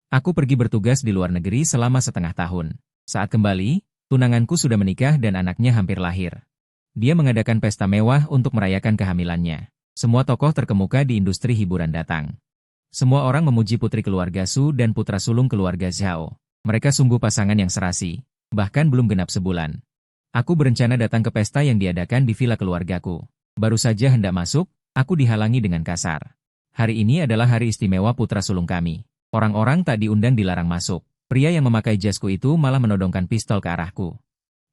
Aku pergi bertugas di luar negeri selama setengah tahun. Saat kembali, tunanganku sudah menikah dan anaknya hampir lahir. Dia mengadakan pesta mewah untuk merayakan kehamilannya. Semua tokoh terkemuka di industri hiburan datang. Semua orang memuji putri keluarga Su dan putra sulung keluarga Zhao. Mereka sungguh pasangan yang serasi, bahkan belum genap sebulan. Aku berencana datang ke pesta yang diadakan di villa keluargaku. Baru saja hendak masuk, aku dihalangi dengan kasar. Hari ini adalah hari istimewa putra sulung kami. Orang-orang tak diundang dilarang masuk. Pria yang memakai jasku itu malah menodongkan pistol ke arahku.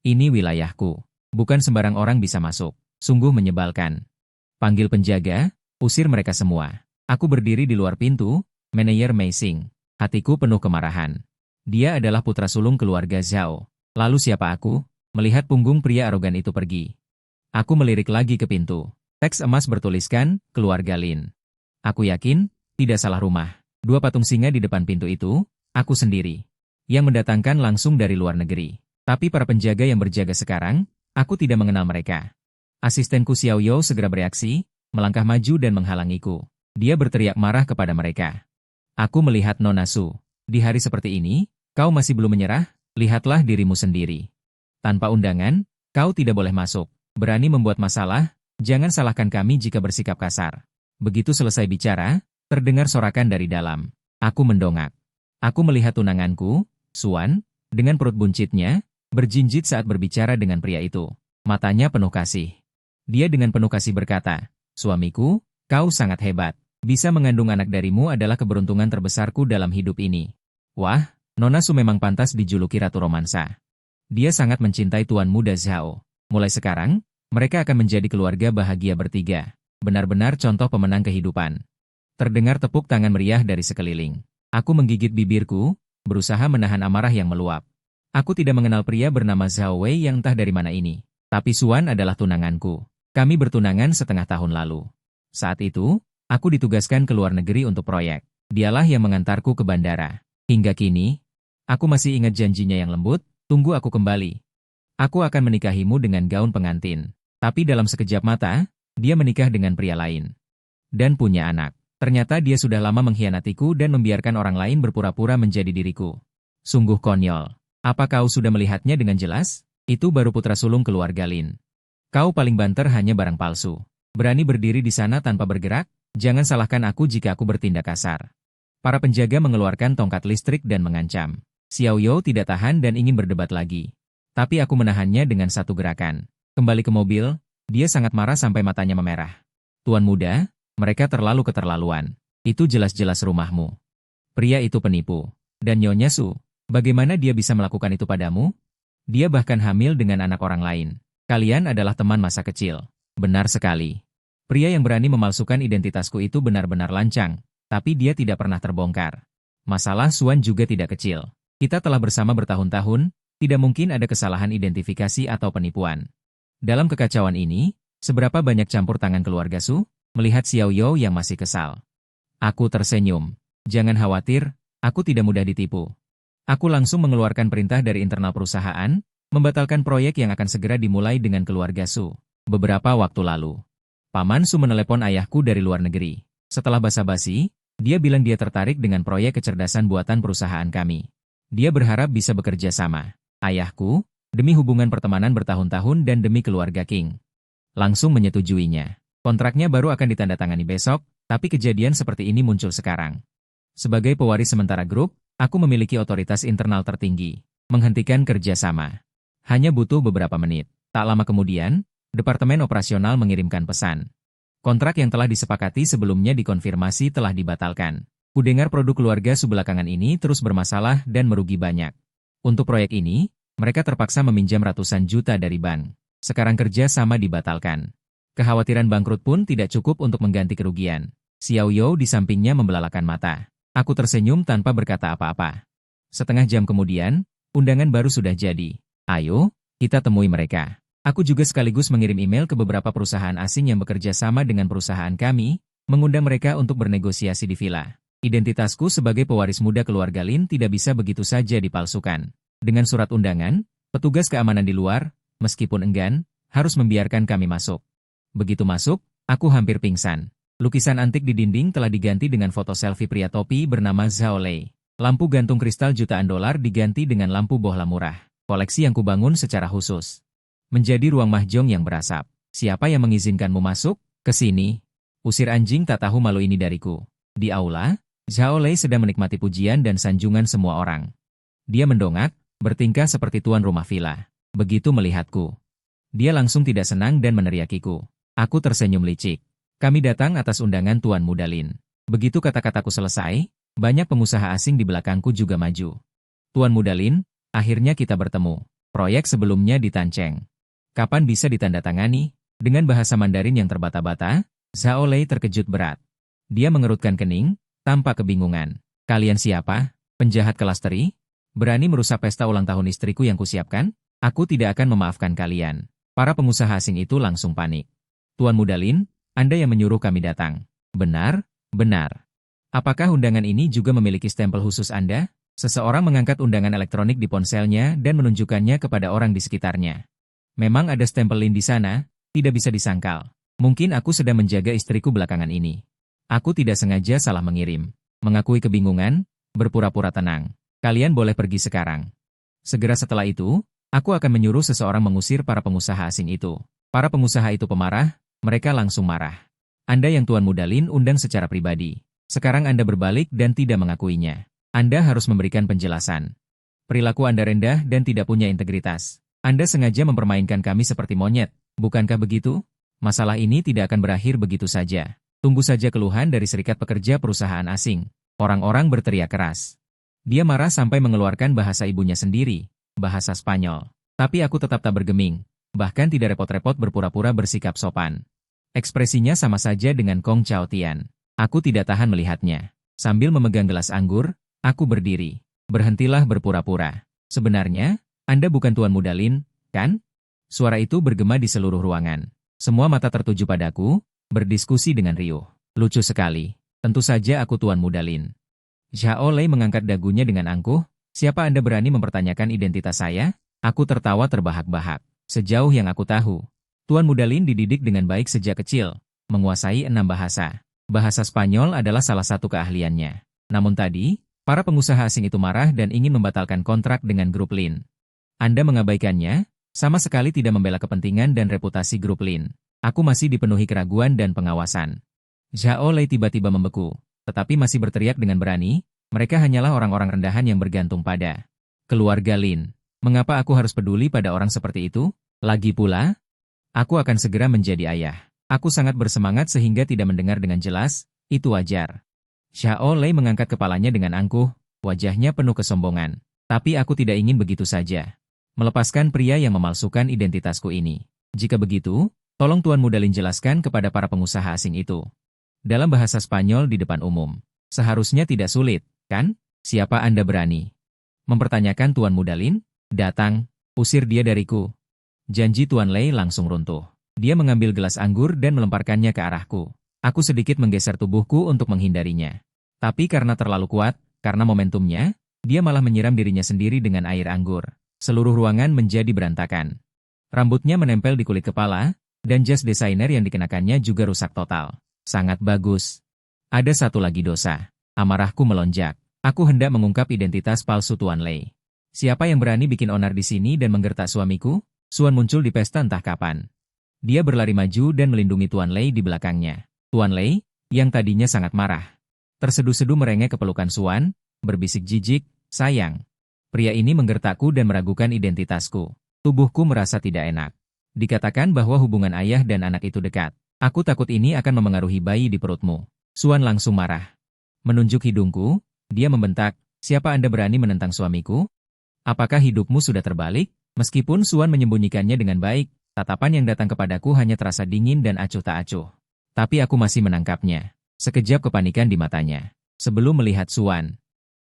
Ini wilayahku. Bukan sembarang orang bisa masuk. Sungguh menyebalkan. Panggil penjaga, usir mereka semua. Aku berdiri di luar pintu, Manajer Mei Xing. Hatiku penuh kemarahan. Dia adalah putra sulung keluarga Zhao. Lalu siapa aku? Melihat punggung pria arogan itu pergi. Aku melirik lagi ke pintu. Teks emas bertuliskan, keluarga Lin. Aku yakin, tidak salah rumah. Dua patung singa di depan pintu itu, aku sendiri. Yang mendatangkan langsung dari luar negeri. Tapi para penjaga yang berjaga sekarang, aku tidak mengenal mereka. Asistenku Xiao You segera bereaksi, melangkah maju dan menghalangiku. Dia berteriak marah kepada mereka. Aku melihat Nona Su. Di hari seperti ini, kau masih belum menyerah? Lihatlah dirimu sendiri. Tanpa undangan, kau tidak boleh masuk. Berani membuat masalah, jangan salahkan kami jika bersikap kasar. Begitu selesai bicara, terdengar sorakan dari dalam. Aku mendongak. Aku melihat tunanganku, Suan, dengan perut buncitnya, berjinjit saat berbicara dengan pria itu. Matanya penuh kasih. Dia dengan penuh kasih berkata, suamiku, kau sangat hebat. Bisa mengandung anak darimu adalah keberuntungan terbesarku dalam hidup ini. Wah, Nona Su memang pantas dijuluki Ratu Romansa. Dia sangat mencintai tuan muda Zhao. Mulai sekarang, mereka akan menjadi keluarga bahagia bertiga. Benar-benar contoh pemenang kehidupan. Terdengar tepuk tangan meriah dari sekeliling. Aku menggigit bibirku, berusaha menahan amarah yang meluap. Aku tidak mengenal pria bernama Zhao Wei yang entah dari mana ini. Tapi Suan adalah tunanganku. Kami bertunangan setengah tahun lalu. Saat itu, aku ditugaskan ke luar negeri untuk proyek. Dialah yang mengantarku ke bandara. Hingga kini, aku masih ingat janjinya yang lembut, tunggu aku kembali. Aku akan menikahimu dengan gaun pengantin. Tapi dalam sekejap mata, dia menikah dengan pria lain. Dan punya anak. Ternyata dia sudah lama mengkhianatiku dan membiarkan orang lain berpura-pura menjadi diriku. Sungguh konyol. Apa kau sudah melihatnya dengan jelas? Itu baru putra sulung keluarga Lin. Kau paling banter hanya barang palsu. Berani berdiri di sana tanpa bergerak? Jangan salahkan aku jika aku bertindak kasar. Para penjaga mengeluarkan tongkat listrik dan mengancam. Xiao You tidak tahan dan ingin berdebat lagi. Tapi aku menahannya dengan satu gerakan. Kembali ke mobil, dia sangat marah sampai matanya memerah. Tuan muda, mereka terlalu keterlaluan. Itu jelas-jelas rumahmu. Pria itu penipu. Dan Nyonya Su, bagaimana dia bisa melakukan itu padamu? Dia bahkan hamil dengan anak orang lain. Kalian adalah teman masa kecil. Benar sekali. Pria yang berani memalsukan identitasku itu benar-benar lancang, tapi dia tidak pernah terbongkar. Masalah Suan juga tidak kecil. Kita telah bersama bertahun-tahun, tidak mungkin ada kesalahan identifikasi atau penipuan. Dalam kekacauan ini, seberapa banyak campur tangan keluarga Su? Melihat Xiao You yang masih kesal. Aku tersenyum. Jangan khawatir, aku tidak mudah ditipu. Aku langsung mengeluarkan perintah dari internal perusahaan, membatalkan proyek yang akan segera dimulai dengan keluarga Su. Beberapa waktu lalu, Paman Su menelepon ayahku dari luar negeri. Setelah basa-basi, dia bilang dia tertarik dengan proyek kecerdasan buatan perusahaan kami. Dia berharap bisa bekerja sama. Ayahku, demi hubungan pertemanan bertahun-tahun dan demi keluarga King, langsung menyetujuinya. Kontraknya baru akan ditandatangani besok, tapi kejadian seperti ini muncul sekarang. Sebagai pewaris sementara grup, aku memiliki otoritas internal tertinggi, menghentikan kerjasama. Hanya butuh beberapa menit. Tak lama kemudian, Departemen Operasional mengirimkan pesan. Kontrak yang telah disepakati sebelumnya dikonfirmasi telah dibatalkan. Kudengar produk keluarga Su belakangan ini terus bermasalah dan merugi banyak. Untuk proyek ini, mereka terpaksa meminjam ratusan juta dari bank. Sekarang kerja sama dibatalkan. Kekhawatiran bangkrut pun tidak cukup untuk mengganti kerugian. Xiao You di sampingnya membelalakan mata. Aku tersenyum tanpa berkata apa-apa. Setengah jam kemudian, undangan baru sudah jadi. Ayo, kita temui mereka. Aku juga sekaligus mengirim email ke beberapa perusahaan asing yang bekerja sama dengan perusahaan kami, mengundang mereka untuk bernegosiasi di villa. Identitasku sebagai pewaris muda keluarga Lin tidak bisa begitu saja dipalsukan. Dengan surat undangan, petugas keamanan di luar, meskipun enggan, harus membiarkan kami masuk. Begitu masuk, aku hampir pingsan. Lukisan antik di dinding telah diganti dengan foto selfie pria topi bernama Zhao Lei. Lampu gantung kristal jutaan dolar diganti dengan lampu bohlam murah. Koleksi yang kubangun secara khusus. Menjadi ruang mahjong yang berasap. Siapa yang mengizinkanmu masuk? Ke sini. Usir anjing tak tahu malu ini dariku. Di aula, Zhao Lei sedang menikmati pujian dan sanjungan semua orang. Dia mendongak, bertingkah seperti tuan rumah villa. Begitu melihatku, dia langsung tidak senang dan meneriakiku. Aku tersenyum licik. Kami datang atas undangan Tuan Mudalin. Begitu kata-kataku selesai, banyak pengusaha asing di belakangku juga maju. Tuan Mudalin, akhirnya kita bertemu. Proyek sebelumnya ditanceng. Kapan bisa ditandatangani? Dengan bahasa Mandarin yang terbata-bata, Zhao Lei terkejut berat. Dia mengerutkan kening, tanpa kebingungan. Kalian siapa? Penjahat kelas teri? Berani merusak pesta ulang tahun istriku yang kusiapkan? Aku tidak akan memaafkan kalian. Para pengusaha asing itu langsung panik. Tuan Mudalin, Anda yang menyuruh kami datang. Benar, benar. Apakah undangan ini juga memiliki stempel khusus Anda? Seseorang mengangkat undangan elektronik di ponselnya dan menunjukkannya kepada orang di sekitarnya. Memang ada stempel lin di sana, tidak bisa disangkal. Mungkin aku sedang menjaga istriku belakangan ini. Aku tidak sengaja salah mengirim. Mengakui kebingungan, berpura-pura tenang. Kalian boleh pergi sekarang. Segera setelah itu, aku akan menyuruh seseorang mengusir para pengusaha asing itu. Para pengusaha itu pemarah, mereka langsung marah. Anda yang Tuan Mudalin undang secara pribadi. Sekarang Anda berbalik dan tidak mengakuinya. Anda harus memberikan penjelasan. Perilaku Anda rendah dan tidak punya integritas. Anda sengaja mempermainkan kami seperti monyet, bukankah begitu? Masalah ini tidak akan berakhir begitu saja. Tunggu saja keluhan dari Serikat Pekerja Perusahaan Asing. Orang-orang berteriak keras. Dia marah sampai mengeluarkan bahasa ibunya sendiri, bahasa Spanyol. Tapi aku tetap tak bergeming, bahkan tidak repot-repot berpura-pura bersikap sopan. Ekspresinya sama saja dengan Kong Chao Tian. Aku tidak tahan melihatnya. Sambil memegang gelas anggur, aku berdiri. Berhentilah berpura-pura. Sebenarnya, Anda bukan Tuan Mudalin, kan? Suara itu bergema di seluruh ruangan. Semua mata tertuju padaku, berdiskusi dengan riuh. Lucu sekali. Tentu saja aku Tuan Mudalin. Zhao Lei mengangkat dagunya dengan angkuh. Siapa Anda berani mempertanyakan identitas saya? Aku tertawa terbahak-bahak. Sejauh yang aku tahu, Tuan Mudalin dididik dengan baik sejak kecil, menguasai 6 bahasa. Bahasa Spanyol adalah salah satu keahliannya. Namun tadi, para pengusaha asing itu marah dan ingin membatalkan kontrak dengan grup Lin. Anda mengabaikannya, sama sekali tidak membela kepentingan dan reputasi grup Lin. Aku masih dipenuhi keraguan dan pengawasan. Zhao Lei tiba-tiba membeku, tetapi masih berteriak dengan berani, mereka hanyalah orang-orang rendahan yang bergantung pada keluarga Lin. Mengapa aku harus peduli pada orang seperti itu? Lagi pula, aku akan segera menjadi ayah. Aku sangat bersemangat sehingga tidak mendengar dengan jelas, itu wajar. Zhao Lei mengangkat kepalanya dengan angkuh, wajahnya penuh kesombongan. Tapi aku tidak ingin begitu saja. Melepaskan pria yang memalsukan identitasku ini. Jika begitu, tolong Tuan Mudalin jelaskan kepada para pengusaha asing itu. Dalam bahasa Spanyol di depan umum. Seharusnya tidak sulit, kan? Siapa Anda berani mempertanyakan Tuan Mudalin? Datang, usir dia dariku. Janji Tuan Lei langsung runtuh. Dia mengambil gelas anggur dan melemparkannya ke arahku. Aku sedikit menggeser tubuhku untuk menghindarinya. Tapi karena terlalu kuat, karena momentumnya, dia malah menyiram dirinya sendiri dengan air anggur. Seluruh ruangan menjadi berantakan. Rambutnya menempel di kulit kepala, dan jas desainer yang dikenakannya juga rusak total. Sangat bagus. Ada satu lagi dosa. Amarahku melonjak. Aku hendak mengungkap identitas palsu Tuan Lei. Siapa yang berani bikin onar di sini dan menggertak suamiku? Suan muncul di pesta entah kapan. Dia berlari maju dan melindungi Tuan Lei di belakangnya. Tuan Lei, yang tadinya sangat marah, terseduh-seduh merengek ke pelukan Suan, berbisik jijik, sayang. Pria ini menggertakku dan meragukan identitasku. Tubuhku merasa tidak enak. Dikatakan bahwa hubungan ayah dan anak itu dekat. Aku takut ini akan memengaruhi bayi di perutmu. Suan langsung marah. Menunjuk hidungku, dia membentak, siapa Anda berani menentang suamiku? Apakah hidupmu sudah terbalik? Meskipun Suan menyembunyikannya dengan baik, tatapan yang datang kepadaku hanya terasa dingin dan acuh tak acuh. Tapi aku masih menangkapnya. Sekejap kepanikan di matanya. Sebelum melihat Suan,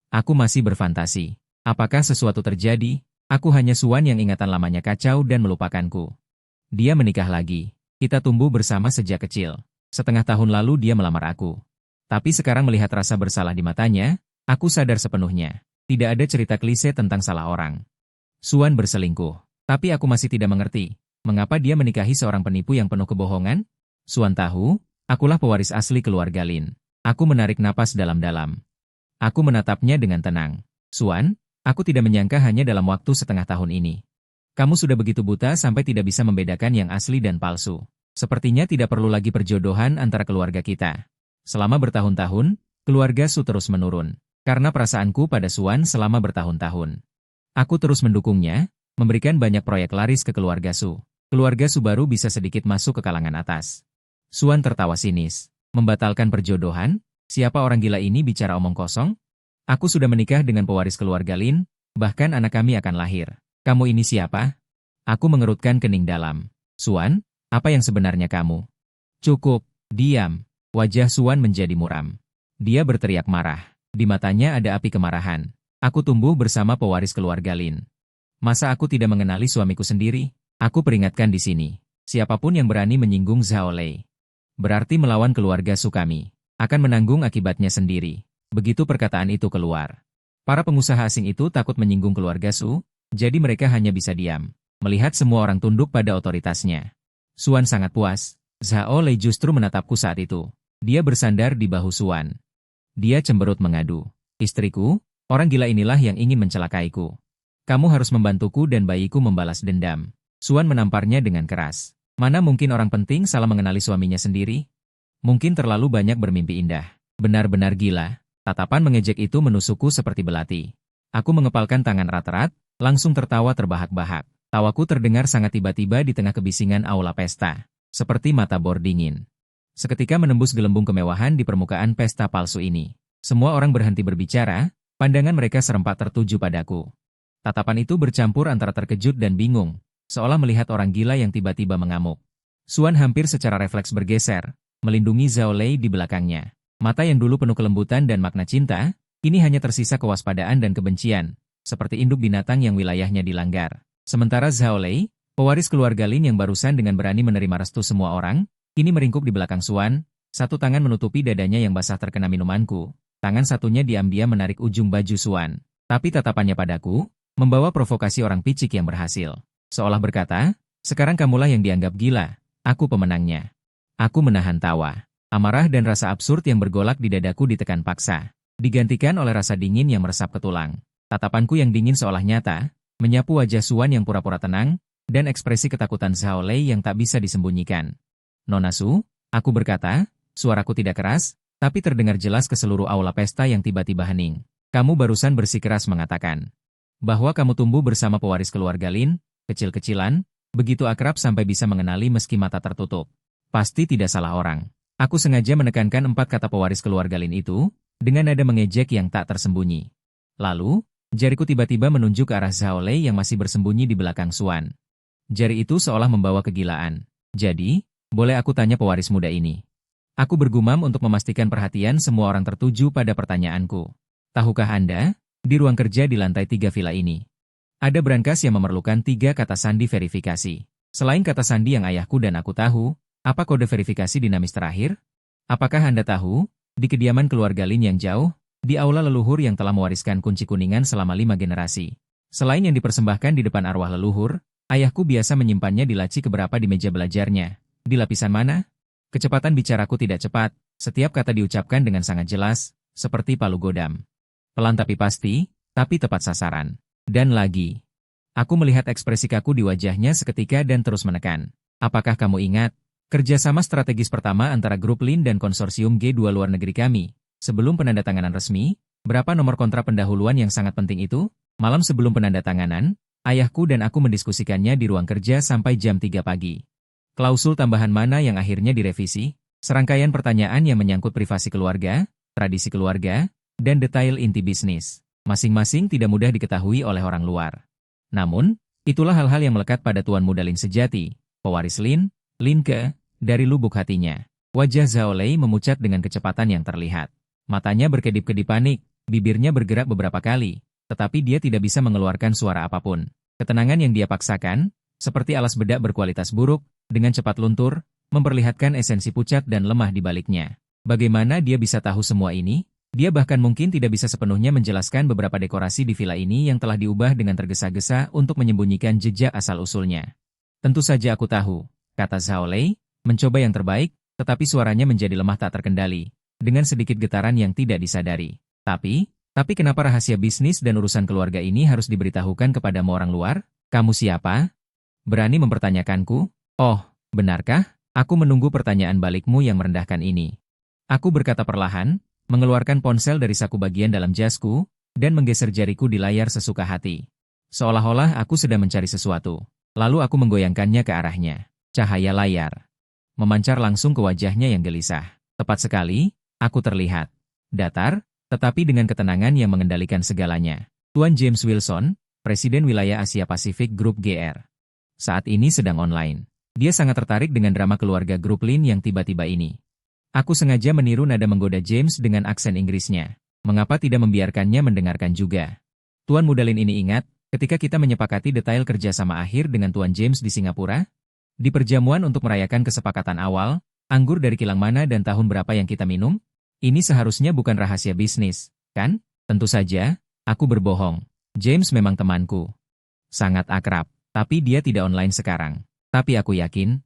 aku masih berfantasi. Apakah sesuatu terjadi? Aku hanya Suan yang ingatan lamanya kacau dan melupakanku. Dia menikah lagi. Kita tumbuh bersama sejak kecil. Setengah tahun lalu dia melamar aku. Tapi sekarang melihat rasa bersalah di matanya, aku sadar sepenuhnya. Tidak ada cerita klise tentang salah orang. Suan berselingkuh. Tapi aku masih tidak mengerti. Mengapa dia menikahi seorang penipu yang penuh kebohongan? Suan tahu, akulah pewaris asli keluarga Lin. Aku menarik napas dalam-dalam. Aku menatapnya dengan tenang. Suan, aku tidak menyangka hanya dalam waktu setengah tahun ini. Kamu sudah begitu buta sampai tidak bisa membedakan yang asli dan palsu. Sepertinya tidak perlu lagi perjodohan antara keluarga kita. Selama bertahun-tahun, keluarga Su terus menurun. Karena perasaanku pada Suan selama bertahun-tahun. Aku terus mendukungnya, memberikan banyak proyek laris ke keluarga Su. Keluarga Su baru bisa sedikit masuk ke kalangan atas. Suan tertawa sinis. Membatalkan perjodohan? Siapa orang gila ini bicara omong kosong? Aku sudah menikah dengan pewaris keluarga Lin, bahkan anak kami akan lahir. Kamu ini siapa? Aku mengerutkan kening dalam. Suan, apa yang sebenarnya kamu? Cukup, diam. Wajah Suan menjadi muram. Dia berteriak marah. Di matanya ada api kemarahan. Aku tumbuh bersama pewaris keluarga Lin. Masa aku tidak mengenali suamiku sendiri? Aku peringatkan di sini. Siapapun yang berani menyinggung Zhao Lei, berarti melawan keluarga Su kami. Akan menanggung akibatnya sendiri. Begitu perkataan itu keluar. Para pengusaha asing itu takut menyinggung keluarga Su, jadi mereka hanya bisa diam. Melihat semua orang tunduk pada otoritasnya. Suan sangat puas. Zhao Lei justru menatapku saat itu. Dia bersandar di bahu Suan. Dia cemberut mengadu. Istriku, orang gila inilah yang ingin mencelakaiku. Kamu harus membantuku dan bayiku membalas dendam. Suan menamparnya dengan keras. Mana mungkin orang penting salah mengenali suaminya sendiri? Mungkin terlalu banyak bermimpi indah. Benar-benar gila. Tatapan mengejek itu menusukku seperti belati. Aku mengepalkan tangan erat-erat, langsung tertawa terbahak-bahak. Tawaku terdengar sangat tiba-tiba di tengah kebisingan aula pesta. Seperti mata bor dingin. Seketika menembus gelembung kemewahan di permukaan pesta palsu ini. Semua orang berhenti berbicara, pandangan mereka serempak tertuju padaku. Tatapan itu bercampur antara terkejut dan bingung. Seolah melihat orang gila yang tiba-tiba mengamuk. Suan hampir secara refleks bergeser, melindungi Zhao Lei di belakangnya. Mata yang dulu penuh kelembutan dan makna cinta, kini hanya tersisa kewaspadaan dan kebencian, seperti induk binatang yang wilayahnya dilanggar. Sementara Zhao Lei, pewaris keluarga Lin yang barusan dengan berani menerima restu semua orang, kini meringkuk di belakang Suan, satu tangan menutupi dadanya yang basah terkena minumanku, tangan satunya diam-diam menarik ujung baju Suan. Tapi tatapannya padaku, membawa provokasi orang picik yang berhasil. Seolah berkata, sekarang kamulah yang dianggap gila, aku pemenangnya. Aku menahan tawa. Amarah dan rasa absurd yang bergolak di dadaku ditekan paksa. Digantikan oleh rasa dingin yang meresap ke tulang. Tatapanku yang dingin seolah nyata, menyapu wajah Suan yang pura-pura tenang, dan ekspresi ketakutan Zhao Lei yang tak bisa disembunyikan. Nona Su, aku berkata, suaraku tidak keras, tapi terdengar jelas ke seluruh aula pesta yang tiba-tiba hening. Kamu barusan bersikeras mengatakan bahwa kamu tumbuh bersama pewaris keluarga Lin, kecil-kecilan, begitu akrab sampai bisa mengenali meski mata tertutup. Pasti tidak salah orang. Aku sengaja menekankan 4 kata pewaris keluarga Lin itu, dengan nada mengejek yang tak tersembunyi. Lalu, jariku tiba-tiba menunjuk ke arah Zhao Lei yang masih bersembunyi di belakang Suan. Jari itu seolah membawa kegilaan. Jadi, boleh aku tanya pewaris muda ini? Aku bergumam untuk memastikan perhatian semua orang tertuju pada pertanyaanku. Tahukah Anda, di ruang kerja di lantai 3 villa ini, ada brankas yang memerlukan 3 kata sandi verifikasi. Selain kata sandi yang ayahku dan aku tahu, apa kode verifikasi dinamis terakhir? Apakah Anda tahu, di kediaman keluarga Lin yang jauh, di aula leluhur yang telah mewariskan kunci kuningan selama 5 generasi. Selain yang dipersembahkan di depan arwah leluhur, ayahku biasa menyimpannya di laci keberapa di meja belajarnya. Di lapisan mana? Kecepatan bicaraku tidak cepat, setiap kata diucapkan dengan sangat jelas, seperti palu godam. Pelan tapi pasti, tapi tepat sasaran. Dan lagi. Aku melihat ekspresi kaku di wajahnya seketika dan terus menekan. Apakah kamu ingat, kerjasama strategis pertama antara grup Lin dan konsorsium G2 luar negeri kami, sebelum penandatanganan resmi, berapa nomor kontrak pendahuluan yang sangat penting itu? Malam sebelum penandatanganan, ayahku dan aku mendiskusikannya di ruang kerja sampai jam 3 pagi. Klausul tambahan mana yang akhirnya direvisi? Serangkaian pertanyaan yang menyangkut privasi keluarga, tradisi keluarga, dan detail inti bisnis. Masing-masing tidak mudah diketahui oleh orang luar. Namun, itulah hal-hal yang melekat pada Tuan Muda Lin sejati, pewaris Lin, Lin Ke, dari lubuk hatinya. Wajah Zhao Lei memucat dengan kecepatan yang terlihat. Matanya berkedip-kedip panik, bibirnya bergerak beberapa kali, tetapi dia tidak bisa mengeluarkan suara apapun. Ketenangan yang dia paksakan, seperti alas bedak berkualitas buruk, dengan cepat luntur, memperlihatkan esensi pucat dan lemah di baliknya. Bagaimana dia bisa tahu semua ini? Dia bahkan mungkin tidak bisa sepenuhnya menjelaskan beberapa dekorasi di villa ini yang telah diubah dengan tergesa-gesa untuk menyembunyikan jejak asal-usulnya. Tentu saja aku tahu, kata Zhao Lei, mencoba yang terbaik, tetapi suaranya menjadi lemah tak terkendali, dengan sedikit getaran yang tidak disadari. Tapi kenapa rahasia bisnis dan urusan keluarga ini harus diberitahukan kepadamu orang luar? Kamu siapa? Berani mempertanyakanku? Oh, benarkah? Aku menunggu pertanyaan balikmu yang merendahkan ini. Aku berkata perlahan, mengeluarkan ponsel dari saku bagian dalam jasku, dan menggeser jariku di layar sesuka hati. Seolah-olah aku sedang mencari sesuatu. Lalu aku menggoyangkannya ke arahnya. Cahaya layar memancar langsung ke wajahnya yang gelisah. Tepat sekali, aku terlihat datar, tetapi dengan ketenangan yang mengendalikan segalanya. Tuan James Wilson, Presiden Wilayah Asia Pasifik Grup GR. Saat ini sedang online. Dia sangat tertarik dengan drama keluarga Grup Lin yang tiba-tiba ini. Aku sengaja meniru nada menggoda James dengan aksen Inggrisnya. Mengapa tidak membiarkannya mendengarkan juga? Tuan Muda Lin ini ingat, ketika kita menyepakati detail kerjasama akhir dengan Tuan James di Singapura? Di perjamuan untuk merayakan kesepakatan awal, anggur dari kilang mana dan tahun berapa yang kita minum? Ini seharusnya bukan rahasia bisnis, kan? Tentu saja, aku berbohong. James memang temanku. Sangat akrab, tapi dia tidak online sekarang. Tapi aku yakin,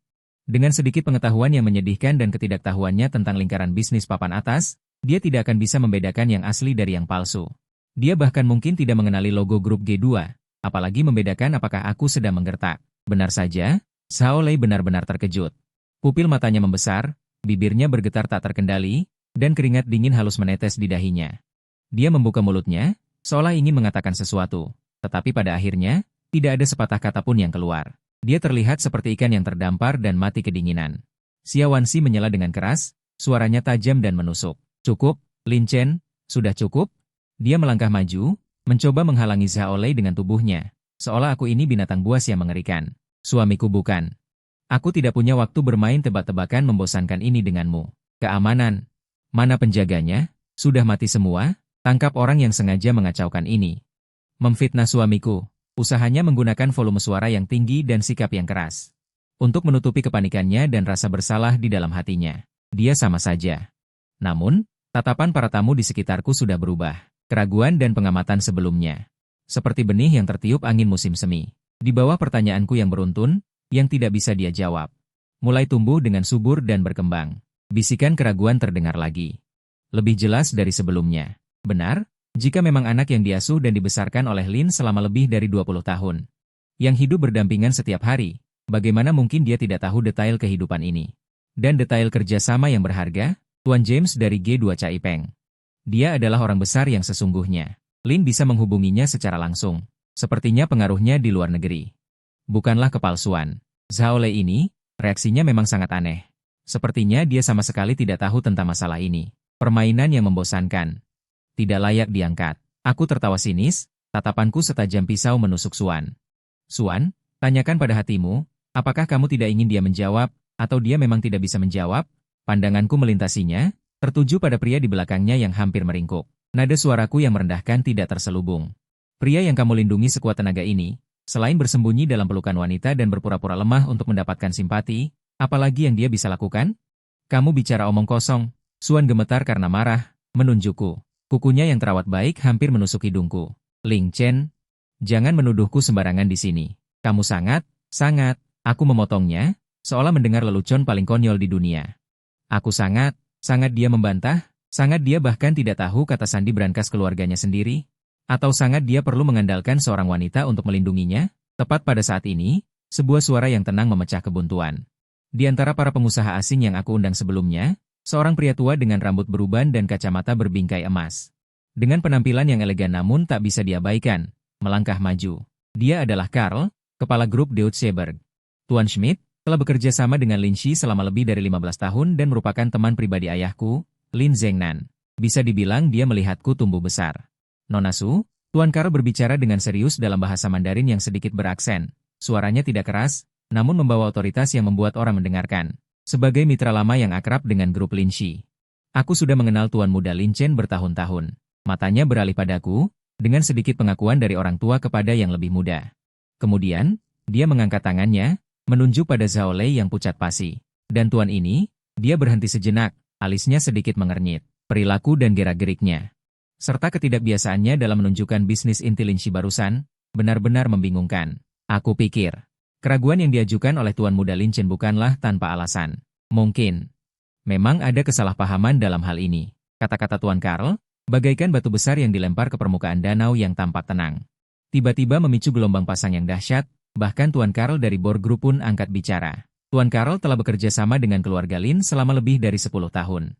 dengan sedikit pengetahuan yang menyedihkan dan ketidaktahuannya tentang lingkaran bisnis papan atas, dia tidak akan bisa membedakan yang asli dari yang palsu. Dia bahkan mungkin tidak mengenali logo grup G2, apalagi membedakan apakah aku sedang menggertak. Benar saja, Zhao Lei benar-benar terkejut. Pupil matanya membesar, bibirnya bergetar tak terkendali, dan keringat dingin halus menetes di dahinya. Dia membuka mulutnya, seolah ingin mengatakan sesuatu, tetapi pada akhirnya, tidak ada sepatah kata pun yang keluar. Dia terlihat seperti ikan yang terdampar dan mati kedinginan. Xia Wanxi menyela dengan keras, suaranya tajam dan menusuk. Cukup, Lin Chen, sudah cukup? Dia melangkah maju, mencoba menghalangi Zhao Lei dengan tubuhnya, seolah aku ini binatang buas yang mengerikan. Suamiku bukan. Aku tidak punya waktu bermain tebak-tebakan membosankan ini denganmu. Keamanan. Mana penjaganya? Sudah mati semua? Tangkap orang yang sengaja mengacaukan ini. Memfitnah suamiku. Usahanya menggunakan volume suara yang tinggi dan sikap yang keras. Untuk menutupi kepanikannya dan rasa bersalah di dalam hatinya. Dia sama saja. Namun, tatapan para tamu di sekitarku sudah berubah. Keraguan dan pengamatan sebelumnya. Seperti benih yang tertiup angin musim semi. Di bawah pertanyaanku yang beruntun, yang tidak bisa dia jawab. Mulai tumbuh dengan subur dan berkembang. Bisikan keraguan terdengar lagi. Lebih jelas dari sebelumnya. Benar, jika memang anak yang diasuh dan dibesarkan oleh Lin selama lebih dari 20 tahun. Yang hidup berdampingan setiap hari, bagaimana mungkin dia tidak tahu detail kehidupan ini? Dan detail kerjasama yang berharga, Tuan James dari G2 Caipeng. Dia adalah orang besar yang sesungguhnya. Lin bisa menghubunginya secara langsung. Sepertinya pengaruhnya di luar negeri. Bukanlah kepalsuan. Zhao Lei ini, reaksinya memang sangat aneh. Sepertinya dia sama sekali tidak tahu tentang masalah ini. Permainan yang membosankan. Tidak layak diangkat. Aku tertawa sinis, tatapanku setajam pisau menusuk Suan. Suan, tanyakan pada hatimu, apakah kamu tidak ingin dia menjawab, atau dia memang tidak bisa menjawab? Pandanganku melintasinya, tertuju pada pria di belakangnya yang hampir meringkuk. Nada suaraku yang merendahkan tidak terselubung. Pria yang kamu lindungi sekuat tenaga ini, selain bersembunyi dalam pelukan wanita dan berpura-pura lemah untuk mendapatkan simpati, apalagi yang dia bisa lakukan? Kamu bicara omong kosong. Suan gemetar karena marah, menunjukku. Kukunya yang terawat baik hampir menusuk hidungku. Ling Chen, jangan menuduhku sembarangan di sini. Kamu sangat, aku memotongnya, seolah mendengar lelucon paling konyol di dunia. Aku sangat dia membantah, sangat dia bahkan tidak tahu kata sandi brankas keluarganya sendiri, atau sangat dia perlu mengandalkan seorang wanita untuk melindunginya. Tepat pada saat ini, sebuah suara yang tenang memecah kebuntuan. Di antara para pengusaha asing yang aku undang sebelumnya, seorang pria tua dengan rambut beruban dan kacamata berbingkai emas. Dengan penampilan yang elegan namun tak bisa diabaikan, melangkah maju. Dia adalah Karl, kepala grup Deutsche Berg. Tuan Schmidt telah bekerja sama dengan Lin Shi selama lebih dari 15 tahun dan merupakan teman pribadi ayahku, Lin Zhengnan. Bisa dibilang dia melihatku tumbuh besar. Nona Su, Tuan Karl berbicara dengan serius dalam bahasa Mandarin yang sedikit beraksen. Suaranya tidak keras, namun membawa otoritas yang membuat orang mendengarkan. Sebagai mitra lama yang akrab dengan grup Lin Shi, aku sudah mengenal Tuan Muda Lin Chen bertahun-tahun. Matanya beralih padaku, dengan sedikit pengakuan dari orang tua kepada yang lebih muda. Kemudian, dia mengangkat tangannya, menunjuk pada Zhao Lei yang pucat pasi. Dan tuan ini, dia berhenti sejenak, alisnya sedikit mengernyit. Perilaku dan gerak-geriknya, serta ketidakbiasaannya dalam menunjukkan bisnis inti Lin Shi barusan, benar-benar membingungkan. Aku pikir, keraguan yang diajukan oleh Tuan Muda Lin Chen bukanlah tanpa alasan. Mungkin memang ada kesalahpahaman dalam hal ini. Kata-kata Tuan Karl, bagaikan batu besar yang dilempar ke permukaan danau yang tampak tenang. Tiba-tiba memicu gelombang pasang yang dahsyat, bahkan Tuan Karl dari Borg Group pun angkat bicara. Tuan Karl telah bekerja sama dengan keluarga Lin selama lebih dari 10 tahun.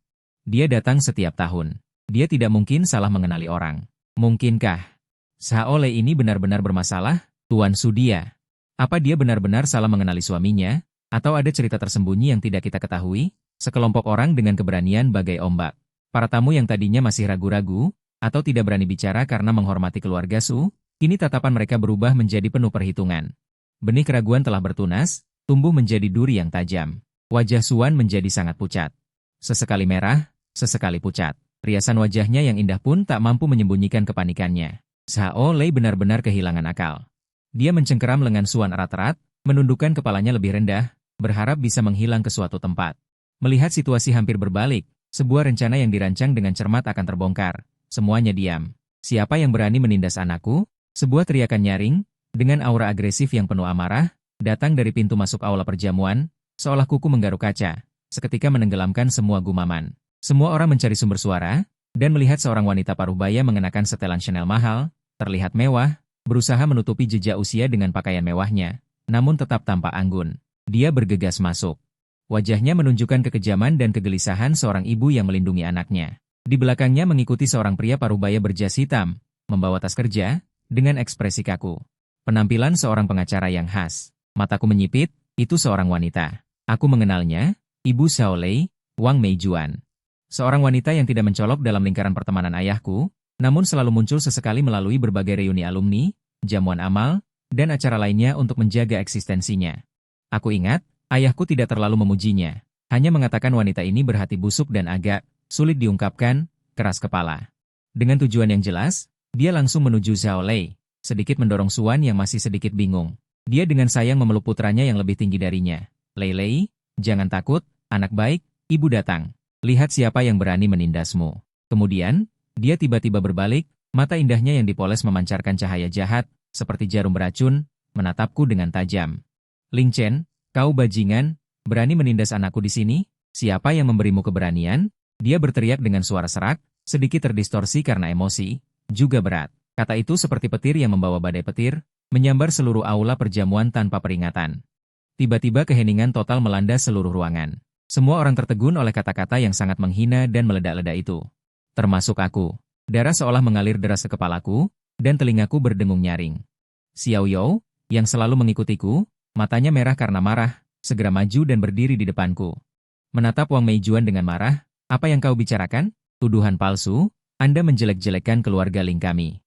Dia datang setiap tahun. Dia tidak mungkin salah mengenali orang. Mungkinkah Xiao Lei ini benar-benar bermasalah, Tuan Sudia? Apa dia benar-benar salah mengenali suaminya? Atau ada cerita tersembunyi yang tidak kita ketahui? Sekelompok orang dengan keberanian bagai ombak. Para tamu yang tadinya masih ragu-ragu, atau tidak berani bicara karena menghormati keluarga Su, kini tatapan mereka berubah menjadi penuh perhitungan. Benih keraguan telah bertunas, tumbuh menjadi duri yang tajam. Wajah Suan menjadi sangat pucat. Sesekali merah, sesekali pucat. Riasan wajahnya yang indah pun tak mampu menyembunyikan kepanikannya. Xiao Lei benar-benar kehilangan akal. Dia mencengkeram lengan Suan erat-erat, menundukkan kepalanya lebih rendah, berharap bisa menghilang ke suatu tempat. Melihat situasi hampir berbalik, sebuah rencana yang dirancang dengan cermat akan terbongkar. Semuanya diam. Siapa yang berani menindas anakku? Sebuah teriakan nyaring, dengan aura agresif yang penuh amarah, datang dari pintu masuk aula perjamuan, seolah kuku menggaruk kaca, seketika menenggelamkan semua gumaman. Semua orang mencari sumber suara, dan melihat seorang wanita paruh baya mengenakan setelan Chanel mahal, terlihat mewah, berusaha menutupi jejak usia dengan pakaian mewahnya, namun tetap tampak anggun. Dia bergegas masuk. Wajahnya menunjukkan kekejaman dan kegelisahan seorang ibu yang melindungi anaknya. Di belakangnya mengikuti seorang pria paruh baya berjas hitam, membawa tas kerja, dengan ekspresi kaku. Penampilan seorang pengacara yang khas. Mataku menyipit, itu seorang wanita. Aku mengenalnya, Ibu Xiao Lei, Wang Meijuan. Seorang wanita yang tidak mencolok dalam lingkaran pertemanan ayahku, namun selalu muncul sesekali melalui berbagai reuni alumni, jamuan amal, dan acara lainnya untuk menjaga eksistensinya. Aku ingat, ayahku tidak terlalu memujinya, hanya mengatakan wanita ini berhati busuk dan agak sulit diungkapkan, keras kepala. Dengan tujuan yang jelas, dia langsung menuju Xiao Lei, sedikit mendorong Suan yang masih sedikit bingung. Dia dengan sayang memeluk putranya yang lebih tinggi darinya. Lei, jangan takut, anak baik, ibu datang. Lihat siapa yang berani menindasmu. Kemudian, dia tiba-tiba berbalik, mata indahnya yang dipoles memancarkan cahaya jahat, seperti jarum beracun, menatapku dengan tajam. Ling Chen, kau bajingan, berani menindas anakku di sini? Siapa yang memberimu keberanian? Dia berteriak dengan suara serak, sedikit terdistorsi karena emosi, juga berat. Kata itu seperti petir yang membawa badai petir, menyambar seluruh aula perjamuan tanpa peringatan. Tiba-tiba keheningan total melanda seluruh ruangan. Semua orang tertegun oleh kata-kata yang sangat menghina dan meledak-ledak itu. Termasuk aku. Darah seolah mengalir deras ke kepalaku, dan telingaku berdengung nyaring. Xiao You, yang selalu mengikutiku, matanya merah karena marah, segera maju dan berdiri di depanku. Menatap Wang Meijuan dengan marah, apa yang kau bicarakan? Tuduhan palsu, Anda menjelek-jelekan keluarga Ling kami.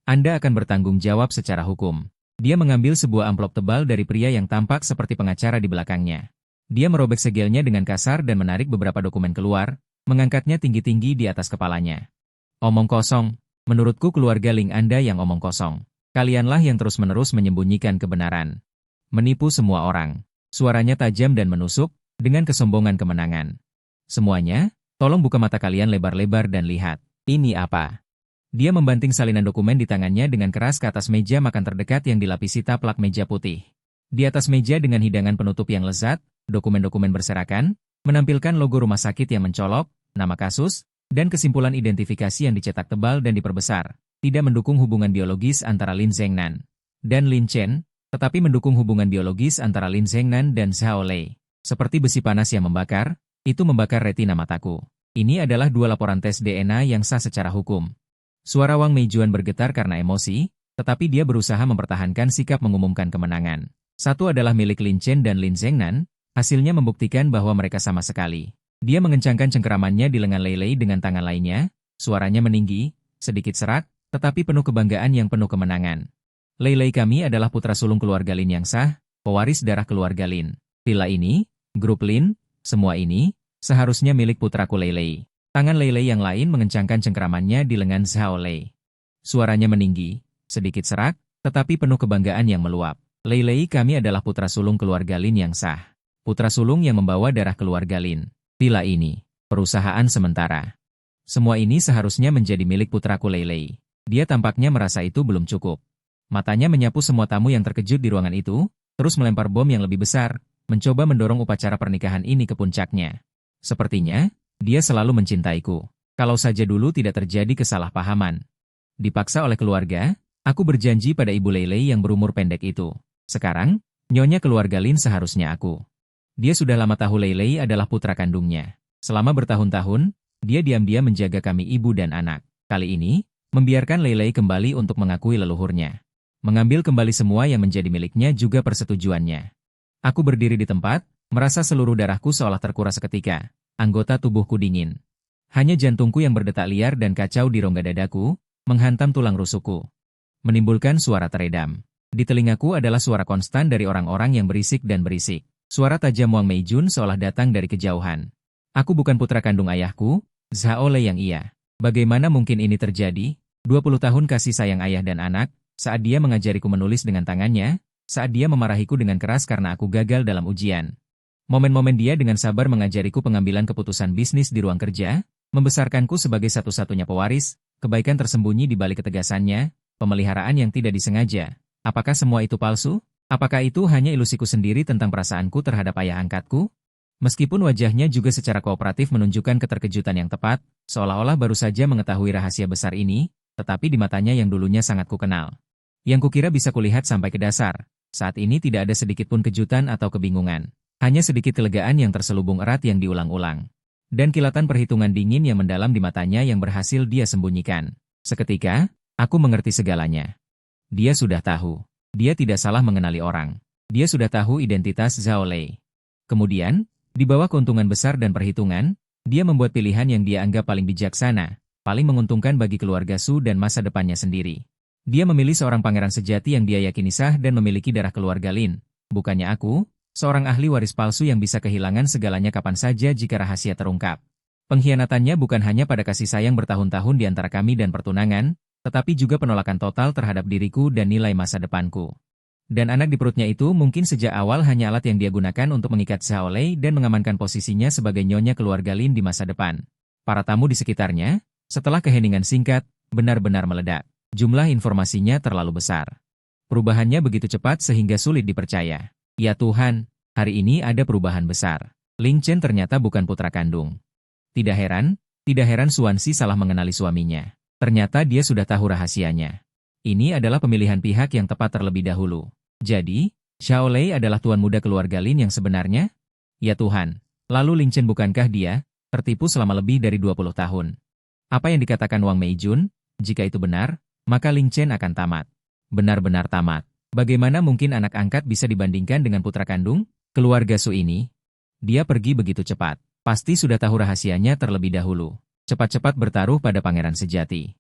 Anda akan bertanggung jawab secara hukum. Dia mengambil sebuah amplop tebal dari pria yang tampak seperti pengacara di belakangnya. Dia merobek segelnya dengan kasar dan menarik beberapa dokumen keluar, mengangkatnya tinggi-tinggi di atas kepalanya. Omong kosong, menurutku keluarga Ling Anda yang omong kosong. Kalianlah yang terus-menerus menyembunyikan kebenaran. Menipu semua orang. Suaranya tajam dan menusuk, dengan kesombongan kemenangan. Semuanya, tolong buka mata kalian lebar-lebar dan lihat. Ini apa? Dia membanting salinan dokumen di tangannya dengan keras ke atas meja makan terdekat yang dilapisi taplak meja putih. Di atas meja dengan hidangan penutup yang lezat, dokumen-dokumen berserakan, menampilkan logo rumah sakit yang mencolok, nama kasus, dan kesimpulan identifikasi yang dicetak tebal dan diperbesar. Tidak mendukung hubungan biologis antara Lin Zhengnan dan Lin Chen, tetapi mendukung hubungan biologis antara Lin Zhengnan dan Xiao Lei. Seperti besi panas yang membakar, itu membakar retina mataku. Ini adalah 2 laporan tes DNA yang sah secara hukum. Suara Wang Meijuan bergetar karena emosi, tetapi dia berusaha mempertahankan sikap mengumumkan kemenangan. Satu adalah milik Lin Chen dan Lin Zhengnan, hasilnya membuktikan bahwa mereka sama sekali. Dia mengencangkan cengkeramannya di lengan Lei dengan tangan lainnya, suaranya meninggi, sedikit serak, tetapi penuh kebanggaan yang penuh kemenangan. Lei kami adalah putra sulung keluarga Lin yang sah, pewaris darah keluarga Lin. Villa ini, grup Lin, semua ini, seharusnya milik putraku Lei. Tangan Lei yang lain mengencangkan cengkeramannya di lengan Xiao Lei. Suaranya meninggi, sedikit serak, tetapi penuh kebanggaan yang meluap. Lei kami adalah putra sulung keluarga Lin yang sah. Putra sulung yang membawa darah keluarga Lin. Villa ini, perusahaan sementara. Semua ini seharusnya menjadi milik putraku Lei. Dia tampaknya merasa itu belum cukup. Matanya menyapu semua tamu yang terkejut di ruangan itu, terus melempar bom yang lebih besar, mencoba mendorong upacara pernikahan ini ke puncaknya. Sepertinya, dia selalu mencintaiku. Kalau saja dulu tidak terjadi kesalahpahaman. Dipaksa oleh keluarga, aku berjanji pada Ibu Leilei yang berumur pendek itu. Sekarang, nyonya keluarga Lin seharusnya aku. Dia sudah lama tahu Leilei adalah putra kandungnya. Selama bertahun-tahun, dia diam-diam menjaga kami ibu dan anak. Kali ini, membiarkan Leilei kembali untuk mengakui leluhurnya. Mengambil kembali semua yang menjadi miliknya juga persetujuannya. Aku berdiri di tempat, merasa seluruh darahku seolah terkuras seketika. Anggota tubuhku dingin. Hanya jantungku yang berdetak liar dan kacau di rongga dadaku, menghantam tulang rusukku. Menimbulkan suara teredam. Di telingaku adalah suara konstan dari orang-orang yang berisik dan berisik. Suara tajam Wang Meijun seolah datang dari kejauhan. Aku bukan putra kandung ayahku, Zhao Lei yang iya. Bagaimana mungkin ini terjadi? 20 tahun kasih sayang ayah dan anak, saat dia mengajariku menulis dengan tangannya, saat dia memarahiku dengan keras karena aku gagal dalam ujian. Momen-momen dia dengan sabar mengajariku pengambilan keputusan bisnis di ruang kerja, membesarkanku sebagai satu-satunya pewaris, kebaikan tersembunyi di balik ketegasannya, pemeliharaan yang tidak disengaja. Apakah semua itu palsu? Apakah itu hanya ilusiku sendiri tentang perasaanku terhadap ayah angkatku? Meskipun wajahnya juga secara kooperatif menunjukkan keterkejutan yang tepat, seolah-olah baru saja mengetahui rahasia besar ini, tetapi di matanya yang dulunya sangat kukenal. Yang kukira bisa kulihat sampai ke dasar, saat ini tidak ada sedikit pun kejutan atau kebingungan. Hanya sedikit kelegaan yang terselubung erat yang diulang-ulang. Dan kilatan perhitungan dingin yang mendalam di matanya yang berhasil dia sembunyikan. Seketika, aku mengerti segalanya. Dia sudah tahu. Dia tidak salah mengenali orang. Dia sudah tahu identitas Zhao Lei. Kemudian, di bawah keuntungan besar dan perhitungan, dia membuat pilihan yang dia anggap paling bijaksana, paling menguntungkan bagi keluarga Su dan masa depannya sendiri. Dia memilih seorang pangeran sejati yang dia yakini sah dan memiliki darah keluarga Lin. Bukannya aku, seorang ahli waris palsu yang bisa kehilangan segalanya kapan saja jika rahasia terungkap. Pengkhianatannya bukan hanya pada kasih sayang bertahun-tahun di antara kami dan pertunangan, tetapi juga penolakan total terhadap diriku dan nilai masa depanku. Dan anak di perutnya itu mungkin sejak awal hanya alat yang dia gunakan untuk mengikat Zhao Lei dan mengamankan posisinya sebagai nyonya keluarga Lin di masa depan. Para tamu di sekitarnya, setelah keheningan singkat, benar-benar meledak. Jumlah informasinya terlalu besar. Perubahannya begitu cepat sehingga sulit dipercaya. Ya Tuhan, hari ini ada perubahan besar. Ling Chen ternyata bukan putra kandung. Tidak heran Xuanxi salah mengenali suaminya. Ternyata dia sudah tahu rahasianya. Ini adalah pemilihan pihak yang tepat terlebih dahulu. Jadi, Zhao Lei adalah tuan muda keluarga Lin yang sebenarnya? Ya Tuhan, lalu Ling Chen bukankah dia tertipu selama lebih dari 20 tahun? Apa yang dikatakan Wang Meijun? Jika itu benar, maka Ling Chen akan tamat. Benar-benar tamat. Bagaimana mungkin anak angkat bisa dibandingkan dengan putra kandung? Keluarga Su ini? Dia pergi begitu cepat. Pasti sudah tahu rahasianya terlebih dahulu. Cepat-cepat bertaruh pada pangeran sejati.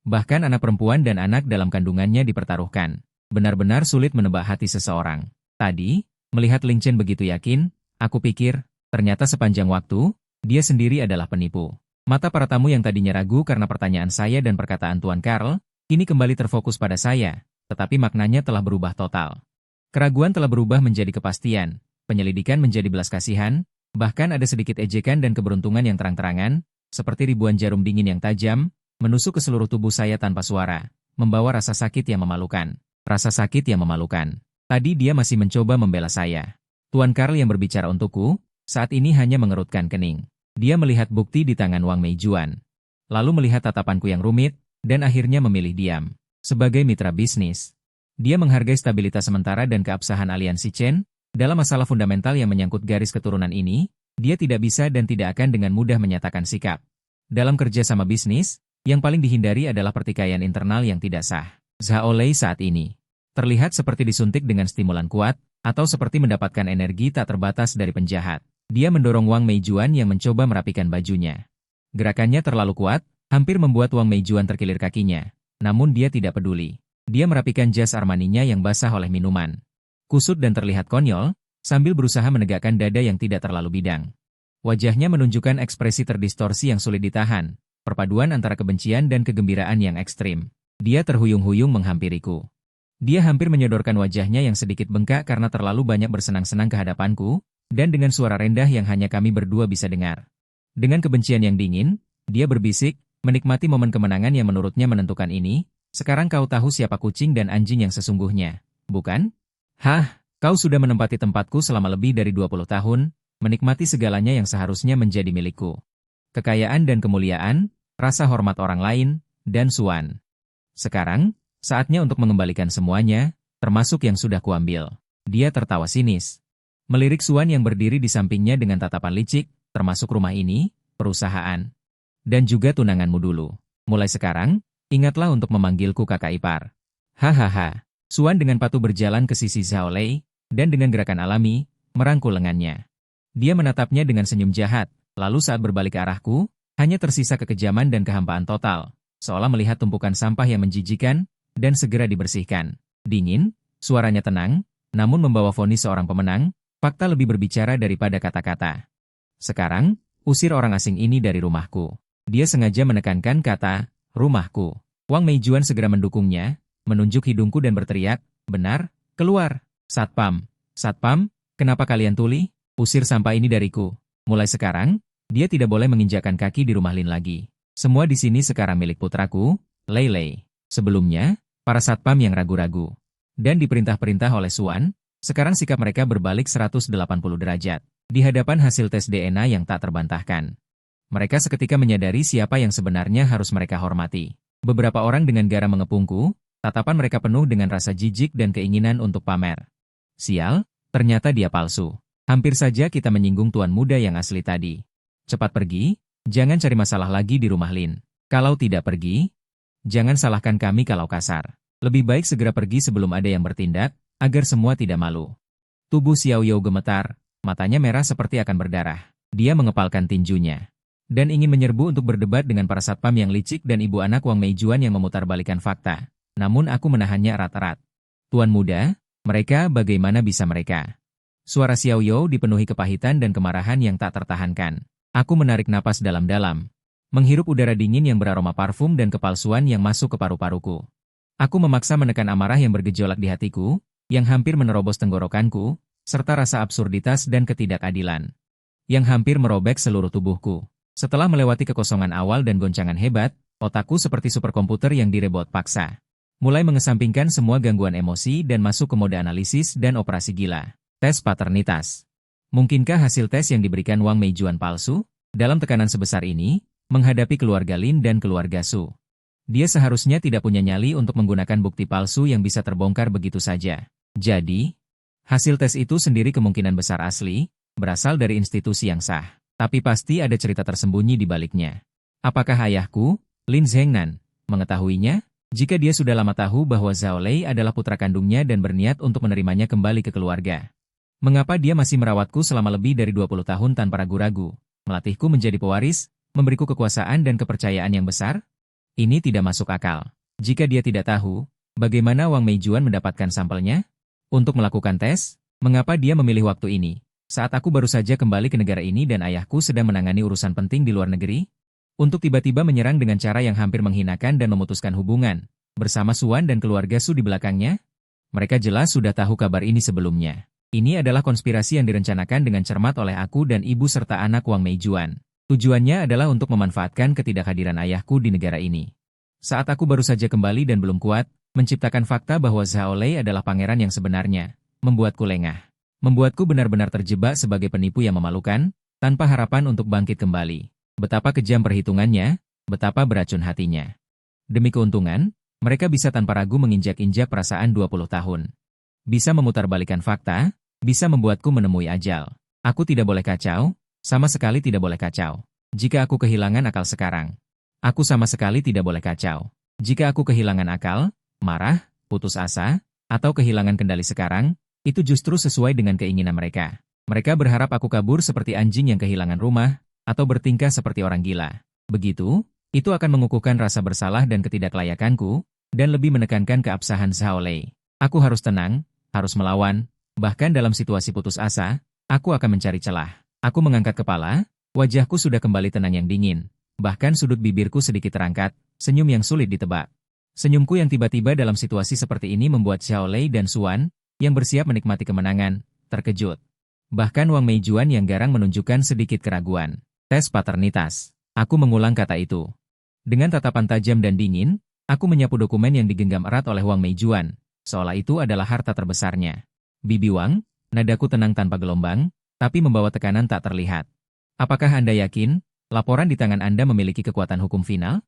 Bahkan anak perempuan dan anak dalam kandungannya dipertaruhkan. Benar-benar sulit menebak hati seseorang. Tadi, melihat Ling Chen begitu yakin, aku pikir, ternyata sepanjang waktu, dia sendiri adalah penipu. Mata para tamu yang tadinya ragu karena pertanyaan saya dan perkataan Tuan Karl, kini kembali terfokus pada saya, tetapi maknanya telah berubah total. Keraguan telah berubah menjadi kepastian, penyelidikan menjadi belas kasihan, bahkan ada sedikit ejekan dan keberuntungan yang terang-terangan, seperti ribuan jarum dingin yang tajam, menusuk ke seluruh tubuh saya tanpa suara, membawa rasa sakit yang memalukan. Rasa sakit yang memalukan. Tadi dia masih mencoba membela saya. Tuan Karl yang berbicara untukku, saat ini hanya mengerutkan kening. Dia melihat bukti di tangan Wang Meijuan. Lalu melihat tatapanku yang rumit, dan akhirnya memilih diam. Sebagai mitra bisnis, dia menghargai stabilitas sementara dan keabsahan aliansi Chen. Dalam masalah fundamental yang menyangkut garis keturunan ini, dia tidak bisa dan tidak akan dengan mudah menyatakan sikap. Dalam kerja sama bisnis, yang paling dihindari adalah pertikaian internal yang tidak sah. Zhao Lei saat ini terlihat seperti disuntik dengan stimulan kuat, atau seperti mendapatkan energi tak terbatas dari penjahat. Dia mendorong Wang Meijuan yang mencoba merapikan bajunya. Gerakannya terlalu kuat, hampir membuat Wang Meijuan terkilir kakinya. Namun dia tidak peduli. Dia merapikan jas Armaninya yang basah oleh minuman. Kusut dan terlihat konyol, sambil berusaha menegakkan dada yang tidak terlalu bidang. Wajahnya menunjukkan ekspresi terdistorsi yang sulit ditahan, perpaduan antara kebencian dan kegembiraan yang ekstrim. Dia terhuyung-huyung menghampiriku. Dia hampir menyodorkan wajahnya yang sedikit bengkak karena terlalu banyak bersenang-senang ke hadapanku, dan dengan suara rendah yang hanya kami berdua bisa dengar. Dengan kebencian yang dingin, dia berbisik, menikmati momen kemenangan yang menurutnya menentukan ini. Sekarang kau tahu siapa kucing dan anjing yang sesungguhnya, bukan? Hah, kau sudah menempati tempatku selama lebih dari 20 tahun, menikmati segalanya yang seharusnya menjadi milikku. Kekayaan dan kemuliaan, rasa hormat orang lain, dan Suan. Sekarang, saatnya untuk mengembalikan semuanya, termasuk yang sudah kuambil. Dia tertawa sinis. Melirik Suan yang berdiri di sampingnya dengan tatapan licik, termasuk rumah ini, perusahaan. Dan juga tunanganmu dulu. Mulai sekarang, ingatlah untuk memanggilku kakak ipar. Hahaha. Suan dengan patuh berjalan ke sisi Zhao Lei, dan dengan gerakan alami, merangkul lengannya. Dia menatapnya dengan senyum jahat, lalu saat berbalik ke arahku, hanya tersisa kekejaman dan kehampaan total, seolah melihat tumpukan sampah yang menjijikan, dan segera dibersihkan. Dingin, suaranya tenang, namun membawa vonis seorang pemenang, fakta lebih berbicara daripada kata-kata. Sekarang, usir orang asing ini dari rumahku. Dia sengaja menekankan kata, rumahku. Wang Meijuan segera mendukungnya, menunjuk hidungku dan berteriak, benar, keluar. Satpam, Satpam, kenapa kalian tuli? Usir sampah ini dariku. Mulai sekarang, dia tidak boleh menginjakkan kaki di rumah Lin lagi. Semua di sini sekarang milik putraku, Lei Lei. Sebelumnya, para satpam yang ragu-ragu. Dan diperintah-perintah oleh Suan, sekarang sikap mereka berbalik 180 derajat. Di hadapan hasil tes DNA yang tak terbantahkan. Mereka seketika menyadari siapa yang sebenarnya harus mereka hormati. Beberapa orang dengan garam mengepungku, tatapan mereka penuh dengan rasa jijik dan keinginan untuk pamer. Sial, ternyata dia palsu. Hampir saja kita menyinggung tuan muda yang asli tadi. Cepat pergi, jangan cari masalah lagi di rumah Lin. Kalau tidak pergi, jangan salahkan kami kalau kasar. Lebih baik segera pergi sebelum ada yang bertindak, agar semua tidak malu. Tubuh Xiao Yao gemetar, matanya merah seperti akan berdarah. Dia mengepalkan tinjunya. Dan ingin menyerbu untuk berdebat dengan para satpam yang licik dan ibu anak Wang Meijuan yang memutarbalikkan fakta. Namun aku menahannya erat-erat. Tuan muda, mereka bagaimana bisa mereka? Suara Xiao Yao dipenuhi kepahitan dan kemarahan yang tak tertahankan. Aku menarik napas dalam-dalam. Menghirup udara dingin yang beraroma parfum dan kepalsuan yang masuk ke paru-paruku. Aku memaksa menekan amarah yang bergejolak di hatiku, yang hampir menerobos tenggorokanku, serta rasa absurditas dan ketidakadilan. Yang hampir merobek seluruh tubuhku. Setelah melewati kekosongan awal dan goncangan hebat, otakku seperti superkomputer yang direbot paksa. Mulai mengesampingkan semua gangguan emosi dan masuk ke mode analisis dan operasi gila. Tes paternitas. Mungkinkah hasil tes yang diberikan Wang Meijuan palsu? Dalam tekanan sebesar ini, menghadapi keluarga Lin dan keluarga Su. Dia seharusnya tidak punya nyali untuk menggunakan bukti palsu yang bisa terbongkar begitu saja. Jadi, hasil tes itu sendiri kemungkinan besar asli, berasal dari institusi yang sah. Tapi pasti ada cerita tersembunyi di baliknya. Apakah ayahku, Lin Zhengnan, mengetahuinya? Jika dia sudah lama tahu bahwa Zhao Lei adalah putra kandungnya dan berniat untuk menerimanya kembali ke keluarga. Mengapa dia masih merawatku selama lebih dari 20 tahun tanpa ragu-ragu, melatihku menjadi pewaris, memberiku kekuasaan dan kepercayaan yang besar? Ini tidak masuk akal. Jika dia tidak tahu, bagaimana Wang Meijuan mendapatkan sampelnya? Untuk melakukan tes, mengapa dia memilih waktu ini? Saat aku baru saja kembali ke negara ini dan ayahku sedang menangani urusan penting di luar negeri? Untuk tiba-tiba menyerang dengan cara yang hampir menghinakan dan memutuskan hubungan, bersama Suan dan keluarga Su di belakangnya? Mereka jelas sudah tahu kabar ini sebelumnya. Ini adalah konspirasi yang direncanakan dengan cermat oleh aku dan ibu serta anak Wang Meijuan. Tujuannya adalah untuk memanfaatkan ketidakhadiran ayahku di negara ini. Saat aku baru saja kembali dan belum kuat, menciptakan fakta bahwa Zhao Lei adalah pangeran yang sebenarnya, membuatku lengah. Membuatku benar-benar terjebak sebagai penipu yang memalukan, tanpa harapan untuk bangkit kembali. Betapa kejam perhitungannya, betapa beracun hatinya. Demi keuntungan, mereka bisa tanpa ragu menginjak-injak perasaan 20 tahun. Bisa memutarbalikkan fakta, bisa membuatku menemui ajal. Aku tidak boleh kacau, sama sekali tidak boleh kacau. Jika aku kehilangan akal sekarang, aku sama sekali tidak boleh kacau. Jika aku kehilangan akal, marah, putus asa, atau kehilangan kendali sekarang, itu justru sesuai dengan keinginan mereka. Mereka berharap aku kabur seperti anjing yang kehilangan rumah, atau bertingkah seperti orang gila. Begitu, itu akan mengukuhkan rasa bersalah dan ketidaklayakanku, dan lebih menekankan keabsahan Zhao Lei. Aku harus tenang, harus melawan, bahkan dalam situasi putus asa, aku akan mencari celah. Aku mengangkat kepala, wajahku sudah kembali tenang yang dingin, bahkan sudut bibirku sedikit terangkat, senyum yang sulit ditebak. Senyumku yang tiba-tiba dalam situasi seperti ini membuat Zhao Lei dan Suan, yang bersiap menikmati kemenangan, terkejut. Bahkan Wang Meijuan yang garang menunjukkan sedikit keraguan. Tes paternitas. Aku mengulang kata itu. Dengan tatapan tajam dan dingin, aku menyapu dokumen yang digenggam erat oleh Wang Meijuan, seolah itu adalah harta terbesarnya. Bibi Wang, nadaku tenang tanpa gelombang, tapi membawa tekanan tak terlihat. Apakah Anda yakin, Laporan di tangan Anda memiliki kekuatan hukum final?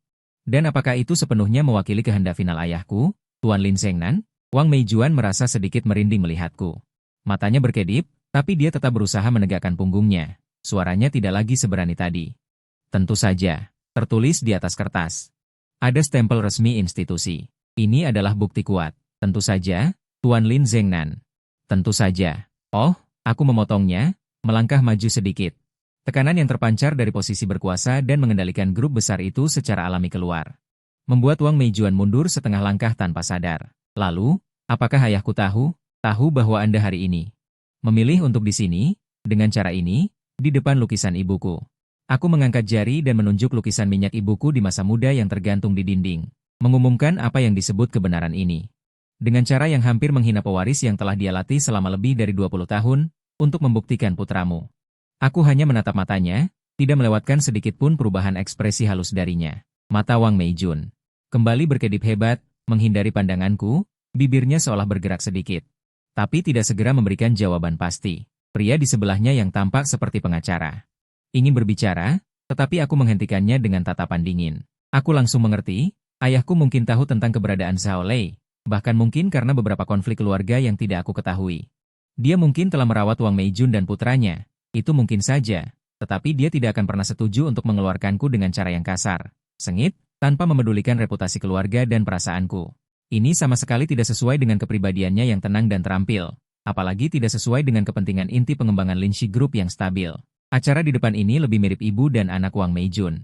Dan apakah itu sepenuhnya mewakili kehendak final ayahku, Tuan Lin Zhengnan? Wang Meijuan merasa sedikit merinding melihatku. Matanya berkedip, tapi dia tetap berusaha menegakkan punggungnya. Suaranya tidak lagi seberani tadi. Tentu saja, tertulis di atas kertas. Ada stempel resmi institusi. Ini adalah bukti kuat. Tentu saja, Tuan Lin Zhengnan. Tentu saja. Oh, aku memotongnya, melangkah maju sedikit. Tekanan yang terpancar dari posisi berkuasa dan mengendalikan grup besar itu secara alami keluar. Membuat Wang Meijuan mundur setengah langkah tanpa sadar. Lalu, apakah ayahku tahu bahwa Anda hari ini memilih untuk di sini, dengan cara ini, di depan lukisan ibuku. Aku mengangkat jari dan menunjuk lukisan minyak ibuku di masa muda yang tergantung di dinding, mengumumkan apa yang disebut kebenaran ini. Dengan cara yang hampir menghina pewaris yang telah dia latih selama lebih dari 20 tahun, untuk membuktikan putramu. Aku hanya menatap matanya, tidak melewatkan sedikit pun perubahan ekspresi halus darinya. Mata Wang Meijun kembali berkedip hebat, menghindari pandanganku, bibirnya seolah bergerak sedikit. Tapi tidak segera memberikan jawaban pasti. Pria di sebelahnya yang tampak seperti pengacara ingin berbicara, tetapi aku menghentikannya dengan tatapan dingin. Aku langsung mengerti, ayahku mungkin tahu tentang keberadaan Zhao Lei, bahkan mungkin karena beberapa konflik keluarga yang tidak aku ketahui. Dia mungkin telah merawat Wang Meijun dan putranya. Itu mungkin saja, tetapi dia tidak akan pernah setuju untuk mengeluarkanku dengan cara yang kasar, sengit, tanpa memedulikan reputasi keluarga dan perasaanku. Ini sama sekali tidak sesuai dengan kepribadiannya yang tenang dan terampil, apalagi tidak sesuai dengan kepentingan inti pengembangan Linshi Group yang stabil. Acara di depan ini lebih mirip ibu dan anak Wang Meijun.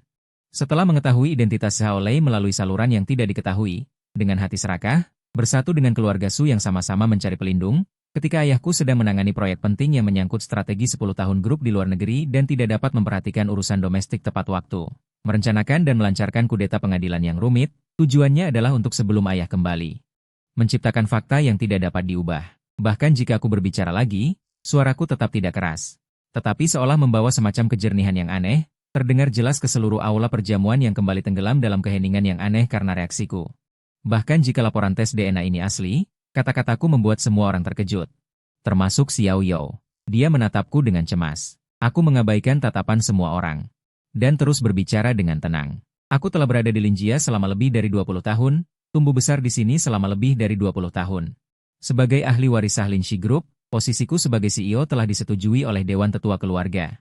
Setelah mengetahui identitas Zhao Lei melalui saluran yang tidak diketahui, dengan hati serakah, bersatu dengan keluarga Su yang sama-sama mencari pelindung, ketika ayahku sedang menangani proyek penting yang menyangkut strategi 10 tahun grup di luar negeri dan tidak dapat memperhatikan urusan domestik tepat waktu, merencanakan dan melancarkan kudeta pengadilan yang rumit, tujuannya adalah untuk sebelum ayah kembali. Menciptakan fakta yang tidak dapat diubah. Bahkan jika aku berbicara lagi, suaraku tetap tidak keras. Tetapi seolah membawa semacam kejernihan yang aneh, terdengar jelas ke seluruh aula perjamuan yang kembali tenggelam dalam keheningan yang aneh karena reaksiku. Bahkan jika laporan tes DNA ini asli, kata-kataku membuat semua orang terkejut. Termasuk Xiao Yao. Dia menatapku dengan cemas. Aku mengabaikan tatapan semua orang. Dan terus berbicara dengan tenang. Aku telah berada di Linjia selama lebih dari 20 tahun, tumbuh besar di sini selama lebih dari 20 tahun. Sebagai ahli waris Linshi Group, posisiku sebagai CEO telah disetujui oleh Dewan Tetua Keluarga.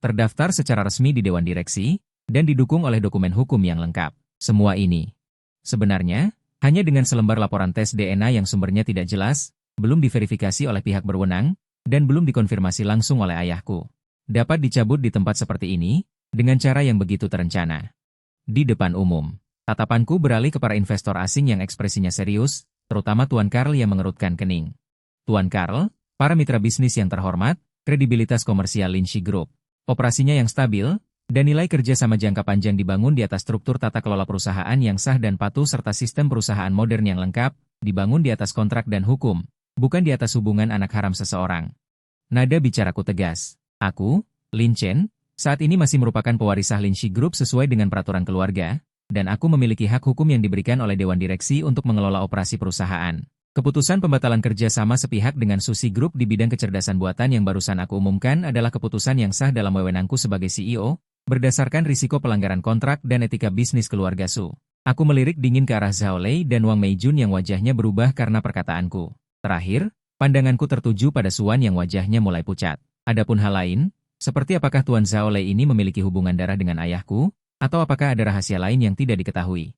Terdaftar secara resmi di Dewan Direksi, dan didukung oleh dokumen hukum yang lengkap. Semua ini sebenarnya hanya dengan selembar laporan tes DNA yang sumbernya tidak jelas, belum diverifikasi oleh pihak berwenang, dan belum dikonfirmasi langsung oleh ayahku. Dapat dicabut di tempat seperti ini, dengan cara yang begitu terencana. Di depan umum, tatapanku beralih ke para investor asing yang ekspresinya serius, terutama Tuan Karl yang mengerutkan kening. Tuan Karl, para mitra bisnis yang terhormat, kredibilitas komersial Linshi Group, operasinya yang stabil, dan nilai kerja sama jangka panjang dibangun di atas struktur tata kelola perusahaan yang sah dan patuh serta sistem perusahaan modern yang lengkap, dibangun di atas kontrak dan hukum, bukan di atas hubungan anak haram seseorang. Nada bicaraku tegas. Aku, Lin Chen, saat ini masih merupakan pewaris Linshi Group sesuai dengan peraturan keluarga, dan aku memiliki hak hukum yang diberikan oleh Dewan Direksi untuk mengelola operasi perusahaan. Keputusan pembatalan kerjasama sepihak dengan Susi Group di bidang kecerdasan buatan yang barusan aku umumkan adalah keputusan yang sah dalam wewenangku sebagai CEO, berdasarkan risiko pelanggaran kontrak dan etika bisnis keluarga Su. Aku melirik dingin ke arah Zhao Lei dan Wang Meijun yang wajahnya berubah karena perkataanku. Terakhir, pandanganku tertuju pada Suan yang wajahnya mulai pucat. Adapun hal lain, seperti apakah Tuan Zhao Lei ini memiliki hubungan darah dengan ayahku, atau apakah ada rahasia lain yang tidak diketahui.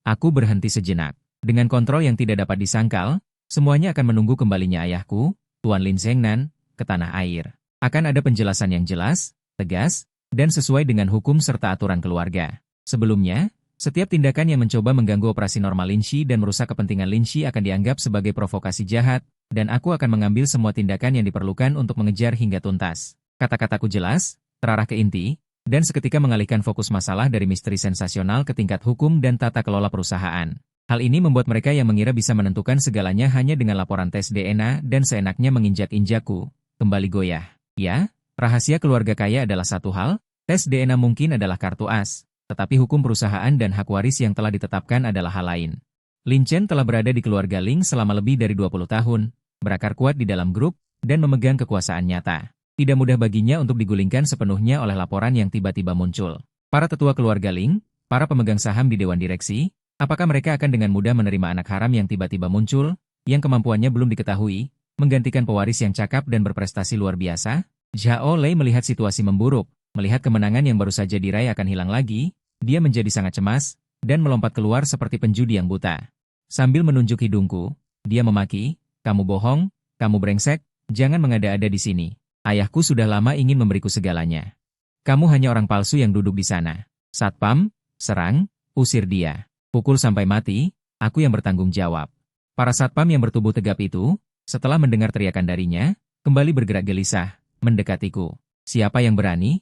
Aku berhenti sejenak. Dengan kontrol yang tidak dapat disangkal, semuanya akan menunggu kembalinya ayahku, Tuan Lin Zhengnan, ke tanah air. Akan ada penjelasan yang jelas, tegas, dan sesuai dengan hukum serta aturan keluarga. Sebelumnya, setiap tindakan yang mencoba mengganggu operasi normal Linshi dan merusak kepentingan Linshi akan dianggap sebagai provokasi jahat, dan aku akan mengambil semua tindakan yang diperlukan untuk mengejar hingga tuntas. Kata-kataku jelas, terarah ke inti, dan seketika mengalihkan fokus masalah dari misteri sensasional ke tingkat hukum dan tata kelola perusahaan. Hal ini membuat mereka yang mengira bisa menentukan segalanya hanya dengan laporan tes DNA dan seenaknya menginjak-injakku, kembali goyah. Ya, rahasia keluarga kaya adalah satu hal, tes DNA mungkin adalah kartu as, tetapi hukum perusahaan dan hak waris yang telah ditetapkan adalah hal lain. Lin Chen telah berada di keluarga Ling selama lebih dari 20 tahun, berakar kuat di dalam grup, dan memegang kekuasaan nyata. Tidak mudah baginya untuk digulingkan sepenuhnya oleh laporan yang tiba-tiba muncul. Para tetua keluarga Ling, para pemegang saham di dewan direksi, apakah mereka akan dengan mudah menerima anak haram yang tiba-tiba muncul, yang kemampuannya belum diketahui, menggantikan pewaris yang cakap dan berprestasi luar biasa? Zhao Lei melihat situasi memburuk, melihat kemenangan yang baru saja diraih akan hilang lagi, dia menjadi sangat cemas, dan melompat keluar seperti penjudi yang buta. Sambil menunjuk hidungku, dia memaki, "Kamu bohong, kamu brengsek, jangan mengada-ada di sini. Ayahku sudah lama ingin memberiku segalanya. Kamu hanya orang palsu yang duduk di sana. Satpam, serang, usir dia. Pukul sampai mati, aku yang bertanggung jawab." Para satpam yang bertubuh tegap itu, setelah mendengar teriakan darinya, kembali bergerak gelisah, mendekatiku. "Siapa yang berani?"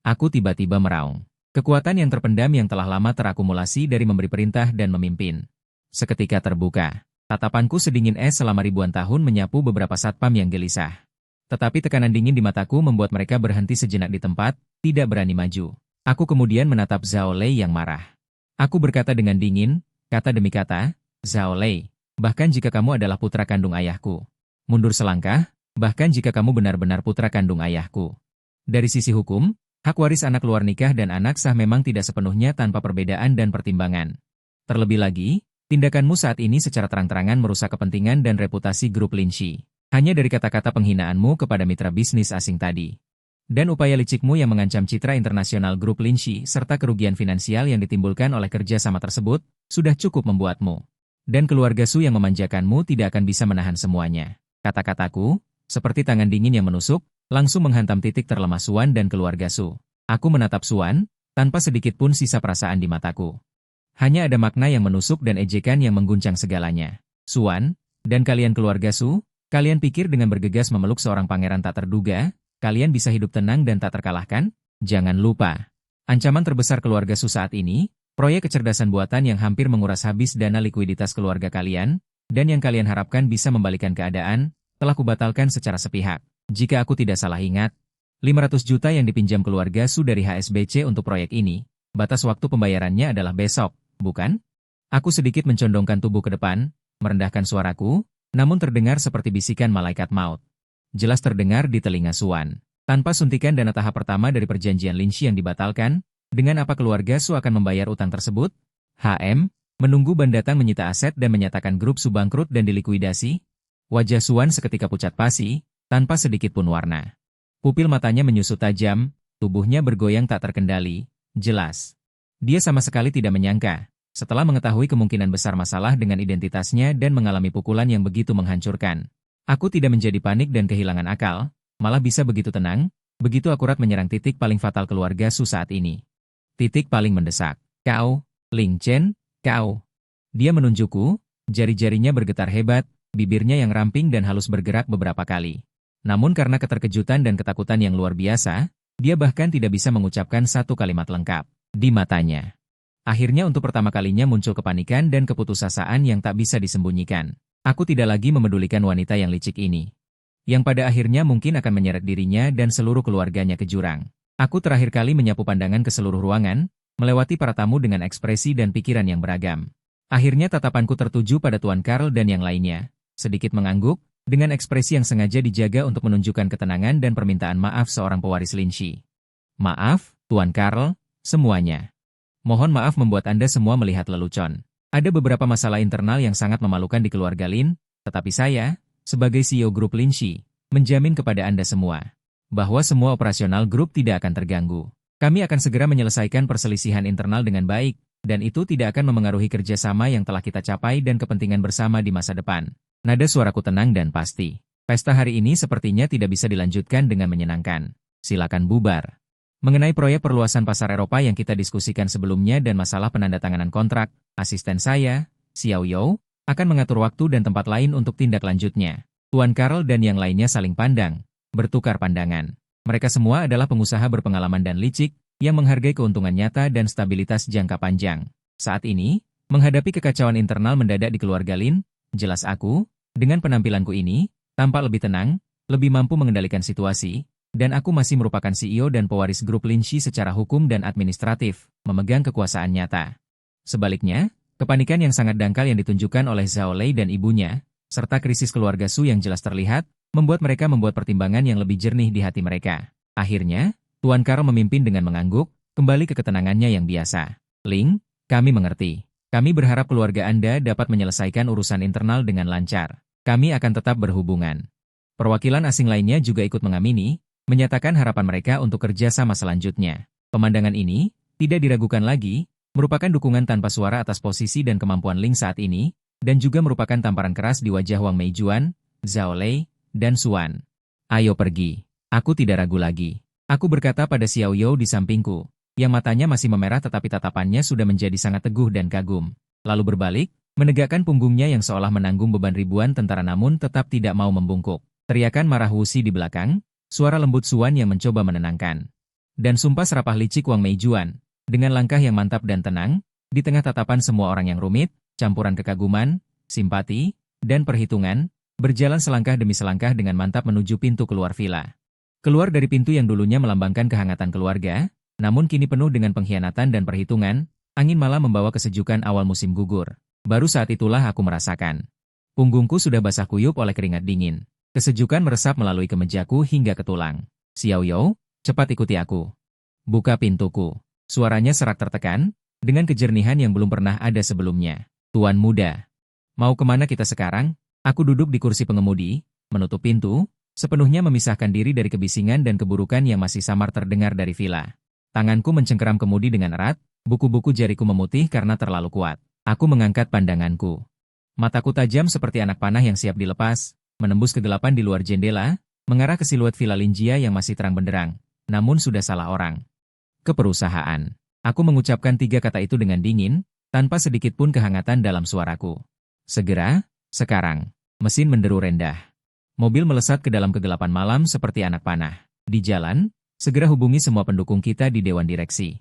Aku tiba-tiba meraung. Kekuatan yang terpendam yang telah lama terakumulasi dari memberi perintah dan memimpin. Seketika terbuka. Tatapanku sedingin es selama ribuan tahun menyapu beberapa satpam yang gelisah. Tetapi tekanan dingin di mataku membuat mereka berhenti sejenak di tempat, tidak berani maju. Aku kemudian menatap Zhao Lei yang marah. Aku berkata dengan dingin, kata demi kata, "Zhao Lei, bahkan jika kamu adalah putra kandung ayahku. Mundur selangkah, bahkan jika kamu benar-benar putra kandung ayahku. Dari sisi hukum, hak waris anak luar nikah dan anak sah memang tidak sepenuhnya tanpa perbedaan dan pertimbangan. Terlebih lagi, tindakanmu saat ini secara terang-terangan merusak kepentingan dan reputasi grup Linshi. Hanya dari kata-kata penghinaanmu kepada mitra bisnis asing tadi. Dan upaya licikmu yang mengancam citra internasional grup Linshi serta kerugian finansial yang ditimbulkan oleh kerjasama tersebut, sudah cukup membuatmu. Dan keluarga Su yang memanjakanmu tidak akan bisa menahan semuanya." Kata-kataku, seperti tangan dingin yang menusuk, langsung menghantam titik terlemah Suan dan keluarga Su. Aku menatap Suan, tanpa sedikit pun sisa perasaan di mataku. Hanya ada makna yang menusuk dan ejekan yang mengguncang segalanya. "Suan, dan kalian keluarga Su, kalian pikir dengan bergegas memeluk seorang pangeran tak terduga, kalian bisa hidup tenang dan tak terkalahkan? Jangan lupa. Ancaman terbesar keluarga Su saat ini, proyek kecerdasan buatan yang hampir menguras habis dana likuiditas keluarga kalian, dan yang kalian harapkan bisa membalikan keadaan, telah kubatalkan secara sepihak. Jika aku tidak salah ingat, 500 juta yang dipinjam keluarga Su dari HSBC untuk proyek ini, batas waktu pembayarannya adalah besok, bukan?" Aku sedikit mencondongkan tubuh ke depan, merendahkan suaraku, namun terdengar seperti bisikan malaikat maut. Jelas terdengar di telinga Suan. Tanpa suntikan dana tahap pertama dari perjanjian Linshi yang dibatalkan, dengan apa keluarga Su akan membayar utang tersebut? Menunggu ban datang menyita aset dan menyatakan grup Su bangkrut dan dilikuidasi? Wajah Suan seketika pucat pasi, tanpa sedikit pun warna. Pupil matanya menyusut tajam, tubuhnya bergoyang tak terkendali. Jelas. Dia sama sekali tidak menyangka. Setelah mengetahui kemungkinan besar masalah dengan identitasnya dan mengalami pukulan yang begitu menghancurkan. Aku tidak menjadi panik dan kehilangan akal, malah bisa begitu tenang, begitu akurat menyerang titik paling fatal keluarga Su saat ini. Titik paling mendesak. "Kau, Ling Chen, kau." Dia menunjukku, jari-jarinya bergetar hebat, bibirnya yang ramping dan halus bergerak beberapa kali. Namun karena keterkejutan dan ketakutan yang luar biasa, dia bahkan tidak bisa mengucapkan satu kalimat lengkap. Di matanya. Akhirnya untuk pertama kalinya muncul kepanikan dan keputusasaan yang tak bisa disembunyikan. Aku tidak lagi memedulikan wanita yang licik ini. Yang pada akhirnya mungkin akan menyeret dirinya dan seluruh keluarganya ke jurang. Aku terakhir kali menyapu pandangan ke seluruh ruangan, melewati para tamu dengan ekspresi dan pikiran yang beragam. Akhirnya tatapanku tertuju pada Tuan Karl dan yang lainnya, sedikit mengangguk, dengan ekspresi yang sengaja dijaga untuk menunjukkan ketenangan dan permintaan maaf seorang pewaris Linshi. "Maaf, Tuan Karl, semuanya. Mohon maaf membuat Anda semua melihat lelucon. Ada beberapa masalah internal yang sangat memalukan di keluarga Lin, tetapi saya, sebagai CEO grup Linshi, menjamin kepada Anda semua, bahwa semua operasional grup tidak akan terganggu. Kami akan segera menyelesaikan perselisihan internal dengan baik, dan itu tidak akan memengaruhi kerjasama yang telah kita capai dan kepentingan bersama di masa depan." Nada suaraku tenang dan pasti. Pesta hari ini sepertinya tidak bisa dilanjutkan dengan menyenangkan. Silakan bubar. Mengenai proyek perluasan pasar Eropa yang kita diskusikan sebelumnya dan masalah penandatanganan kontrak, asisten saya, Xiao You, akan mengatur waktu dan tempat lain untuk tindak lanjutnya. Tuan Karl dan yang lainnya saling pandang, bertukar pandangan. Mereka semua adalah pengusaha berpengalaman dan licik, yang menghargai keuntungan nyata dan stabilitas jangka panjang. Saat ini, menghadapi kekacauan internal mendadak di keluarga Lin, jelas aku, dengan penampilanku ini, tampak lebih tenang, lebih mampu mengendalikan situasi, dan aku masih merupakan CEO dan pewaris grup Linshi secara hukum dan administratif, memegang kekuasaan nyata. Sebaliknya, kepanikan yang sangat dangkal yang ditunjukkan oleh Zhao Lei dan ibunya, serta krisis keluarga Su yang jelas terlihat, membuat mereka membuat pertimbangan yang lebih jernih di hati mereka. Akhirnya, Tuan Karl memimpin dengan mengangguk, kembali ke ketenangannya yang biasa. Ling, kami mengerti. Kami berharap keluarga Anda dapat menyelesaikan urusan internal dengan lancar. Kami akan tetap berhubungan. Perwakilan asing lainnya juga ikut mengamini, menyatakan harapan mereka untuk kerja sama selanjutnya. Pemandangan ini, tidak diragukan lagi, merupakan dukungan tanpa suara atas posisi dan kemampuan Ling saat ini, dan juga merupakan tamparan keras di wajah Wang Meijuan, Zhao Lei, dan Xuan. Ayo pergi. Aku tidak ragu lagi. Aku berkata pada Xiao You di sampingku, yang matanya masih memerah tetapi tatapannya sudah menjadi sangat teguh dan kagum. Lalu berbalik, menegakkan punggungnya yang seolah menanggung beban ribuan tentara namun tetap tidak mau membungkuk. Teriakan marah Wuxi di belakang, suara lembut Xuan yang mencoba menenangkan. Dan sumpah serapah licik Wang Meijuan, dengan langkah yang mantap dan tenang, di tengah tatapan semua orang yang rumit, campuran kekaguman, simpati, dan perhitungan, berjalan selangkah demi selangkah dengan mantap menuju pintu keluar villa. Keluar dari pintu yang dulunya melambangkan kehangatan keluarga, namun kini penuh dengan pengkhianatan dan perhitungan, angin malah membawa kesejukan awal musim gugur. Baru saat itulah aku merasakan. Punggungku sudah basah kuyup oleh keringat dingin. Kesejukan meresap melalui kemejaku hingga ke tulang. Xiao You, cepat ikuti aku. Buka pintuku. Suaranya serak tertekan, dengan kejernihan yang belum pernah ada sebelumnya. Tuan muda. Mau kemana kita sekarang? Aku duduk di kursi pengemudi, menutup pintu, sepenuhnya memisahkan diri dari kebisingan dan keburukan yang masih samar terdengar dari villa. Tanganku mencengkeram kemudi dengan erat, buku-buku jariku memutih karena terlalu kuat. Aku mengangkat pandanganku. Mataku tajam seperti anak panah yang siap dilepas, menembus kegelapan di luar jendela, mengarah ke siluet villa Linjia yang masih terang benderang, namun sudah salah orang. Keperusahaan. Aku mengucapkan 3 kata itu dengan dingin, tanpa sedikit pun kehangatan dalam suaraku. Segera, sekarang. Mesin menderu rendah. Mobil melesat ke dalam kegelapan malam seperti anak panah. Di jalan, segera hubungi semua pendukung kita di Dewan Direksi.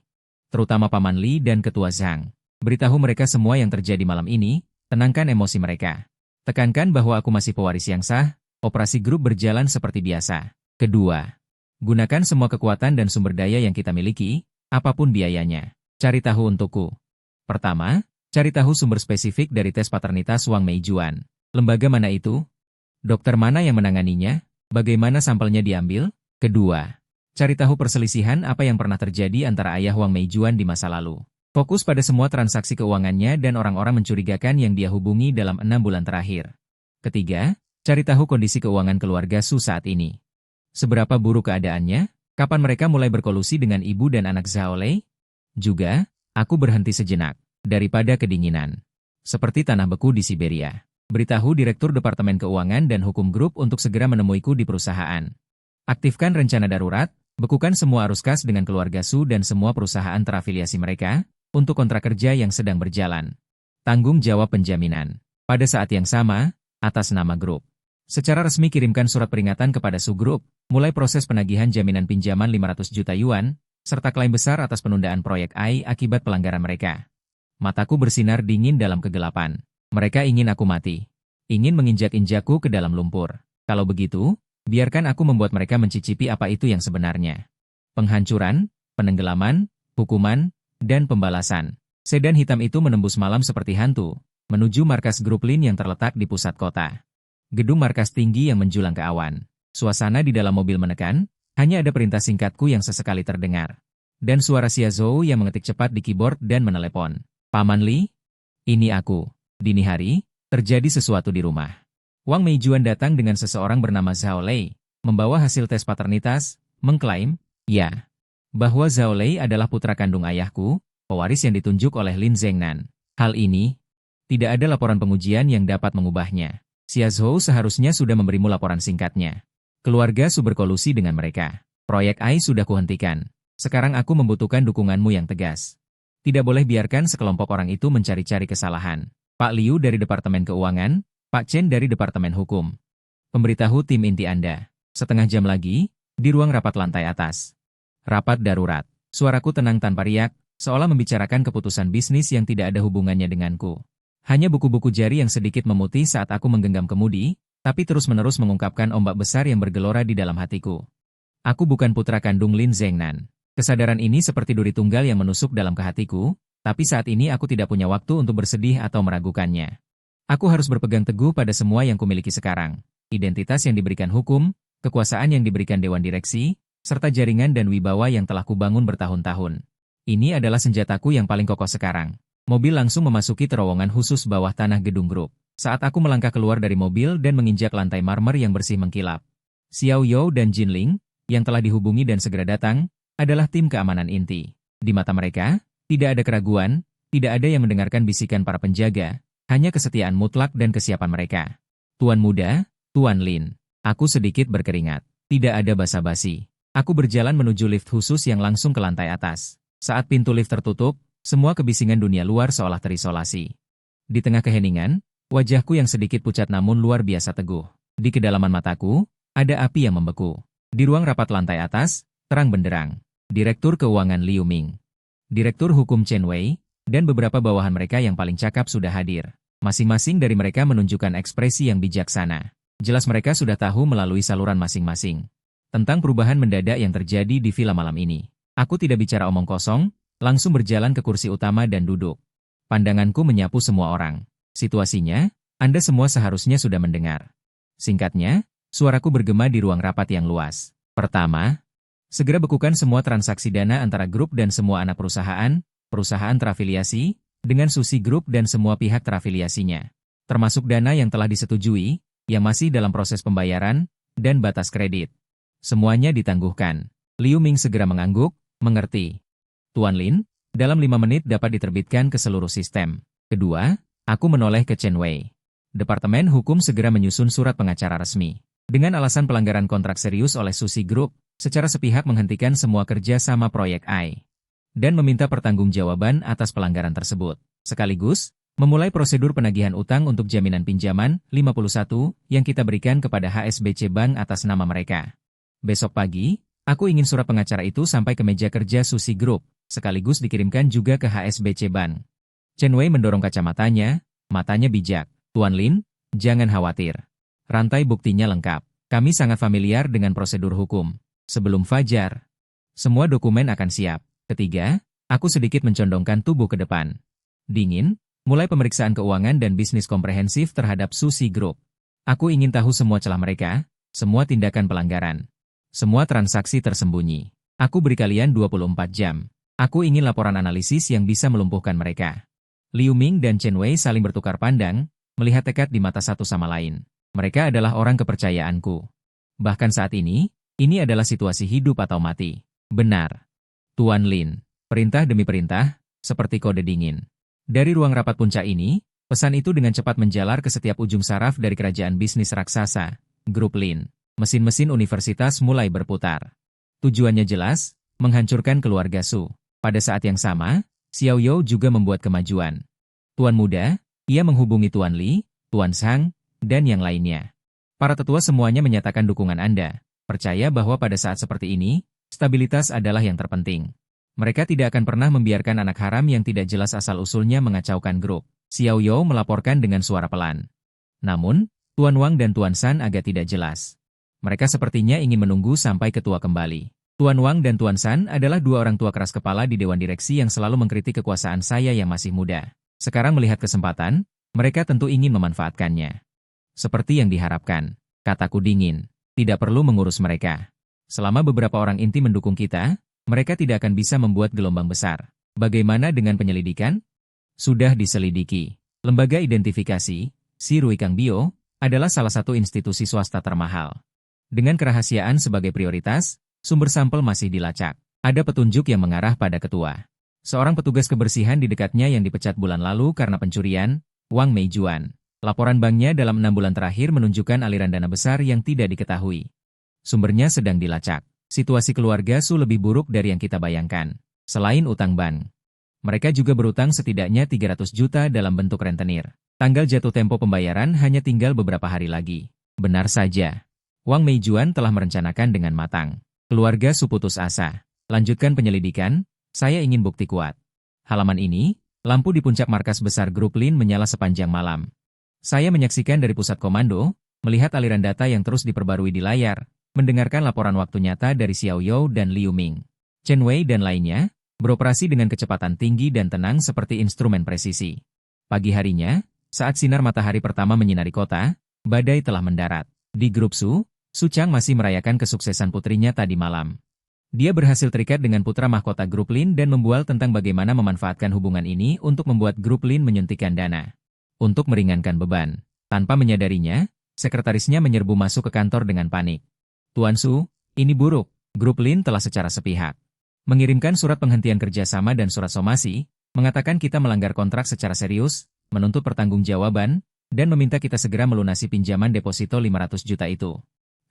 Terutama Paman Li dan Ketua Zhang. Beritahu mereka semua yang terjadi malam ini, tenangkan emosi mereka. Tekankan bahwa aku masih pewaris yang sah, operasi grup berjalan seperti biasa. Kedua, gunakan semua kekuatan dan sumber daya yang kita miliki, apapun biayanya. Cari tahu untukku. Pertama, cari tahu sumber spesifik dari tes paternitas Wang Meijuan. Lembaga mana itu? Dokter mana yang menanganinya? Bagaimana sampelnya diambil? Kedua, cari tahu perselisihan apa yang pernah terjadi antara ayah Wang Meijuan di masa lalu. Fokus pada semua transaksi keuangannya dan orang-orang mencurigakan yang dia hubungi dalam 6 bulan terakhir. Ketiga, cari tahu kondisi keuangan keluarga Su saat ini. Seberapa buruk keadaannya? Kapan mereka mulai berkolusi dengan ibu dan anak Zhao Lei? Juga, aku berhenti sejenak, daripada kedinginan. Seperti tanah beku di Siberia. Beritahu Direktur Departemen Keuangan dan Hukum Grup untuk segera menemuiku di perusahaan. Aktifkan rencana darurat, bekukan semua arus kas dengan keluarga Su dan semua perusahaan terafiliasi mereka, untuk kontrak kerja yang sedang berjalan. Tanggung jawab penjaminan. Pada saat yang sama, atas nama grup. Secara resmi kirimkan surat peringatan kepada Su Group, mulai proses penagihan jaminan pinjaman 500 juta yuan, serta klaim besar atas penundaan proyek AI akibat pelanggaran mereka. Mataku bersinar dingin dalam kegelapan. Mereka ingin aku mati. Ingin menginjak-injakku ke dalam lumpur. Kalau begitu, biarkan aku membuat mereka mencicipi apa itu yang sebenarnya. Penghancuran, penenggelaman, hukuman, dan pembalasan. Sedan hitam itu menembus malam seperti hantu, menuju markas grup Lin yang terletak di pusat kota. Gedung markas tinggi yang menjulang ke awan. Suasana di dalam mobil menekan, hanya ada perintah singkatku yang sesekali terdengar. Dan suara Xia Zhou yang mengetik cepat di keyboard dan menelepon. Paman Li? Ini aku. Dini hari, terjadi sesuatu di rumah. Wang Meijuan datang dengan seseorang bernama Zhao Lei, membawa hasil tes paternitas, mengklaim, ya, bahwa Zhao Lei adalah putra kandung ayahku, pewaris yang ditunjuk oleh Lin Zhengnan. Hal ini, tidak ada laporan pengujian yang dapat mengubahnya. Xia Zhou seharusnya sudah memberimu laporan singkatnya. Keluarga Su berkolusi dengan mereka. Proyek AI sudah kuhentikan. Sekarang aku membutuhkan dukunganmu yang tegas. Tidak boleh biarkan sekelompok orang itu mencari-cari kesalahan. Pak Liu dari Departemen Keuangan, Pak Chen dari Departemen Hukum. Pemberitahu tim inti Anda. Setengah jam lagi, di ruang rapat lantai atas. Rapat darurat. Suaraku tenang tanpa riak, seolah membicarakan keputusan bisnis yang tidak ada hubungannya denganku. Hanya buku-buku jari yang sedikit memutih saat aku menggenggam kemudi, tapi terus-menerus mengungkapkan ombak besar yang bergelora di dalam hatiku. Aku bukan putra kandung Lin Zhengnan. Kesadaran ini seperti duri tunggal yang menusuk dalam hatiku, tapi saat ini aku tidak punya waktu untuk bersedih atau meragukannya. Aku harus berpegang teguh pada semua yang kumiliki sekarang. Identitas yang diberikan hukum, kekuasaan yang diberikan Dewan Direksi, serta jaringan dan wibawa yang telah kubangun bertahun-tahun. Ini adalah senjataku yang paling kokoh sekarang. Mobil langsung memasuki terowongan khusus bawah tanah gedung grup. Saat aku melangkah keluar dari mobil dan menginjak lantai marmer yang bersih mengkilap. Xiao You dan Jin Ling, yang telah dihubungi dan segera datang, adalah tim keamanan inti. Di mata mereka, tidak ada keraguan, tidak ada yang mendengarkan bisikan para penjaga, hanya kesetiaan mutlak dan kesiapan mereka. Tuan muda, Tuan Lin. Aku sedikit berkeringat. Tidak ada basa-basi. Aku berjalan menuju lift khusus yang langsung ke lantai atas. Saat pintu lift tertutup, semua kebisingan dunia luar seolah terisolasi. Di tengah keheningan, wajahku yang sedikit pucat namun luar biasa teguh. Di kedalaman mataku, ada api yang membeku. Di ruang rapat lantai atas, terang benderang. Direktur Keuangan Liu Ming, Direktur Hukum Chen Wei, dan beberapa bawahan mereka yang paling cakap sudah hadir. Masing-masing dari mereka menunjukkan ekspresi yang bijaksana. Jelas mereka sudah tahu melalui saluran masing-masing tentang perubahan mendadak yang terjadi di villa malam ini. Aku tidak bicara omong kosong, langsung berjalan ke kursi utama dan duduk. Pandanganku menyapu semua orang. Situasinya, Anda semua seharusnya sudah mendengar. Singkatnya, suaraku bergema di ruang rapat yang luas. Pertama, segera bekukan semua transaksi dana antara grup dan semua anak perusahaan terafiliasi, dengan Susi Group dan semua pihak terafiliasinya. Termasuk dana yang telah disetujui, yang masih dalam proses pembayaran, dan batas kredit. Semuanya ditangguhkan. Liu Ming segera mengangguk, mengerti. Tuan Lin, dalam 5 menit dapat diterbitkan ke seluruh sistem. Kedua, aku menoleh ke Chen Wei. Departemen Hukum segera menyusun surat pengacara resmi. Dengan alasan pelanggaran kontrak serius oleh Susi Group, secara sepihak menghentikan semua kerja sama proyek AI. Dan meminta pertanggungjawaban atas pelanggaran tersebut. Sekaligus, memulai prosedur penagihan utang untuk jaminan pinjaman 51 yang kita berikan kepada HSBC Bank atas nama mereka. Besok pagi, aku ingin surat pengacara itu sampai ke meja kerja Susi Group, sekaligus dikirimkan juga ke HSBC Bank. Chen Wei mendorong kacamatanya, matanya bijak. Tuan Lin, jangan khawatir. Rantai buktinya lengkap. Kami sangat familiar dengan prosedur hukum. Sebelum fajar, semua dokumen akan siap. Ketiga, aku sedikit mencondongkan tubuh ke depan. Dingin, mulai pemeriksaan keuangan dan bisnis komprehensif terhadap Susi Group. Aku ingin tahu semua celah mereka, semua tindakan pelanggaran, semua transaksi tersembunyi. Aku beri kalian 24 jam. Aku ingin laporan analisis yang bisa melumpuhkan mereka. Liu Ming dan Chen Wei saling bertukar pandang, melihat tekad di mata satu sama lain. Mereka adalah orang kepercayaanku. Bahkan saat ini adalah situasi hidup atau mati. Benar. Tuan Lin, perintah demi perintah, seperti kode dingin. Dari ruang rapat puncak ini, pesan itu dengan cepat menjalar ke setiap ujung saraf dari kerajaan bisnis raksasa, Grup Lin. Mesin-mesin universitas mulai berputar. Tujuannya jelas, menghancurkan keluarga Su. Pada saat yang sama, Xiao You juga membuat kemajuan. Tuan muda, ia menghubungi Tuan Li, Tuan Sang, dan yang lainnya. Para tetua semuanya menyatakan dukungan Anda. Percaya bahwa pada saat seperti ini, stabilitas adalah yang terpenting. Mereka tidak akan pernah membiarkan anak haram yang tidak jelas asal-usulnya mengacaukan grup. Xiao You melaporkan dengan suara pelan. Namun, Tuan Wang dan Tuan San agak tidak jelas. Mereka sepertinya ingin menunggu sampai ketua kembali. Tuan Wang dan Tuan San adalah dua orang tua keras kepala di Dewan Direksi yang selalu mengkritik kekuasaan saya yang masih muda. Sekarang melihat kesempatan, mereka tentu ingin memanfaatkannya. Seperti yang diharapkan, kataku dingin, tidak perlu mengurus mereka. Selama beberapa orang inti mendukung kita, mereka tidak akan bisa membuat gelombang besar. Bagaimana dengan penyelidikan? Sudah diselidiki. Lembaga identifikasi, Sirui Kang Bio, adalah salah satu institusi swasta termahal. Dengan kerahasiaan sebagai prioritas, sumber sampel masih dilacak. Ada petunjuk yang mengarah pada ketua. Seorang petugas kebersihan di dekatnya yang dipecat bulan lalu karena pencurian, Wang Meijuan. Laporan banknya dalam 6 bulan terakhir menunjukkan aliran dana besar yang tidak diketahui. Sumbernya sedang dilacak. Situasi keluarga Su lebih buruk dari yang kita bayangkan. Selain utang bank, mereka juga berutang setidaknya 300 juta dalam bentuk rentenir. Tanggal jatuh tempo pembayaran hanya tinggal beberapa hari lagi. Benar saja. Wang Meijuan telah merencanakan dengan matang. Keluarga Su putus asa. Lanjutkan penyelidikan, saya ingin bukti kuat. Halaman ini, lampu di puncak markas besar Grup Lin menyala sepanjang malam. Saya menyaksikan dari pusat komando, melihat aliran data yang terus diperbarui di layar, mendengarkan laporan waktu nyata dari Xiao You dan Liu Ming. Chen Wei dan lainnya, beroperasi dengan kecepatan tinggi dan tenang seperti instrumen presisi. Pagi harinya, saat sinar matahari pertama menyinari kota, badai telah mendarat. Di grup Su, Su Chang masih merayakan kesuksesan putrinya tadi malam. Dia berhasil terikat dengan putra mahkota grup Lin dan membual tentang bagaimana memanfaatkan hubungan ini untuk membuat grup Lin menyuntikkan dana. Untuk meringankan beban. Tanpa menyadarinya, sekretarisnya menyerbu masuk ke kantor dengan panik. Tuan Su, ini buruk. Grup Lin telah secara sepihak mengirimkan surat penghentian kerjasama dan surat somasi, mengatakan kita melanggar kontrak secara serius, menuntut pertanggungjawaban, dan meminta kita segera melunasi pinjaman deposito 500 juta itu.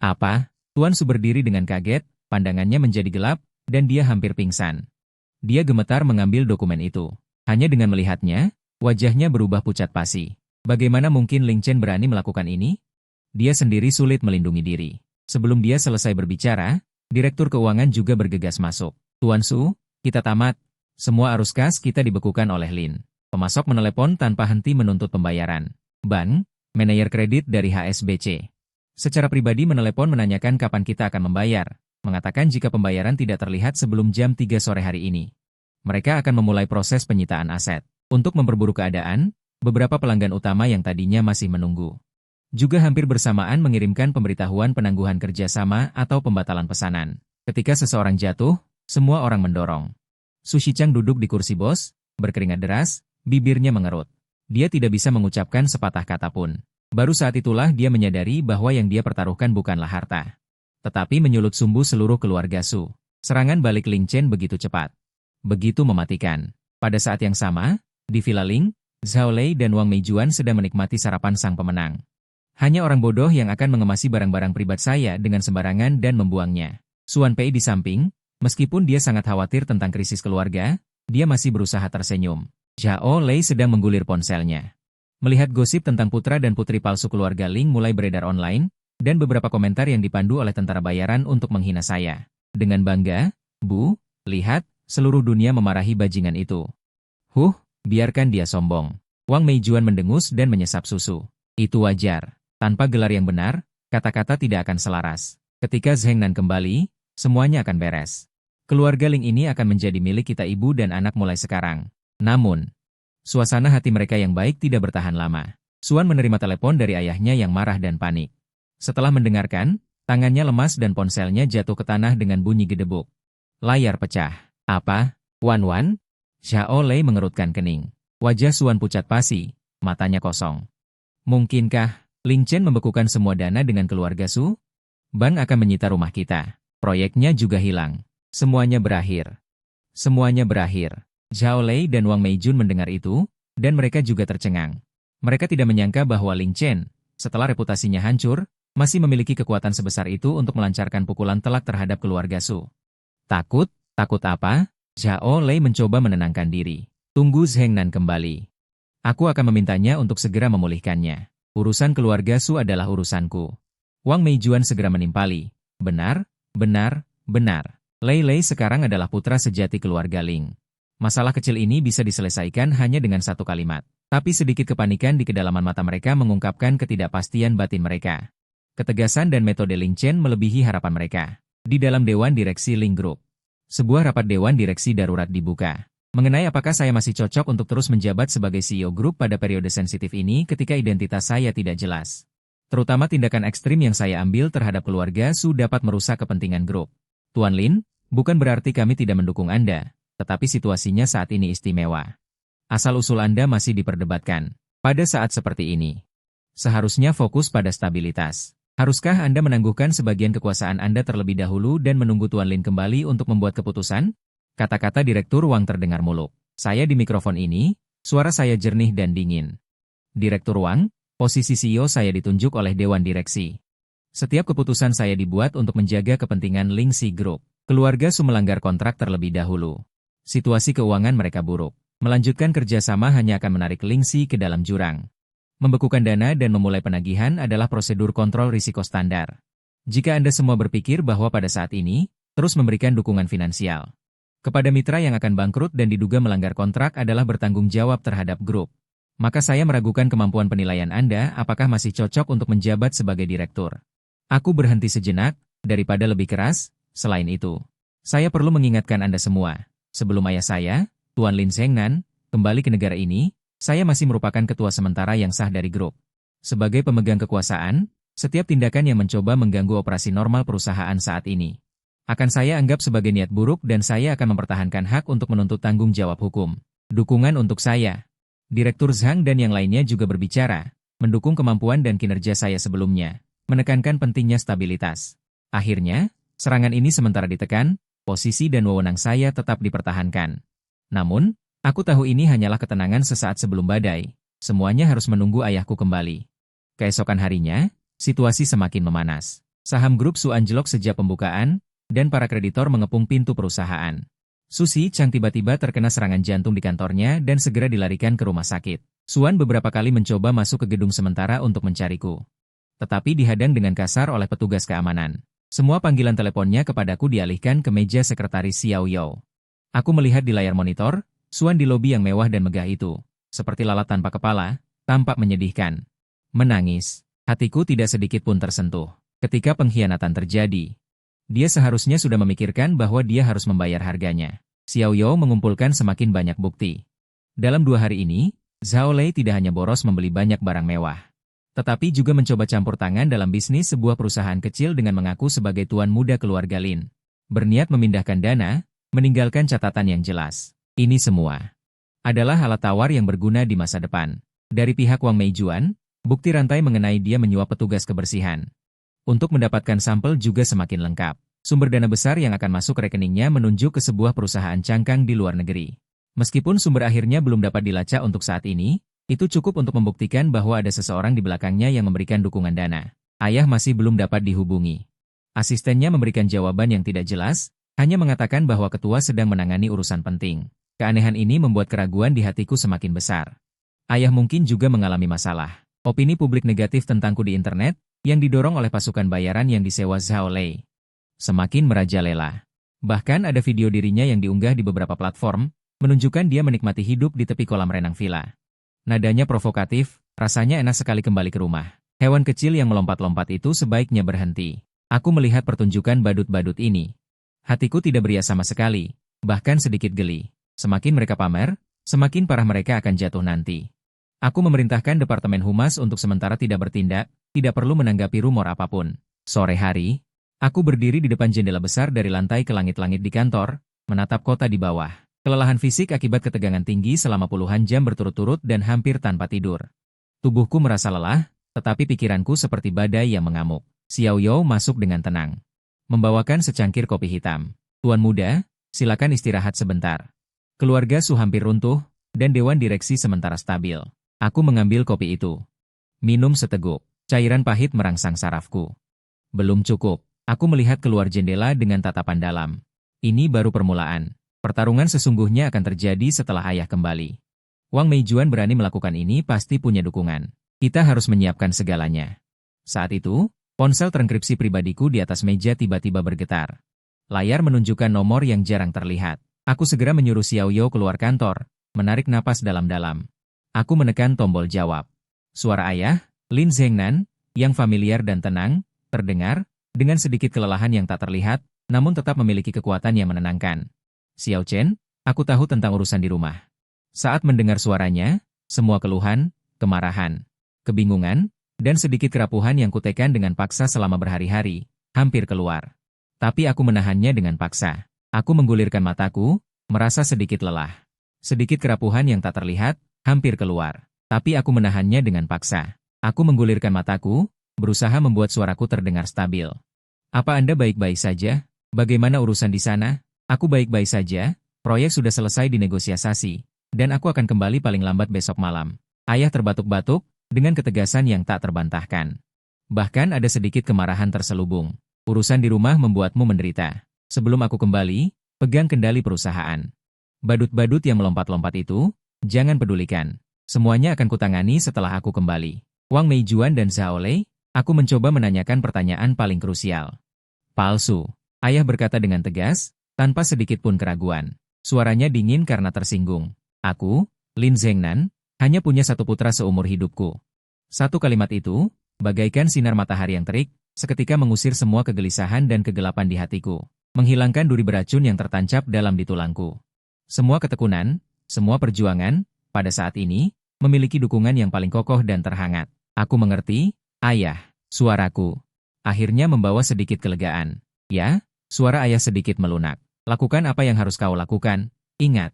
Apa? Tuan Su berdiri dengan kaget, pandangannya menjadi gelap, dan dia hampir pingsan. Dia gemetar mengambil dokumen itu. Hanya dengan melihatnya, wajahnya berubah pucat pasi. Bagaimana mungkin Ling Chen berani melakukan ini? Dia sendiri sulit melindungi diri. Sebelum dia selesai berbicara, Direktur Keuangan juga bergegas masuk. Tuan Su, kita tamat. Semua arus kas kita dibekukan oleh Lin. Pemasok menelepon tanpa henti menuntut pembayaran. Ban, manajer kredit dari HSBC. Secara pribadi menelepon menanyakan kapan kita akan membayar. Mengatakan jika pembayaran tidak terlihat sebelum jam 3 sore hari ini. Mereka akan memulai proses penyitaan aset. Untuk memperburuk keadaan, beberapa pelanggan utama yang tadinya masih menunggu juga hampir bersamaan mengirimkan pemberitahuan penangguhan kerjasama atau pembatalan pesanan. Ketika seseorang jatuh, semua orang mendorong. Su Shichang duduk di kursi bos, berkeringat deras, bibirnya mengerut. Dia tidak bisa mengucapkan sepatah kata pun. Baru saat itulah dia menyadari bahwa yang dia pertaruhkan bukanlah harta, tetapi menyulut sumbu seluruh keluarga Su. Serangan balik Ling Chen begitu cepat, begitu mematikan. Pada saat yang sama, di Villa Ling, Zhao Lei dan Wang Meijuan sedang menikmati sarapan sang pemenang. Hanya orang bodoh yang akan mengemasi barang-barang pribadi saya dengan sembarangan dan membuangnya. Xuan Pei di samping, meskipun dia sangat khawatir tentang krisis keluarga, dia masih berusaha tersenyum. Zhao Lei sedang menggulir ponselnya. Melihat gosip tentang putra dan putri palsu keluarga Ling mulai beredar online, dan beberapa komentar yang dipandu oleh tentara bayaran untuk menghina saya. Dengan bangga, Bu, lihat, seluruh dunia memarahi bajingan itu. Biarkan dia sombong. Wang Meijuan mendengus dan menyesap susu. Itu wajar. Tanpa gelar yang benar, kata-kata tidak akan selaras. Ketika Zheng Nan kembali, semuanya akan beres. Keluarga Ling ini akan menjadi milik kita ibu dan anak mulai sekarang. Namun, suasana hati mereka yang baik tidak bertahan lama. Xuan menerima telepon dari ayahnya yang marah dan panik. Setelah mendengarkan, tangannya lemas dan ponselnya jatuh ke tanah dengan bunyi gedebuk. Layar pecah. Apa? Wan? Zhao Lei mengerutkan kening. Wajah Xuan pucat pasi, matanya kosong. Mungkinkah Ling Chen membekukan semua dana dengan keluarga Su? Bank akan menyita rumah kita. Proyeknya juga hilang. Semuanya berakhir. Semuanya berakhir. Zhao Lei dan Wang Meijun mendengar itu, dan mereka juga tercengang. Mereka tidak menyangka bahwa Ling Chen, setelah reputasinya hancur, masih memiliki kekuatan sebesar itu untuk melancarkan pukulan telak terhadap keluarga Su. Takut? Takut apa? Zhao Lei mencoba menenangkan diri. Tunggu Zheng Nan kembali. Aku akan memintanya untuk segera memulihkannya. Urusan keluarga Su adalah urusanku. Wang Meijuan segera menimpali. Benar. Lei sekarang adalah putra sejati keluarga Ling. Masalah kecil ini bisa diselesaikan hanya dengan satu kalimat. Tapi sedikit kepanikan di kedalaman mata mereka mengungkapkan ketidakpastian batin mereka. Ketegasan dan metode Ling Chen melebihi harapan mereka. Di dalam Dewan Direksi Ling Group, sebuah rapat Dewan Direksi darurat dibuka. Mengenai apakah saya masih cocok untuk terus menjabat sebagai CEO grup pada periode sensitif ini ketika identitas saya tidak jelas. Terutama tindakan ekstrim yang saya ambil terhadap keluarga Su dapat merusak kepentingan grup. Tuan Lin, bukan berarti kami tidak mendukung Anda, tetapi situasinya saat ini istimewa. Asal-usul Anda masih diperdebatkan. Pada saat seperti ini, seharusnya fokus pada stabilitas. Haruskah Anda menangguhkan sebagian kekuasaan Anda terlebih dahulu dan menunggu Tuan Lin kembali untuk membuat keputusan? Kata-kata Direktur Wang terdengar muluk. Saya di mikrofon ini, suara saya jernih dan dingin. Direktur Wang, posisi CEO saya ditunjuk oleh Dewan Direksi. Setiap keputusan saya dibuat untuk menjaga kepentingan Ling Xi Group. Keluarga Su melanggar kontrak terlebih dahulu. Situasi keuangan mereka buruk. Melanjutkan kerjasama hanya akan menarik Ling Xi ke dalam jurang. Membekukan dana dan memulai penagihan adalah prosedur kontrol risiko standar. Jika Anda semua berpikir bahwa pada saat ini, terus memberikan dukungan finansial kepada mitra yang akan bangkrut dan diduga melanggar kontrak adalah bertanggung jawab terhadap grup, maka saya meragukan kemampuan penilaian Anda apakah masih cocok untuk menjabat sebagai direktur. Aku berhenti sejenak, daripada lebih keras, selain itu. Saya perlu mengingatkan Anda semua, sebelum ayah saya, Tuan Lin Zheng Nan, kembali ke negara ini, saya masih merupakan ketua sementara yang sah dari grup. Sebagai pemegang kekuasaan, setiap tindakan yang mencoba mengganggu operasi normal perusahaan saat ini Akan saya anggap sebagai niat buruk dan saya akan mempertahankan hak untuk menuntut tanggung jawab hukum. Dukungan untuk saya. Direktur Zhang dan yang lainnya juga berbicara, mendukung kemampuan dan kinerja saya sebelumnya, menekankan pentingnya stabilitas. Akhirnya, serangan ini sementara ditekan, posisi dan wewenang saya tetap dipertahankan. Namun, aku tahu ini hanyalah ketenangan sesaat sebelum badai. Semuanya harus menunggu ayahku kembali. Keesokan harinya, situasi semakin memanas. Saham grup Su anjlok sejak pembukaan, dan para kreditor mengepung pintu perusahaan. Susi Chang tiba-tiba terkena serangan jantung di kantornya dan segera dilarikan ke rumah sakit. Suan beberapa kali mencoba masuk ke gedung sementara untuk mencariku. Tetapi dihadang dengan kasar oleh petugas keamanan. Semua panggilan teleponnya kepadaku dialihkan ke meja sekretaris Xiao Yao. Aku melihat di layar monitor, Suan di lobi yang mewah dan megah itu, seperti lalat tanpa kepala, tampak menyedihkan. Menangis, hatiku tidak sedikit pun tersentuh. Ketika pengkhianatan terjadi, dia seharusnya sudah memikirkan bahwa dia harus membayar harganya. Xiao Yao mengumpulkan semakin banyak bukti. Dalam 2 hari ini, Zhao Lei tidak hanya boros membeli banyak barang mewah, tetapi juga mencoba campur tangan dalam bisnis sebuah perusahaan kecil dengan mengaku sebagai tuan muda keluarga Lin. Berniat memindahkan dana, meninggalkan catatan yang jelas. Ini semua adalah alat tawar yang berguna di masa depan. Dari pihak Wang Meijuan, bukti rantai mengenai dia menyuap petugas kebersihan. Untuk mendapatkan sampel juga semakin lengkap. Sumber dana besar yang akan masuk rekeningnya menunjuk ke sebuah perusahaan cangkang di luar negeri. Meskipun sumber akhirnya belum dapat dilacak untuk saat ini, itu cukup untuk membuktikan bahwa ada seseorang di belakangnya yang memberikan dukungan dana. Ayah masih belum dapat dihubungi. Asistennya memberikan jawaban yang tidak jelas, hanya mengatakan bahwa ketua sedang menangani urusan penting. Keanehan ini membuat keraguan di hatiku semakin besar. Ayah mungkin juga mengalami masalah. Opini publik negatif tentangku di internet, yang didorong oleh pasukan bayaran yang disewa Zhao Lei, semakin merajalela. Bahkan ada video dirinya yang diunggah di beberapa platform, menunjukkan dia menikmati hidup di tepi kolam renang villa. Nadanya provokatif, rasanya enak sekali kembali ke rumah. Hewan kecil yang melompat-lompat itu sebaiknya berhenti. Aku melihat pertunjukan badut-badut ini. Hatiku tidak beria sama sekali, bahkan sedikit geli. Semakin mereka pamer, semakin parah mereka akan jatuh nanti. Aku memerintahkan Departemen Humas untuk sementara tidak bertindak, tidak perlu menanggapi rumor apapun. Sore hari, aku berdiri di depan jendela besar dari lantai ke langit-langit di kantor, menatap kota di bawah. Kelelahan fisik akibat ketegangan tinggi selama puluhan jam berturut-turut dan hampir tanpa tidur. Tubuhku merasa lelah, tetapi pikiranku seperti badai yang mengamuk. Xiao Yao masuk dengan tenang, membawakan secangkir kopi hitam. Tuan muda, silakan istirahat sebentar. Keluarga Su hampir runtuh, dan dewan direksi sementara stabil. Aku mengambil kopi itu. Minum seteguk. Cairan pahit merangsang sarafku. Belum cukup. Aku melihat keluar jendela dengan tatapan dalam. Ini baru permulaan. Pertarungan sesungguhnya akan terjadi setelah ayah kembali. Wang Meijuan berani melakukan ini pasti punya dukungan. Kita harus menyiapkan segalanya. Saat itu, ponsel terenkripsi pribadiku di atas meja tiba-tiba bergetar. Layar menunjukkan nomor yang jarang terlihat. Aku segera menyuruh Xiao Yao keluar kantor, menarik napas dalam-dalam. Aku menekan tombol jawab. Suara ayah, Lin Zhengnan, yang familiar dan tenang, terdengar, dengan sedikit kelelahan yang tak terlihat, namun tetap memiliki kekuatan yang menenangkan. Xiao Chen, aku tahu tentang urusan di rumah. Saat mendengar suaranya, semua keluhan, kemarahan, kebingungan, dan sedikit kerapuhan yang kutekan dengan paksa selama berhari-hari, hampir keluar. Tapi aku menahannya dengan paksa. Aku menggulirkan mataku, merasa sedikit lelah. Sedikit kerapuhan yang tak terlihat, hampir keluar. Tapi aku menahannya dengan paksa. Aku menggulirkan mataku, berusaha membuat suaraku terdengar stabil. Apa Anda baik-baik saja? Bagaimana urusan di sana? Aku baik-baik saja, proyek sudah selesai dinegosiasi, dan aku akan kembali paling lambat besok malam. Ayah terbatuk-batuk, dengan ketegasan yang tak terbantahkan. Bahkan ada sedikit kemarahan terselubung. Urusan di rumah membuatmu menderita. Sebelum aku kembali, pegang kendali perusahaan. Badut-badut yang melompat-lompat itu, jangan pedulikan. Semuanya akan kutangani setelah aku kembali. Wang Meijuan dan Zhao Lei, aku mencoba menanyakan pertanyaan paling krusial. Palsu. Ayah berkata dengan tegas, tanpa sedikit pun keraguan. Suaranya dingin karena tersinggung. Aku, Lin Zhengnan, hanya punya satu putra seumur hidupku. Satu kalimat itu, bagaikan sinar matahari yang terik, seketika mengusir semua kegelisahan dan kegelapan di hatiku. Menghilangkan duri beracun yang tertancap dalam di tulangku. Semua ketekunan, semua perjuangan, pada saat ini, memiliki dukungan yang paling kokoh dan terhangat. Aku mengerti, ayah, suaraku. Akhirnya membawa sedikit kelegaan. Ya, Suara ayah sedikit melunak. Lakukan apa yang harus kau lakukan. Ingat,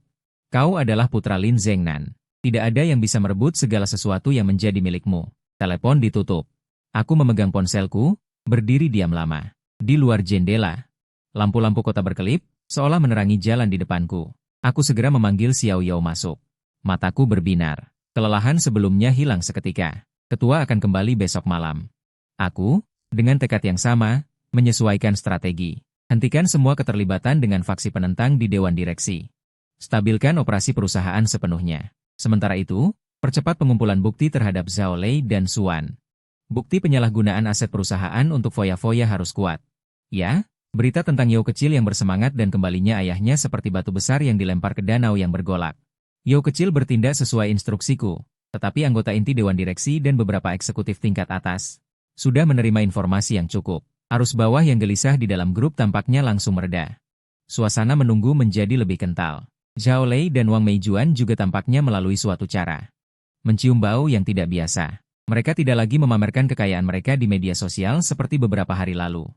kau adalah putra Lin Zhengnan. Tidak ada yang bisa merebut segala sesuatu yang menjadi milikmu. Telepon ditutup. Aku memegang ponselku, berdiri diam lama. Di luar jendela, lampu-lampu kota berkelip, seolah menerangi jalan di depanku. Aku segera memanggil Xiao Yao masuk. Mataku berbinar. Kelelahan sebelumnya hilang seketika. Ketua akan kembali besok malam. Aku, dengan tekad yang sama, menyesuaikan strategi. Hentikan semua keterlibatan dengan faksi penentang di Dewan Direksi. Stabilkan operasi perusahaan sepenuhnya. Sementara itu, percepat pengumpulan bukti terhadap Zhao Lei dan Suan. Bukti penyalahgunaan aset perusahaan untuk foya-foya harus kuat. Ya, berita tentang Yao kecil yang bersemangat dan kembalinya ayahnya seperti batu besar yang dilempar ke danau yang bergolak. Yao kecil bertindak sesuai instruksiku, tetapi anggota inti Dewan Direksi dan beberapa eksekutif tingkat atas sudah menerima informasi yang cukup. Arus bawah yang gelisah di dalam grup tampaknya langsung mereda. Suasana menunggu menjadi lebih kental. Zhao Lei dan Wang Meijuan juga tampaknya melalui suatu cara mencium bau yang tidak biasa. Mereka tidak lagi memamerkan kekayaan mereka di media sosial seperti beberapa hari lalu.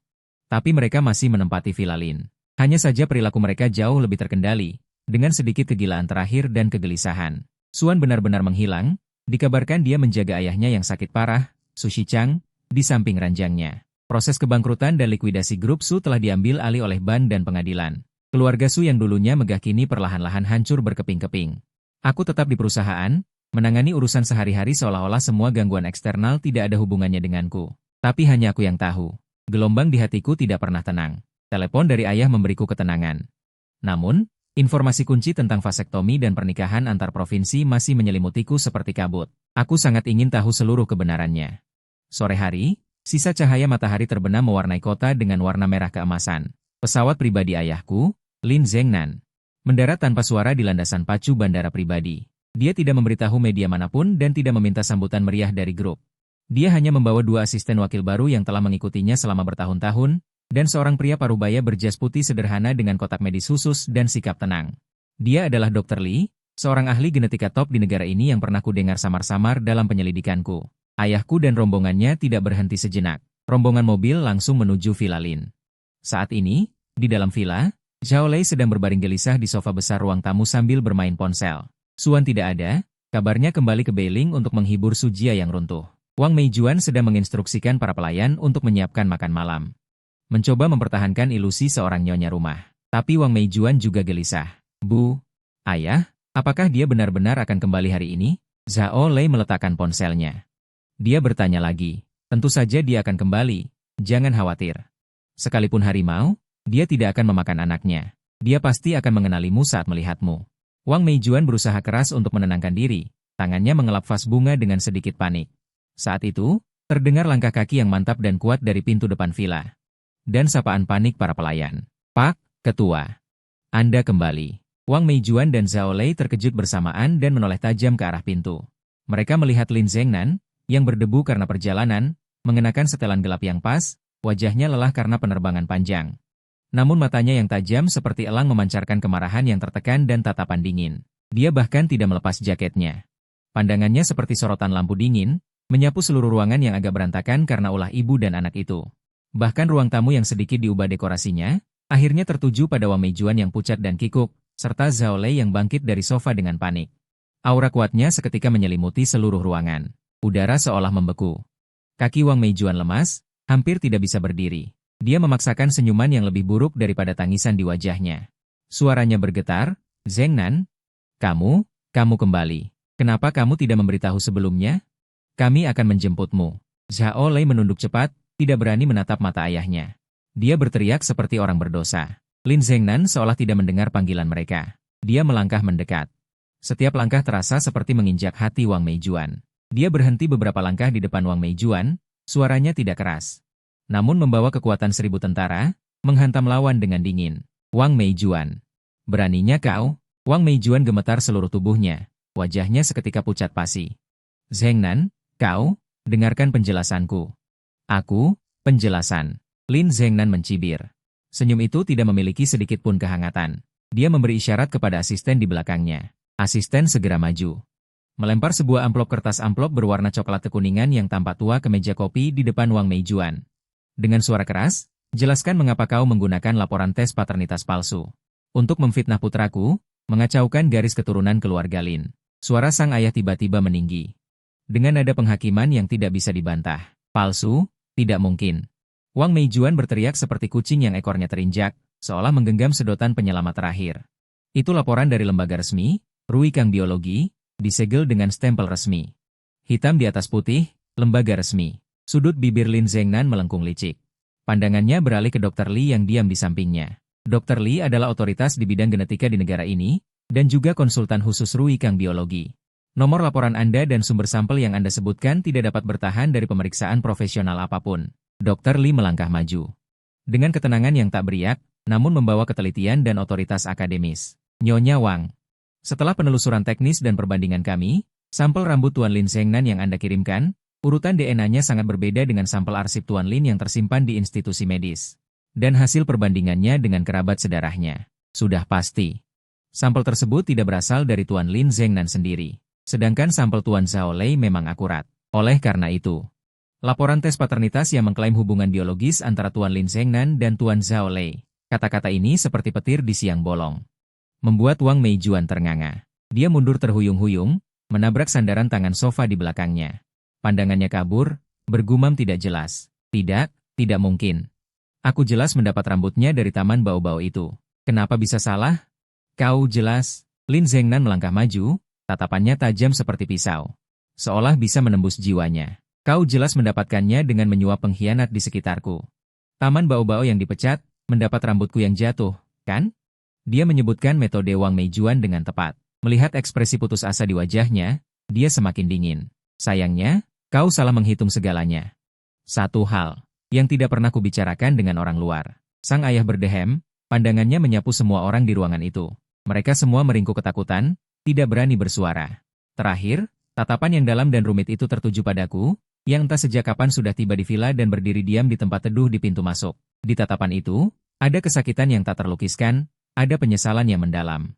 Tapi mereka masih menempati Villa Lin. Hanya saja perilaku mereka jauh lebih terkendali, dengan sedikit kegilaan terakhir dan kegelisahan. Suan benar-benar menghilang, dikabarkan dia menjaga ayahnya yang sakit parah, Su Shichang, di samping ranjangnya. Proses kebangkrutan dan likuidasi grup Su telah diambil alih oleh Ban dan pengadilan. Keluarga Su yang dulunya megah kini perlahan-lahan hancur berkeping-keping. Aku tetap di perusahaan, menangani urusan sehari-hari seolah-olah semua gangguan eksternal tidak ada hubungannya denganku. Tapi hanya aku yang tahu. Gelombang di hatiku tidak pernah tenang. Telepon dari ayah memberiku ketenangan. Namun, informasi kunci tentang vasektomi dan pernikahan antar provinsi masih menyelimutiku seperti kabut. Aku sangat ingin tahu seluruh kebenarannya. Sore hari, sisa cahaya matahari terbenam mewarnai kota dengan warna merah keemasan. Pesawat pribadi ayahku, Lin Zhengnan, mendarat tanpa suara di landasan pacu bandara pribadi. Dia tidak memberitahu media manapun dan tidak meminta sambutan meriah dari grup. Dia hanya membawa 2 asisten wakil baru yang telah mengikutinya selama bertahun-tahun, dan seorang pria parubaya berjas putih sederhana dengan kotak medis khusus dan sikap tenang. Dia adalah Dr. Li, seorang ahli genetika top di negara ini yang pernah kudengar samar-samar dalam penyelidikanku. Ayahku dan rombongannya tidak berhenti sejenak. Rombongan mobil langsung menuju Villa Lin. Saat ini, di dalam villa, Zhao Lei sedang berbaring gelisah di sofa besar ruang tamu sambil bermain ponsel. Suan tidak ada, kabarnya kembali ke Beiling untuk menghibur Su Jia yang runtuh. Wang Meijuan sedang menginstruksikan para pelayan untuk menyiapkan makan malam. Mencoba mempertahankan ilusi seorang nyonya rumah. Tapi Wang Meijuan juga gelisah. Bu, ayah, apakah dia benar-benar akan kembali hari ini? Zhao Lei meletakkan ponselnya. Dia bertanya lagi. Tentu saja dia akan kembali, jangan khawatir. Sekalipun harimau, dia tidak akan memakan anaknya. Dia pasti akan mengenalimu saat melihatmu. Wang Meijuan berusaha keras untuk menenangkan diri, tangannya mengelap vas bunga dengan sedikit panik. Saat itu, terdengar langkah kaki yang mantap dan kuat dari pintu depan villa. Dan sapaan panik para pelayan. Pak, Ketua. Anda kembali. Wang Meijuan dan Zhao Lei terkejut bersamaan dan menoleh tajam ke arah pintu. Mereka melihat Lin Zhengnan, yang berdebu karena perjalanan, mengenakan setelan gelap yang pas, wajahnya lelah karena penerbangan panjang. Namun matanya yang tajam seperti elang memancarkan kemarahan yang tertekan dan tatapan dingin. Dia bahkan tidak melepas jaketnya. Pandangannya seperti sorotan lampu dingin, menyapu seluruh ruangan yang agak berantakan karena ulah ibu dan anak itu. Bahkan ruang tamu yang sedikit diubah dekorasinya, akhirnya tertuju pada Wang Meijuan yang pucat dan kikuk, serta Zhao Lei yang bangkit dari sofa dengan panik. Aura kuatnya seketika menyelimuti seluruh ruangan. Udara seolah membeku. Kaki Wang Meijuan lemas, hampir tidak bisa berdiri. Dia memaksakan senyuman yang lebih buruk daripada tangisan di wajahnya. Suaranya bergetar, Zhengnan, kamu kembali. Kenapa kamu tidak memberitahu sebelumnya? Kami akan menjemputmu. Zhao Lei menunduk cepat, tidak berani menatap mata ayahnya. Dia berteriak seperti orang berdosa. Lin Zhengnan seolah tidak mendengar panggilan mereka. Dia melangkah mendekat. Setiap langkah terasa seperti menginjak hati Wang Meijuan. Dia berhenti beberapa langkah di depan Wang Meijuan, suaranya tidak keras. Namun membawa kekuatan 1000 tentara, menghantam lawan dengan dingin. Wang Meijuan. Beraninya kau? Wang Meijuan gemetar seluruh tubuhnya. Wajahnya seketika pucat pasi. Zhengnan, kau, dengarkan penjelasanku. Aku, penjelasan. Lin Zhengnan mencibir. Senyum itu tidak memiliki sedikit pun kehangatan. Dia memberi isyarat kepada asisten di belakangnya. Asisten segera maju. Melempar sebuah amplop kertas amplop berwarna coklat kekuningan yang tampak tua ke meja kopi di depan Wang Meijuan. Dengan suara keras, Jelaskan mengapa kau menggunakan laporan tes paternitas palsu. Untuk memfitnah putraku, mengacaukan garis keturunan keluarga Lin. Suara sang ayah tiba-tiba meninggi. Dengan nada penghakiman yang tidak bisa dibantah. Palsu? Tidak mungkin. Wang Meijuan berteriak seperti kucing yang ekornya terinjak, seolah menggenggam sedotan penyelamat terakhir. Itu laporan dari lembaga resmi, Ruikang Biologi, disegel dengan stempel resmi. Hitam di atas putih, lembaga resmi. Sudut bibir Lin Zhengnan melengkung licik. Pandangannya beralih ke Dr. Li yang diam di sampingnya. Dr. Li adalah otoritas di bidang genetika di negara ini, dan juga konsultan khusus Ruikang Biologi. Nomor laporan Anda dan sumber sampel yang Anda sebutkan tidak dapat bertahan dari pemeriksaan profesional apapun. Dr. Li melangkah maju. Dengan ketenangan yang tak beriak, namun membawa ketelitian dan otoritas akademis. Nyonya Wang. Setelah penelusuran teknis dan perbandingan kami, sampel rambut Tuan Lin Zhengnan yang Anda kirimkan, urutan DNA-nya sangat berbeda dengan sampel arsip Tuan Lin yang tersimpan di institusi medis. Dan hasil perbandingannya dengan kerabat sedarahnya. Sudah pasti. Sampel tersebut tidak berasal dari Tuan Lin Zhengnan sendiri. Sedangkan sampel Tuan Zhao Lei memang akurat. Oleh karena itu, laporan tes paternitas yang mengklaim hubungan biologis antara Tuan Lin Zhengnan dan Tuan Zhao Lei. Kata-kata ini seperti petir di siang bolong. Membuat Wang Meijuan ternganga. Dia mundur terhuyung-huyung, menabrak sandaran tangan sofa di belakangnya. Pandangannya kabur, bergumam tidak jelas. Tidak mungkin. Aku jelas mendapat rambutnya dari taman bau-bau itu. Kenapa bisa salah? Kau jelas. Lin Zhengnan melangkah maju, tatapannya tajam seperti pisau. Seolah bisa menembus jiwanya. Kau jelas mendapatkannya dengan menyuap pengkhianat di sekitarku. Taman bau-bau yang dipecat, mendapat rambutku yang jatuh, kan? Dia menyebutkan metode Wang Meijuan dengan tepat. Melihat ekspresi putus asa di wajahnya, dia semakin dingin. Sayangnya, kau salah menghitung segalanya. Satu hal yang tidak pernah kubicarakan dengan orang luar. Sang ayah berdehem, pandangannya menyapu semua orang di ruangan itu. Mereka semua meringkuk ketakutan, tidak berani bersuara. Terakhir, tatapan yang dalam dan rumit itu tertuju padaku, yang entah sejak kapan sudah tiba di villa dan berdiri diam di tempat teduh di pintu masuk. Di tatapan itu, ada kesakitan yang tak terlukiskan, ada penyesalan yang mendalam.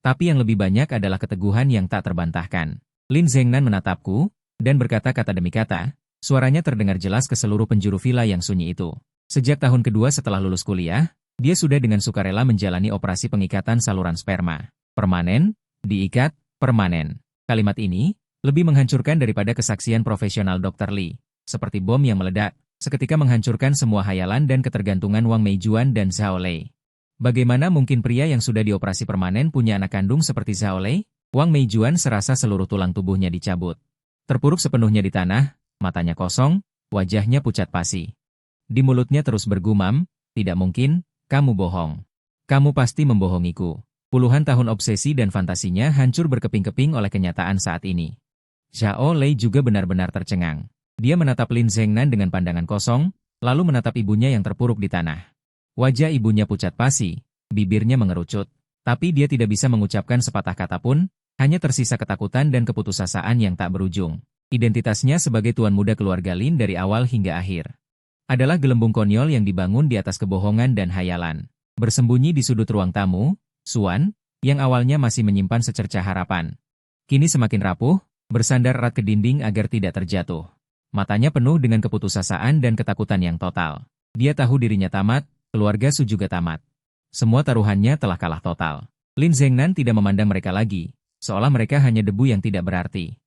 Tapi yang lebih banyak adalah keteguhan yang tak terbantahkan. Lin Zhengnan menatapku, dan berkata-kata demi kata, suaranya terdengar jelas ke seluruh penjuru villa yang sunyi itu. Sejak tahun kedua setelah lulus kuliah, dia sudah dengan sukarela menjalani operasi pengikatan saluran sperma. Permanen, diikat, permanen. Kalimat ini lebih menghancurkan daripada kesaksian profesional Dr. Li. Seperti bom yang meledak, seketika menghancurkan semua hayalan dan ketergantungan Wang Meijuan dan Zhao Lei. Bagaimana mungkin pria yang sudah dioperasi permanen punya anak kandung seperti Zhao Lei? Wang Meijuan serasa seluruh tulang tubuhnya dicabut. Terpuruk sepenuhnya di tanah, matanya kosong, wajahnya pucat pasi. Di mulutnya terus bergumam, tidak mungkin, kamu bohong. Kamu pasti membohongiku. Puluhan tahun obsesi dan fantasinya hancur berkeping-keping oleh kenyataan saat ini. Zhao Lei juga benar-benar tercengang. Dia menatap Lin Zhengnan dengan pandangan kosong, lalu menatap ibunya yang terpuruk di tanah. Wajah ibunya pucat pasi, bibirnya mengerucut, tapi dia tidak bisa mengucapkan sepatah kata pun, hanya tersisa ketakutan dan keputusasaan yang tak berujung. Identitasnya sebagai tuan muda keluarga Lin dari awal hingga akhir adalah gelembung konyol yang dibangun di atas kebohongan dan hayalan. Bersembunyi di sudut ruang tamu, Suan, yang awalnya masih menyimpan secercah harapan, kini semakin rapuh, bersandar erat ke dinding agar tidak terjatuh. Matanya penuh dengan keputusasaan dan ketakutan yang total. Dia tahu dirinya tamat, keluarga Su juga tamat. Semua taruhannya telah kalah total. Lin Zhengnan tidak memandang mereka lagi, seolah mereka hanya debu yang tidak berarti.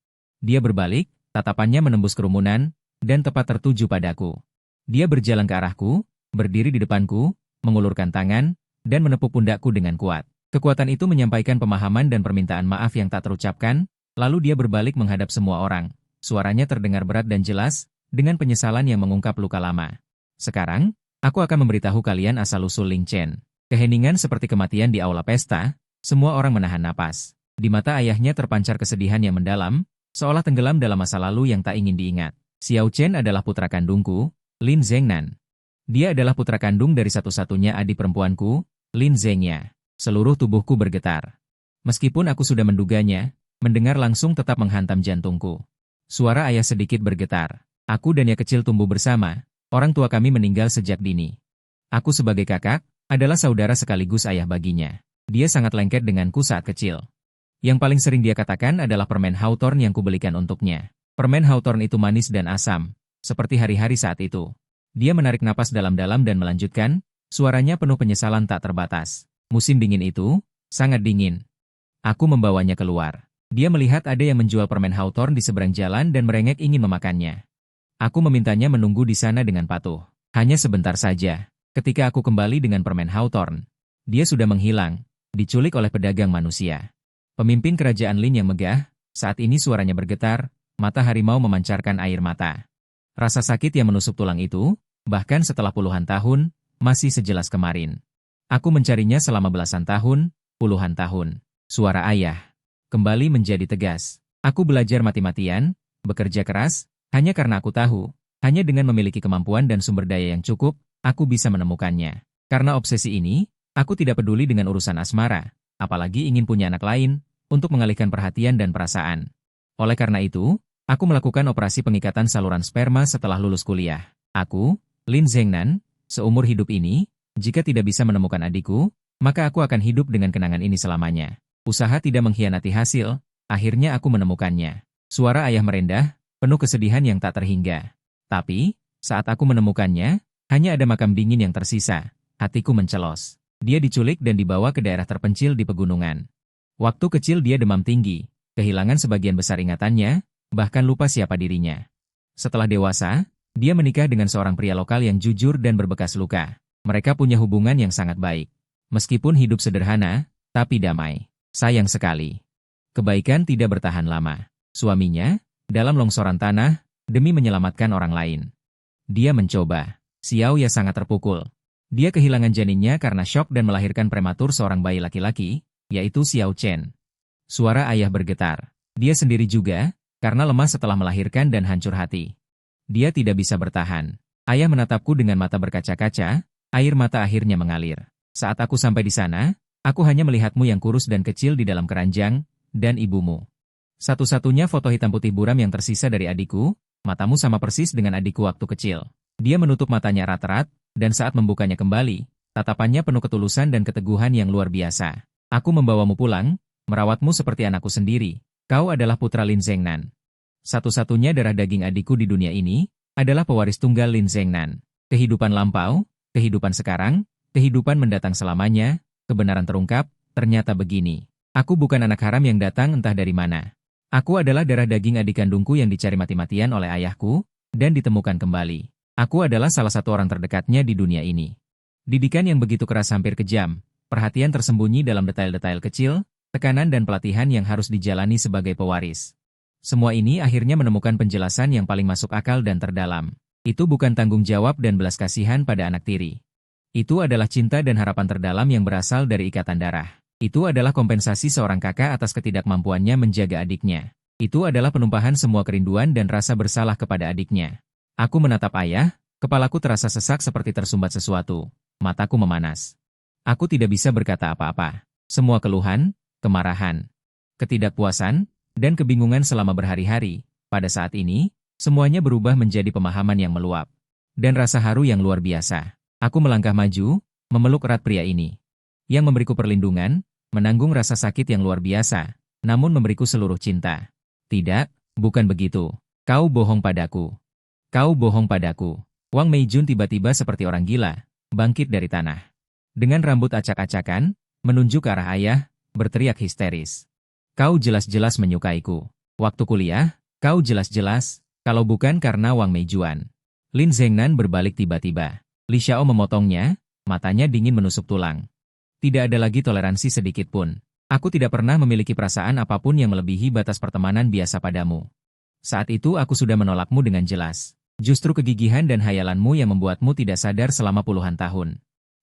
Dia berbalik, tatapannya menembus kerumunan, dan tepat tertuju padaku. Dia berjalan ke arahku, berdiri di depanku, mengulurkan tangan, dan menepuk pundakku dengan kuat. Kekuatan itu menyampaikan pemahaman dan permintaan maaf yang tak terucapkan, lalu dia berbalik menghadap semua orang. Suaranya terdengar berat dan jelas, dengan penyesalan yang mengungkap luka lama. Sekarang, aku akan memberitahu kalian asal-usul Ling Chen. Keheningan seperti kematian di aula pesta, semua orang menahan napas. Di mata ayahnya terpancar kesedihan yang mendalam, seolah tenggelam dalam masa lalu yang tak ingin diingat. Xiao Chen adalah putra kandungku, Lin Zhengnan. Dia adalah putra kandung dari satu-satunya adik perempuanku, Lin Zhengya. Seluruh tubuhku bergetar. Meskipun aku sudah menduganya, mendengar langsung tetap menghantam jantungku. Suara ayah sedikit bergetar. Aku dan yang kecil tumbuh bersama, orang tua kami meninggal sejak dini. Aku sebagai kakak, adalah saudara sekaligus ayah baginya. Dia sangat lengket denganku saat kecil. Yang paling sering dia katakan adalah permen Hawthorne yang kubelikan untuknya. Permen Hawthorne itu manis dan asam, seperti hari-hari saat itu. Dia menarik napas dalam-dalam dan melanjutkan, suaranya penuh penyesalan tak terbatas. Musim dingin itu, sangat dingin. Aku membawanya keluar. Dia melihat ada yang menjual permen Hawthorne di seberang jalan dan merengek ingin memakannya. Aku memintanya menunggu di sana dengan patuh. Hanya sebentar saja. Ketika aku kembali dengan permen Hawthorne, dia sudah menghilang, diculik oleh pedagang manusia. Pemimpin kerajaan Lin yang megah, saat ini suaranya bergetar, mata harimau memancarkan air mata. Rasa sakit yang menusuk tulang itu, bahkan setelah puluhan tahun, masih sejelas kemarin. Aku mencarinya selama belasan tahun, puluhan tahun. Suara ayah kembali menjadi tegas. Aku belajar mati-matian, bekerja keras, hanya karena aku tahu, hanya dengan memiliki kemampuan dan sumber daya yang cukup, aku bisa menemukannya. Karena obsesi ini, aku tidak peduli dengan urusan asmara, apalagi ingin punya anak lain, untuk mengalihkan perhatian dan perasaan. Oleh karena itu, aku melakukan operasi pengikatan saluran sperma setelah lulus kuliah. Aku, Lin Zhengnan, seumur hidup ini, jika tidak bisa menemukan adikku, maka aku akan hidup dengan kenangan ini selamanya. Usaha tidak mengkhianati hasil, akhirnya aku menemukannya. Suara ayah merendah, penuh kesedihan yang tak terhingga. Tapi, saat aku menemukannya, hanya ada makam dingin yang tersisa. Hatiku mencelos. Dia diculik dan dibawa ke daerah terpencil di pegunungan. Waktu kecil dia demam tinggi, kehilangan sebagian besar ingatannya, bahkan lupa siapa dirinya. Setelah dewasa, dia menikah dengan seorang pria lokal yang jujur dan berbekas luka. Mereka punya hubungan yang sangat baik. Meskipun hidup sederhana, tapi damai. Sayang sekali. Kebaikan tidak bertahan lama. Suaminya, dalam longsoran tanah, demi menyelamatkan orang lain. Dia mencoba. Xiao Ya sangat terpukul. Dia kehilangan janinnya karena syok dan melahirkan prematur seorang bayi laki-laki, yaitu Xiao Chen. Suara ayah bergetar. Dia sendiri juga, karena lemah setelah melahirkan dan hancur hati. Dia tidak bisa bertahan. Ayah menatapku dengan mata berkaca-kaca, air mata akhirnya mengalir. Saat aku sampai di sana, aku hanya melihatmu yang kurus dan kecil di dalam keranjang, dan ibumu. Satu-satunya foto hitam putih buram yang tersisa dari adikku, matamu sama persis dengan adikku waktu kecil. Dia menutup matanya erat-erat, dan saat membukanya kembali, tatapannya penuh ketulusan dan keteguhan yang luar biasa. Aku membawamu pulang, merawatmu seperti anakku sendiri. Kau adalah putra Lin Zhengnan. Satu-satunya darah daging adikku di dunia ini, adalah pewaris tunggal Lin Zhengnan. Kehidupan lampau, kehidupan sekarang, kehidupan mendatang selamanya, kebenaran terungkap, ternyata begini. Aku bukan anak haram yang datang entah dari mana. Aku adalah darah daging adik kandungku yang dicari mati-matian oleh ayahku, dan ditemukan kembali. Aku adalah salah satu orang terdekatnya di dunia ini. Didikan yang begitu keras hampir kejam, perhatian tersembunyi dalam detail-detail kecil, tekanan dan pelatihan yang harus dijalani sebagai pewaris. Semua ini akhirnya menemukan penjelasan yang paling masuk akal dan terdalam. Itu bukan tanggung jawab dan belas kasihan pada anak tiri. Itu adalah cinta dan harapan terdalam yang berasal dari ikatan darah. Itu adalah kompensasi seorang kakak atas ketidakmampuannya menjaga adiknya. Itu adalah penumpahan semua kerinduan dan rasa bersalah kepada adiknya. Aku menatap ayah, kepalaku terasa sesak seperti tersumbat sesuatu. Mataku memanas. Aku tidak bisa berkata apa-apa. Semua keluhan, kemarahan, ketidakpuasan, dan kebingungan selama berhari-hari, pada saat ini, semuanya berubah menjadi pemahaman yang meluap. Dan rasa haru yang luar biasa. Aku melangkah maju, memeluk erat pria ini. Yang memberiku perlindungan, menanggung rasa sakit yang luar biasa, namun memberiku seluruh cinta. Tidak, bukan begitu. Kau bohong padaku. Kau bohong padaku. Wang Meijun tiba-tiba seperti orang gila, bangkit dari tanah. Dengan rambut acak-acakan, menunjuk ke arah ayah, berteriak histeris. Kau jelas-jelas menyukaiku. Waktu kuliah, kau jelas-jelas, kalau bukan karena Wang Meijuan. Lin Zhengnan berbalik tiba-tiba. Li Xiao memotongnya, matanya dingin menusuk tulang. Tidak ada lagi toleransi sedikit pun. Aku tidak pernah memiliki perasaan apapun yang melebihi batas pertemanan biasa padamu. Saat itu aku sudah menolakmu dengan jelas. Justru kegigihan dan hayalanmu yang membuatmu tidak sadar selama puluhan tahun.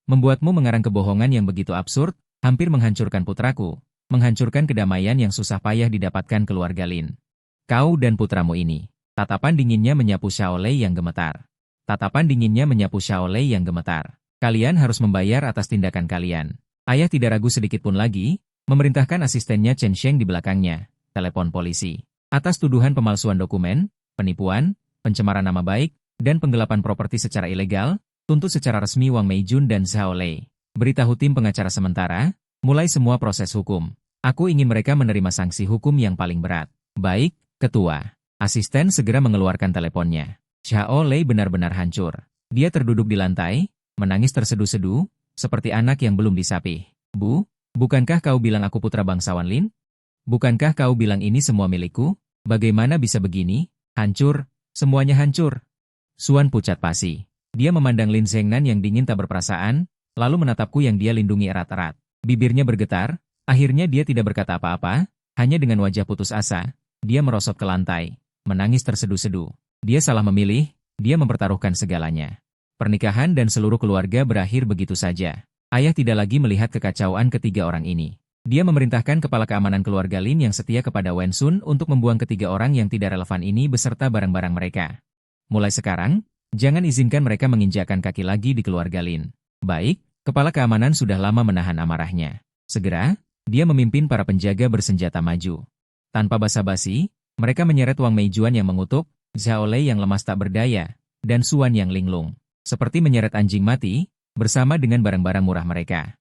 Membuatmu mengarang kebohongan yang begitu absurd, hampir menghancurkan putraku, menghancurkan kedamaian yang susah payah didapatkan keluarga Lin. Kau dan putramu ini. Tatapan dinginnya menyapu Xiaolei yang gemetar. Tatapan dinginnya menyapu Xiaolei yang gemetar. Kalian harus membayar atas tindakan kalian. Ayah tidak ragu sedikit pun lagi, memerintahkan asistennya Chen Sheng di belakangnya, telepon polisi. Atas tuduhan pemalsuan dokumen, penipuan, pencemaran nama baik, dan penggelapan properti secara ilegal, tuntut secara resmi Wang Meijun dan Zhao Lei. Beritahu tim pengacara sementara, mulai semua proses hukum. Aku ingin mereka menerima sanksi hukum yang paling berat. Baik, Ketua. Asisten segera mengeluarkan teleponnya. Zhao Lei benar-benar hancur. Dia terduduk di lantai, menangis terseduh-seduh, seperti anak yang belum disapih. Bu, bukankah kau bilang aku putra bangsawan Lin? Bukankah kau bilang ini semua milikku? Bagaimana bisa begini? Hancur, semuanya hancur. Suan pucat pasi. Dia memandang Lin Zhengnan yang dingin tak berperasaan, lalu menatapku yang dia lindungi erat-erat. Bibirnya bergetar, akhirnya dia tidak berkata apa-apa, hanya dengan wajah putus asa. Dia merosot ke lantai, menangis terseduh-seduh. Dia salah memilih, dia mempertaruhkan segalanya. Pernikahan dan seluruh keluarga berakhir begitu saja. Ayah tidak lagi melihat kekacauan ketiga orang ini. Dia memerintahkan kepala keamanan keluarga Lin yang setia kepada Wen Sun untuk membuang ketiga orang yang tidak relevan ini beserta barang-barang mereka. Mulai sekarang, jangan izinkan mereka menginjakkan kaki lagi di keluarga Lin. Baik, kepala keamanan sudah lama menahan amarahnya. Segera, dia memimpin para penjaga bersenjata maju. Tanpa basa-basi, mereka menyeret Wang Meijuan yang mengutuk, Zhao Lei yang lemas tak berdaya, dan Suan yang linglung. Seperti menyeret anjing mati, bersama dengan barang-barang murah mereka.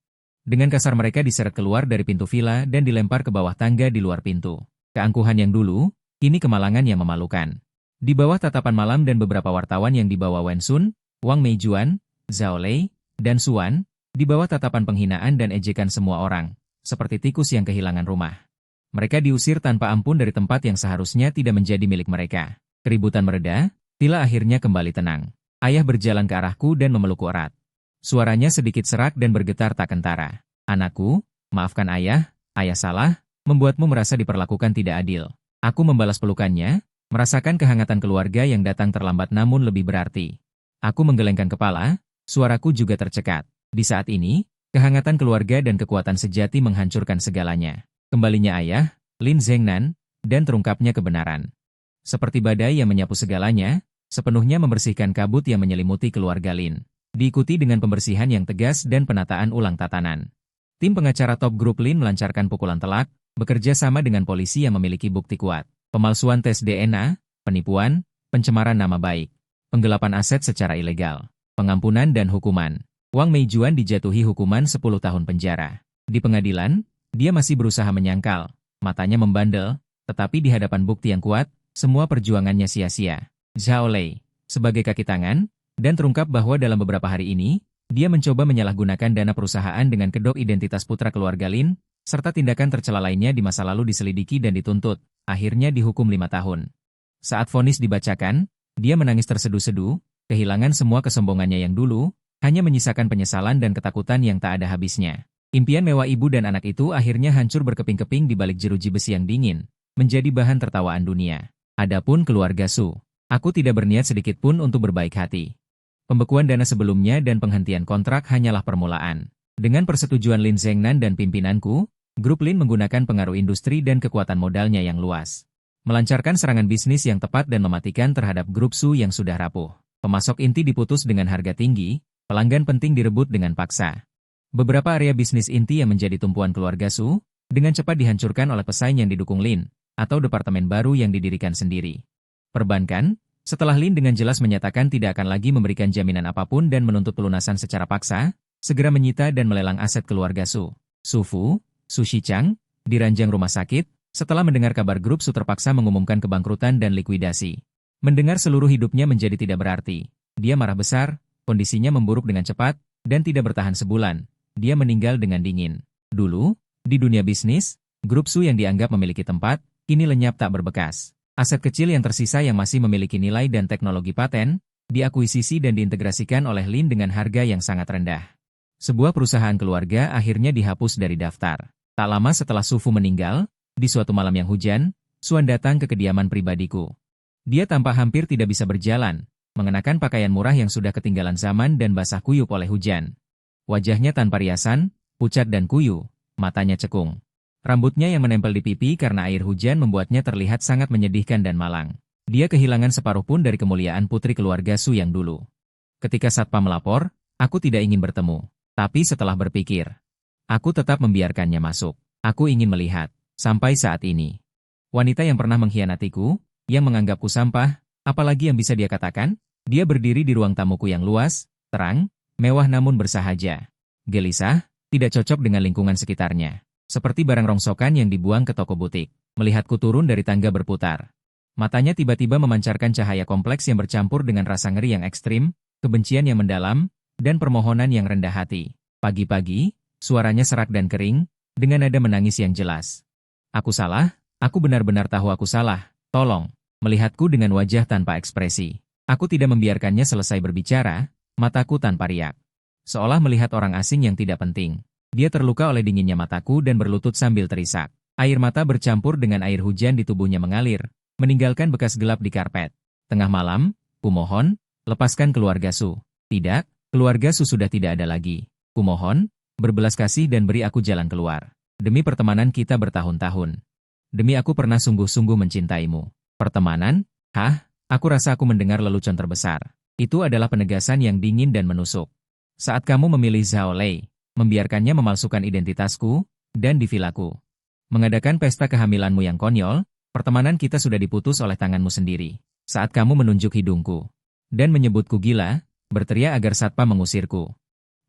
Dengan kasar mereka diseret keluar dari pintu villa dan dilempar ke bawah tangga di luar pintu. Keangkuhan yang dulu, kini kemalangan yang memalukan. Di bawah tatapan malam dan beberapa wartawan yang dibawa Wen Sun, Wang Meijuan, Zhao Lei, dan Suan, di bawah tatapan penghinaan dan ejekan semua orang, seperti tikus yang kehilangan rumah. Mereka diusir tanpa ampun dari tempat yang seharusnya tidak menjadi milik mereka. Keributan mereda, Tila akhirnya kembali tenang. Ayah berjalan ke arahku dan memelukku erat. Suaranya sedikit serak dan bergetar tak kentara. Anakku, maafkan ayah salah, membuatmu merasa diperlakukan tidak adil. Aku membalas pelukannya, merasakan kehangatan keluarga yang datang terlambat namun lebih berarti. Aku menggelengkan kepala, suaraku juga tercekat. Di saat ini, kehangatan keluarga dan kekuatan sejati menghancurkan segalanya. Kembalinya ayah, Lin Zhengnan, dan terungkapnya kebenaran. Seperti badai yang menyapu segalanya, sepenuhnya membersihkan kabut yang menyelimuti keluarga Lin. Diikuti dengan pembersihan yang tegas dan penataan ulang tatanan. Tim pengacara top grup Lin melancarkan pukulan telak, bekerja sama dengan polisi yang memiliki bukti kuat. Pemalsuan tes DNA, penipuan, pencemaran nama baik, penggelapan aset secara ilegal, pengampunan dan hukuman. Wang Meijuan dijatuhi hukuman 10 tahun penjara. Di pengadilan, dia masih berusaha menyangkal, matanya membandel, tetapi di hadapan bukti yang kuat, semua perjuangannya sia-sia. Zhao Lei, sebagai kaki tangan, dan terungkap bahwa dalam beberapa hari ini, dia mencoba menyalahgunakan dana perusahaan dengan kedok identitas putra keluarga Lin, serta tindakan tercela lainnya di masa lalu diselidiki dan dituntut, akhirnya dihukum 5 tahun. Saat vonis dibacakan, dia menangis terseduh-seduh, kehilangan semua kesombongannya yang dulu, hanya menyisakan penyesalan dan ketakutan yang tak ada habisnya. Impian mewah ibu dan anak itu akhirnya hancur berkeping-keping di balik jeruji besi yang dingin, menjadi bahan tertawaan dunia. Adapun keluarga Su, aku tidak berniat sedikit pun untuk berbaik hati. Pembekuan dana sebelumnya dan penghentian kontrak hanyalah permulaan. Dengan persetujuan Lin Zhengnan dan pimpinanku, grup Lin menggunakan pengaruh industri dan kekuatan modalnya yang luas. Melancarkan serangan bisnis yang tepat dan mematikan terhadap grup Su yang sudah rapuh. Pemasok inti diputus dengan harga tinggi, pelanggan penting direbut dengan paksa. Beberapa area bisnis inti yang menjadi tumpuan keluarga Su, dengan cepat dihancurkan oleh pesaing yang didukung Lin, atau departemen baru yang didirikan sendiri. Perbankan, setelah Lin dengan jelas menyatakan tidak akan lagi memberikan jaminan apapun dan menuntut pelunasan secara paksa, segera menyita dan melelang aset keluarga Su. Su Fu, Su Shichang, diranjang rumah sakit, setelah mendengar kabar grup Su terpaksa mengumumkan kebangkrutan dan likuidasi. Mendengar seluruh hidupnya menjadi tidak berarti. Dia marah besar, kondisinya memburuk dengan cepat, dan tidak bertahan sebulan. Dia meninggal dengan dingin. Dulu, di dunia bisnis, grup Su yang dianggap memiliki tempat, kini lenyap tak berbekas. Aset kecil yang tersisa yang masih memiliki nilai dan teknologi paten, diakuisisi dan diintegrasikan oleh Lin dengan harga yang sangat rendah. Sebuah perusahaan keluarga akhirnya dihapus dari daftar. Tak lama setelah Su Fu meninggal, di suatu malam yang hujan, Suan datang ke kediaman pribadiku. Dia tampak hampir tidak bisa berjalan, mengenakan pakaian murah yang sudah ketinggalan zaman dan basah kuyup oleh hujan. Wajahnya tanpa riasan, pucat dan kuyu, matanya cekung. Rambutnya yang menempel di pipi karena air hujan membuatnya terlihat sangat menyedihkan dan malang. Dia kehilangan separuh pun dari kemuliaan putri keluarga Su yang dulu. Ketika satpam melapor, aku tidak ingin bertemu. Tapi setelah berpikir, aku tetap membiarkannya masuk. Aku ingin melihat, sampai saat ini. Wanita yang pernah mengkhianatiku, yang menganggapku sampah, apalagi yang bisa dia katakan? Dia berdiri di ruang tamuku yang luas, terang, mewah namun bersahaja. Gelisah, tidak cocok dengan lingkungan sekitarnya. Seperti barang rongsokan yang dibuang ke toko butik. Melihatku turun dari tangga berputar. Matanya tiba-tiba memancarkan cahaya kompleks yang bercampur dengan rasa ngeri yang ekstrim, kebencian yang mendalam, dan permohonan yang rendah hati. Pagi-pagi, suaranya serak dan kering, dengan nada menangis yang jelas. Aku salah, aku benar-benar tahu aku salah, tolong. Melihatku dengan wajah tanpa ekspresi. Aku tidak membiarkannya selesai berbicara, mataku tanpa riak. Seolah melihat orang asing yang tidak penting. Dia terluka oleh dinginnya mataku dan berlutut sambil terisak. Air mata bercampur dengan air hujan di tubuhnya mengalir, meninggalkan bekas gelap di karpet. Tengah malam, kumohon, lepaskan keluarga Su. Tidak, keluarga Su sudah tidak ada lagi. Kumohon, berbelas kasih dan beri aku jalan keluar. Demi pertemanan kita bertahun-tahun. Demi aku pernah sungguh-sungguh mencintaimu. Pertemanan? Hah? Aku rasa aku mendengar lelucon terbesar. Itu adalah penegasan yang dingin dan menusuk. Saat kamu memilih Zhao Lei, membiarkannya memalsukan identitasku, dan di vilaku. Mengadakan pesta kehamilanmu yang konyol, pertemanan kita sudah diputus oleh tanganmu sendiri. Saat kamu menunjuk hidungku, dan menyebutku gila, berteriak agar satpam mengusirku.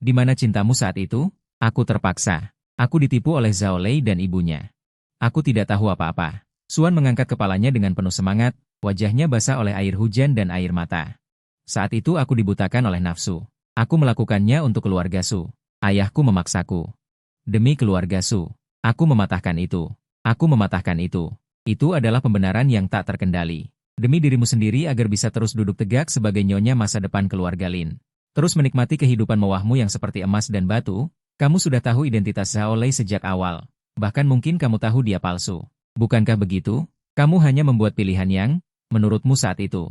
Di mana cintamu saat itu? Aku terpaksa. Aku ditipu oleh Zhao Lei dan ibunya. Aku tidak tahu apa-apa. Suan mengangkat kepalanya dengan penuh semangat, wajahnya basah oleh air hujan dan air mata. Saat itu aku dibutakan oleh nafsu. Aku melakukannya untuk keluarga Su. Ayahku memaksaku. Demi keluarga Su. Aku mematahkan itu. Aku mematahkan itu. Itu adalah pembenaran yang tak terkendali. Demi dirimu sendiri agar bisa terus duduk tegak sebagai nyonya masa depan keluarga Lin. Terus menikmati kehidupan mewahmu yang seperti emas dan batu, kamu sudah tahu identitas Zhao Lei sejak awal. Bahkan mungkin kamu tahu dia palsu. Bukankah begitu? Kamu hanya membuat pilihan yang, menurutmu saat itu,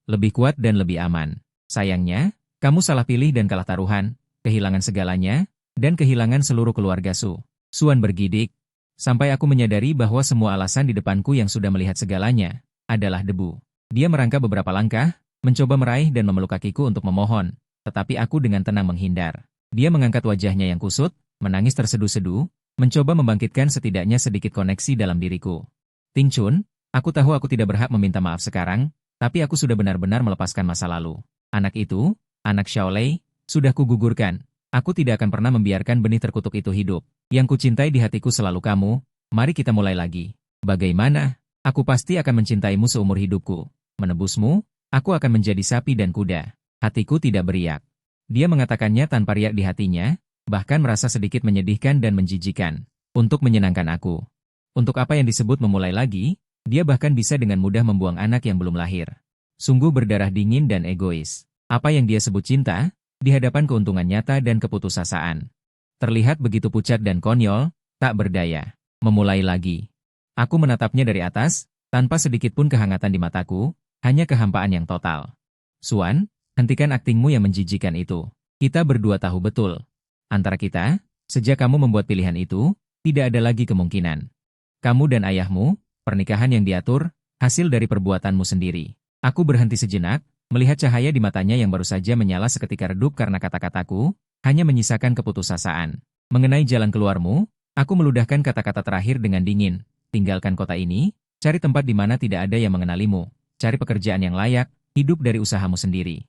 lebih kuat dan lebih aman. Sayangnya, kamu salah pilih dan kalah taruhan, kehilangan segalanya, dan kehilangan seluruh keluarga Su. Suan bergidik, sampai aku menyadari bahwa semua alasan di depanku yang sudah melihat segalanya, adalah debu. Dia merangkak beberapa langkah, mencoba meraih dan memeluk kakiku untuk memohon, tetapi aku dengan tenang menghindar. Dia mengangkat wajahnya yang kusut, menangis terseduh-seduh, mencoba membangkitkan setidaknya sedikit koneksi dalam diriku. Ting Chun, aku tahu aku tidak berhak meminta maaf sekarang, tapi aku sudah benar-benar melepaskan masa lalu. Anak itu, anak Xiao Lei, sudah kugugurkan. Aku tidak akan pernah membiarkan benih terkutuk itu hidup. Yang kucintai di hatiku selalu kamu, mari kita mulai lagi. Bagaimana? Aku pasti akan mencintaimu seumur hidupku. Menebusmu, aku akan menjadi sapi dan kuda. Hatiku tidak beriak. Dia mengatakannya tanpa riak di hatinya, bahkan merasa sedikit menyedihkan dan menjijikan. Untuk menyenangkan aku. Untuk apa yang disebut memulai lagi, dia bahkan bisa dengan mudah membuang anak yang belum lahir. Sungguh berdarah dingin dan egois. Apa yang dia sebut cinta, di hadapan keuntungan nyata dan keputusasaan. Terlihat begitu pucat dan konyol, tak berdaya. Memulai lagi. Aku menatapnya dari atas, tanpa sedikit pun kehangatan di mataku, hanya kehampaan yang total. Suan, hentikan aktingmu yang menjijikan itu. Kita berdua tahu betul. Antara kita, sejak kamu membuat pilihan itu, tidak ada lagi kemungkinan. Kamu dan ayahmu, pernikahan yang diatur, hasil dari perbuatanmu sendiri. Aku berhenti sejenak, melihat cahaya di matanya yang baru saja menyala seketika redup karena kata-kataku, hanya menyisakan keputusasaan. Mengenai jalan keluarmu, aku meludahkan kata-kata terakhir dengan dingin. Tinggalkan kota ini, cari tempat di mana tidak ada yang mengenalimu, cari pekerjaan yang layak, hidup dari usahamu sendiri.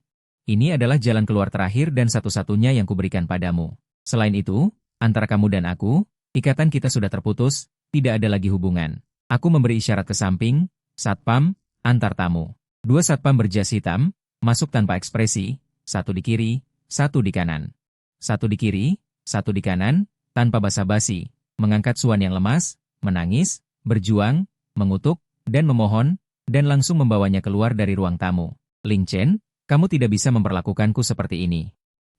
Ini adalah jalan keluar terakhir dan satu-satunya yang kuberikan padamu. Selain itu, antara kamu dan aku, ikatan kita sudah terputus, tidak ada lagi hubungan. Aku memberi isyarat ke samping, satpam, antar tamu. Dua satpam berjas hitam, masuk tanpa ekspresi, satu di kiri, satu di kanan. Satu di kiri, satu di kanan, tanpa basa-basi, mengangkat Suan yang lemas, menangis, berjuang, mengutuk, dan memohon, dan langsung membawanya keluar dari ruang tamu. Ling Chen, kamu tidak bisa memperlakukanku seperti ini.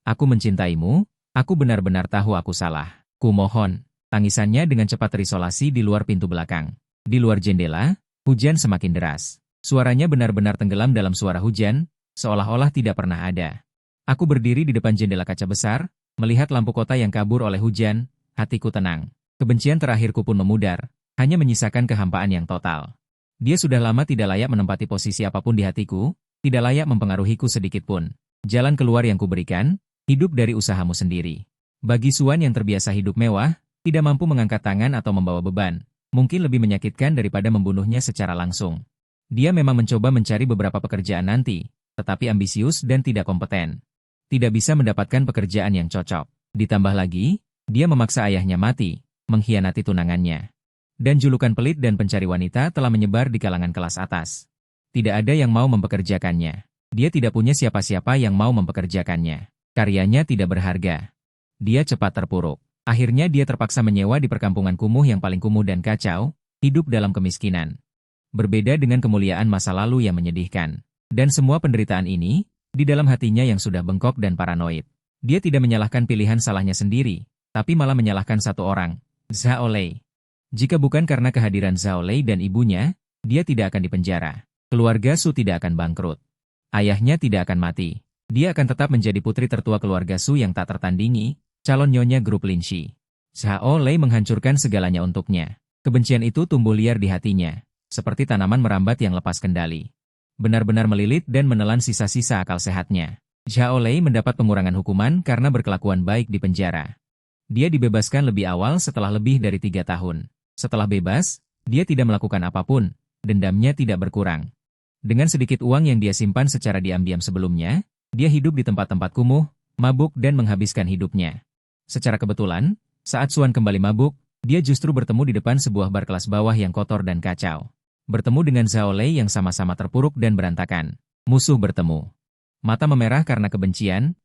Aku mencintaimu, aku benar-benar tahu aku salah. Kumohon. Tangisannya dengan cepat terisolasi di luar pintu belakang. Di luar jendela, hujan semakin deras. Suaranya benar-benar tenggelam dalam suara hujan, seolah-olah tidak pernah ada. Aku berdiri di depan jendela kaca besar, melihat lampu kota yang kabur oleh hujan, hatiku tenang. Kebencian terakhirku pun memudar, hanya menyisakan kehampaan yang total. Dia sudah lama tidak layak menempati posisi apapun di hatiku, tidak layak mempengaruhiku sedikitpun. Jalan keluar yang kuberikan, hidup dari usahamu sendiri. Bagi Suan yang terbiasa hidup mewah, tidak mampu mengangkat tangan atau membawa beban, mungkin lebih menyakitkan daripada membunuhnya secara langsung. Dia memang mencoba mencari beberapa pekerjaan nanti, tetapi ambisius dan tidak kompeten. Tidak bisa mendapatkan pekerjaan yang cocok. Ditambah lagi, dia memaksa ayahnya mati, mengkhianati tunangannya. Dan julukan pelit dan pencari wanita telah menyebar di kalangan kelas atas. Tidak ada yang mau mempekerjakannya. Dia tidak punya siapa-siapa yang mau mempekerjakannya. Karyanya tidak berharga. Dia cepat terpuruk. Akhirnya dia terpaksa menyewa di perkampungan kumuh yang paling kumuh dan kacau, hidup dalam kemiskinan. Berbeda dengan kemuliaan masa lalu yang menyedihkan. Dan semua penderitaan ini, di dalam hatinya yang sudah bengkok dan paranoid. Dia tidak menyalahkan pilihan salahnya sendiri, tapi malah menyalahkan satu orang, Zhao Lei. Jika bukan karena kehadiran Zhao Lei dan ibunya, dia tidak akan dipenjara. Keluarga Su tidak akan bangkrut. Ayahnya tidak akan mati. Dia akan tetap menjadi putri tertua keluarga Su yang tak tertandingi, calon nyonya grup Linshi. Zhao Lei menghancurkan segalanya untuknya. Kebencian itu tumbuh liar di hatinya, seperti tanaman merambat yang lepas kendali. Benar-benar melilit dan menelan sisa-sisa akal sehatnya. Zhao Lei mendapat pengurangan hukuman karena berkelakuan baik di penjara. Dia dibebaskan lebih awal setelah lebih dari 3 tahun. Setelah bebas, dia tidak melakukan apapun, dendamnya tidak berkurang. Dengan sedikit uang yang dia simpan secara diam-diam sebelumnya, dia hidup di tempat-tempat kumuh, mabuk dan menghabiskan hidupnya. Secara kebetulan, saat Xuan kembali mabuk, dia justru bertemu di depan sebuah bar kelas bawah yang kotor dan kacau. Bertemu dengan Zhao Lei yang sama-sama terpuruk dan berantakan. Musuh bertemu. Mata memerah karena kebencian,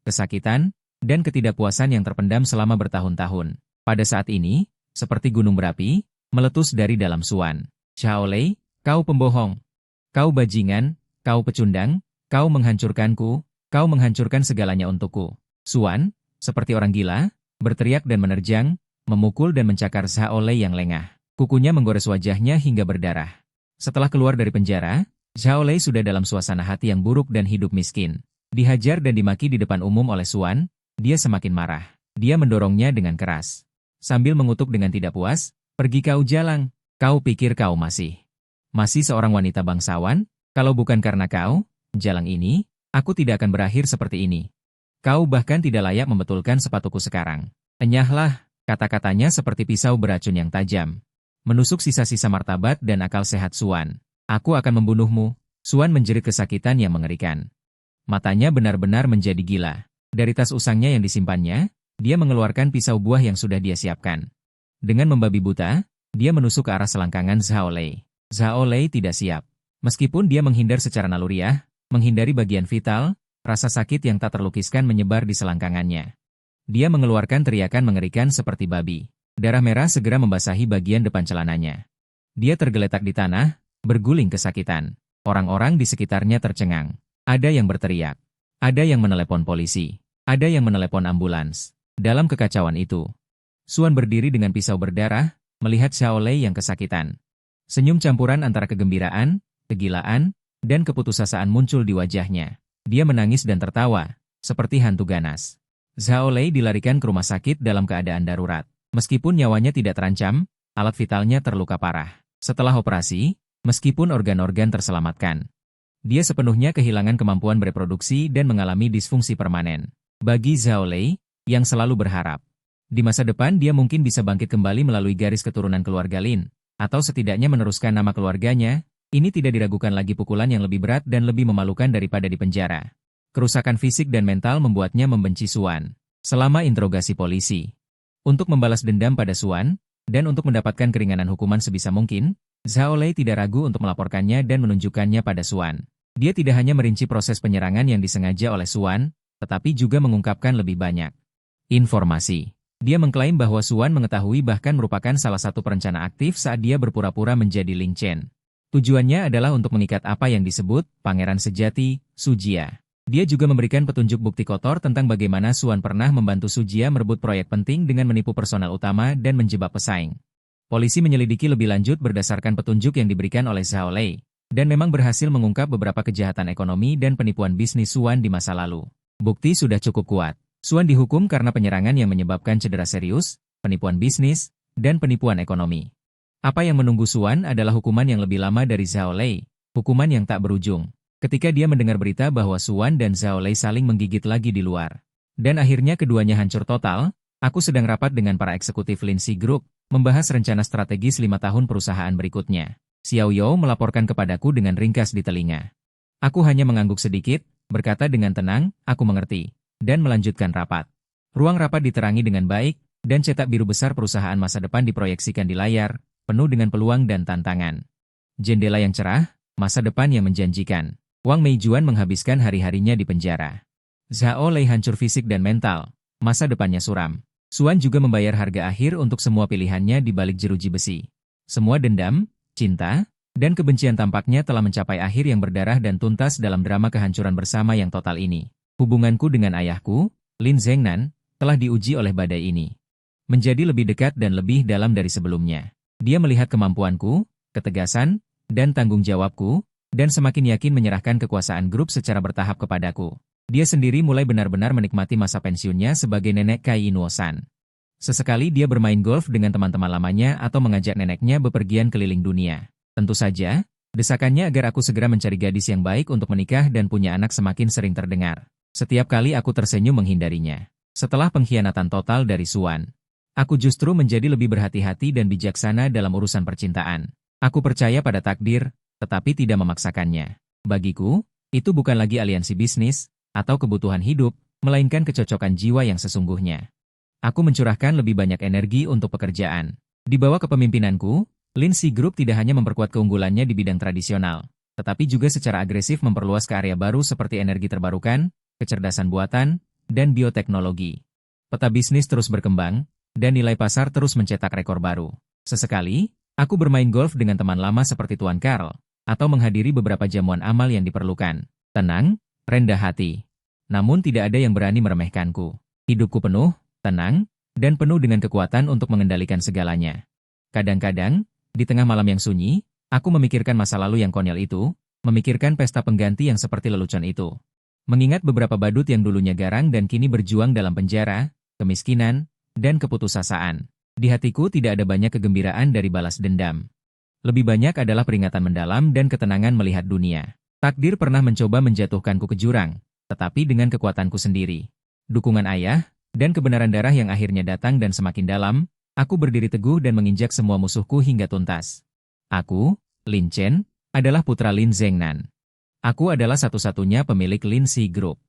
kesakitan, dan ketidakpuasan yang terpendam selama bertahun-tahun. Pada saat ini, seperti gunung berapi, meletus dari dalam Xuan. Zhao Lei, kau pembohong. Kau bajingan, kau pecundang, kau menghancurkanku, kau menghancurkan segalanya untukku. Xuan, seperti orang gila, berteriak dan menerjang, memukul dan mencakar Zhao Lei yang lengah. Kukunya menggores wajahnya hingga berdarah. Setelah keluar dari penjara, Zhao Lei sudah dalam suasana hati yang buruk dan hidup miskin. Dihajar dan dimaki di depan umum oleh Xuan, dia semakin marah. Dia mendorongnya dengan keras. Sambil mengutuk dengan tidak puas, pergi kau Jalang, kau pikir kau masih seorang wanita bangsawan? Kalau bukan karena kau, Jalang ini, aku tidak akan berakhir seperti ini. Kau bahkan tidak layak membetulkan sepatuku sekarang. Enyahlah, kata-katanya seperti pisau beracun yang tajam. Menusuk sisa-sisa martabat dan akal sehat Xuan. Aku akan membunuhmu. Xuan menjerit kesakitan yang mengerikan. Matanya benar-benar menjadi gila. Dari tas usangnya yang disimpannya, dia mengeluarkan pisau buah yang sudah dia siapkan. Dengan membabi buta, dia menusuk ke arah selangkangan Zhao Lei. Zhao Lei tidak siap. Meskipun dia menghindar secara naluriah, menghindari bagian vital, rasa sakit yang tak terlukiskan menyebar di selangkangannya. Dia mengeluarkan teriakan mengerikan seperti babi. Darah merah segera membasahi bagian depan celananya. Dia tergeletak di tanah, berguling kesakitan. Orang-orang di sekitarnya tercengang. Ada yang berteriak. Ada yang menelepon polisi. Ada yang menelepon ambulans. Dalam kekacauan itu, Xuan berdiri dengan pisau berdarah, melihat Zhao Lei yang kesakitan. Senyum campuran antara kegembiraan, kegilaan, dan keputusasaan muncul di wajahnya. Dia menangis dan tertawa, seperti hantu ganas. Zhao Lei dilarikan ke rumah sakit dalam keadaan darurat. Meskipun nyawanya tidak terancam, alat vitalnya terluka parah. Setelah operasi, meskipun organ-organ terselamatkan, dia sepenuhnya kehilangan kemampuan bereproduksi dan mengalami disfungsi permanen. Bagi Zhao Lei, yang selalu berharap, di masa depan dia mungkin bisa bangkit kembali melalui garis keturunan keluarga Lin, atau setidaknya meneruskan nama keluarganya, ini tidak diragukan lagi pukulan yang lebih berat dan lebih memalukan daripada di penjara. Kerusakan fisik dan mental membuatnya membenci Xuan. Selama interogasi polisi, untuk membalas dendam pada Xuan, dan untuk mendapatkan keringanan hukuman sebisa mungkin, Zhao Lei tidak ragu untuk melaporkannya dan menunjukkannya pada Xuan. Dia tidak hanya merinci proses penyerangan yang disengaja oleh Xuan, tetapi juga mengungkapkan lebih banyak informasi. Dia mengklaim bahwa Xuan mengetahui bahkan merupakan salah satu perencana aktif saat dia berpura-pura menjadi Ling Chen. Tujuannya adalah untuk mengikat apa yang disebut pangeran sejati, Su Jia. Dia juga memberikan petunjuk bukti kotor tentang bagaimana Xuan pernah membantu Su Jia merebut proyek penting dengan menipu personel utama dan menjebak pesaing. Polisi menyelidiki lebih lanjut berdasarkan petunjuk yang diberikan oleh Zhao Lei, dan memang berhasil mengungkap beberapa kejahatan ekonomi dan penipuan bisnis Xuan di masa lalu. Bukti sudah cukup kuat. Xuan dihukum karena penyerangan yang menyebabkan cedera serius, penipuan bisnis, dan penipuan ekonomi. Apa yang menunggu Xuan adalah hukuman yang lebih lama dari Zhao Lei, hukuman yang tak berujung. Ketika dia mendengar berita bahwa Xuan dan Zhao Lei saling menggigit lagi di luar, dan akhirnya keduanya hancur total, aku sedang rapat dengan para eksekutif Linshi Group, membahas rencana strategis 5 tahun perusahaan berikutnya. Xiao Yao melaporkan kepadaku dengan ringkas di telinga. Aku hanya mengangguk sedikit, berkata dengan tenang, aku mengerti, dan melanjutkan rapat. Ruang rapat diterangi dengan baik, dan cetak biru besar perusahaan masa depan diproyeksikan di layar, penuh dengan peluang dan tantangan. Jendela yang cerah, masa depan yang menjanjikan. Wang Meijuan menghabiskan hari-harinya di penjara. Zhao Lei hancur fisik dan mental, masa depannya suram. Xuan juga membayar harga akhir untuk semua pilihannya di balik jeruji besi. Semua dendam, cinta, dan kebencian tampaknya telah mencapai akhir yang berdarah dan tuntas dalam drama kehancuran bersama yang total ini. Hubunganku dengan ayahku, Lin Zhengnan, telah diuji oleh badai ini. Menjadi lebih dekat dan lebih dalam dari sebelumnya. Dia melihat kemampuanku, ketegasan, dan tanggung jawabku, dan semakin yakin menyerahkan kekuasaan grup secara bertahap kepadaku. Dia sendiri mulai benar-benar menikmati masa pensiunnya sebagai nenek Kai Inuosan. Sesekali dia bermain golf dengan teman-teman lamanya atau mengajak neneknya bepergian keliling dunia. Tentu saja, desakannya agar aku segera mencari gadis yang baik untuk menikah dan punya anak semakin sering terdengar. Setiap kali aku tersenyum menghindarinya. Setelah pengkhianatan total dari Xuan, aku justru menjadi lebih berhati-hati dan bijaksana dalam urusan percintaan. Aku percaya pada takdir, tetapi tidak memaksakannya. Bagiku, itu bukan lagi aliansi bisnis, atau kebutuhan hidup, melainkan kecocokan jiwa yang sesungguhnya. Aku mencurahkan lebih banyak energi untuk pekerjaan. Di bawah kepemimpinanku, Lin Xi Group tidak hanya memperkuat keunggulannya di bidang tradisional, tetapi juga secara agresif memperluas ke area baru seperti energi terbarukan, kecerdasan buatan, dan bioteknologi. Peta bisnis terus berkembang, dan nilai pasar terus mencetak rekor baru. Sesekali, aku bermain golf dengan teman lama seperti Tuan Karl, atau menghadiri beberapa jamuan amal yang diperlukan. Tenang, rendah hati. Namun tidak ada yang berani meremehkanku. Hidupku penuh, tenang, dan penuh dengan kekuatan untuk mengendalikan segalanya. Kadang-kadang, di tengah malam yang sunyi, aku memikirkan masa lalu yang konyol itu, memikirkan pesta pengganti yang seperti lelucon itu. Mengingat beberapa badut yang dulunya garang dan kini berjuang dalam penjara, kemiskinan, dan keputusasaan. Di hatiku tidak ada banyak kegembiraan dari balas dendam. Lebih banyak adalah peringatan mendalam dan ketenangan melihat dunia. Takdir pernah mencoba menjatuhkanku ke jurang, tetapi dengan kekuatanku sendiri. Dukungan ayah, dan kebenaran darah yang akhirnya datang dan semakin dalam, aku berdiri teguh dan menginjak semua musuhku hingga tuntas. Aku, Lin Chen, adalah putra Lin Zhengnan. Aku adalah satu-satunya pemilik Lin Xi Group.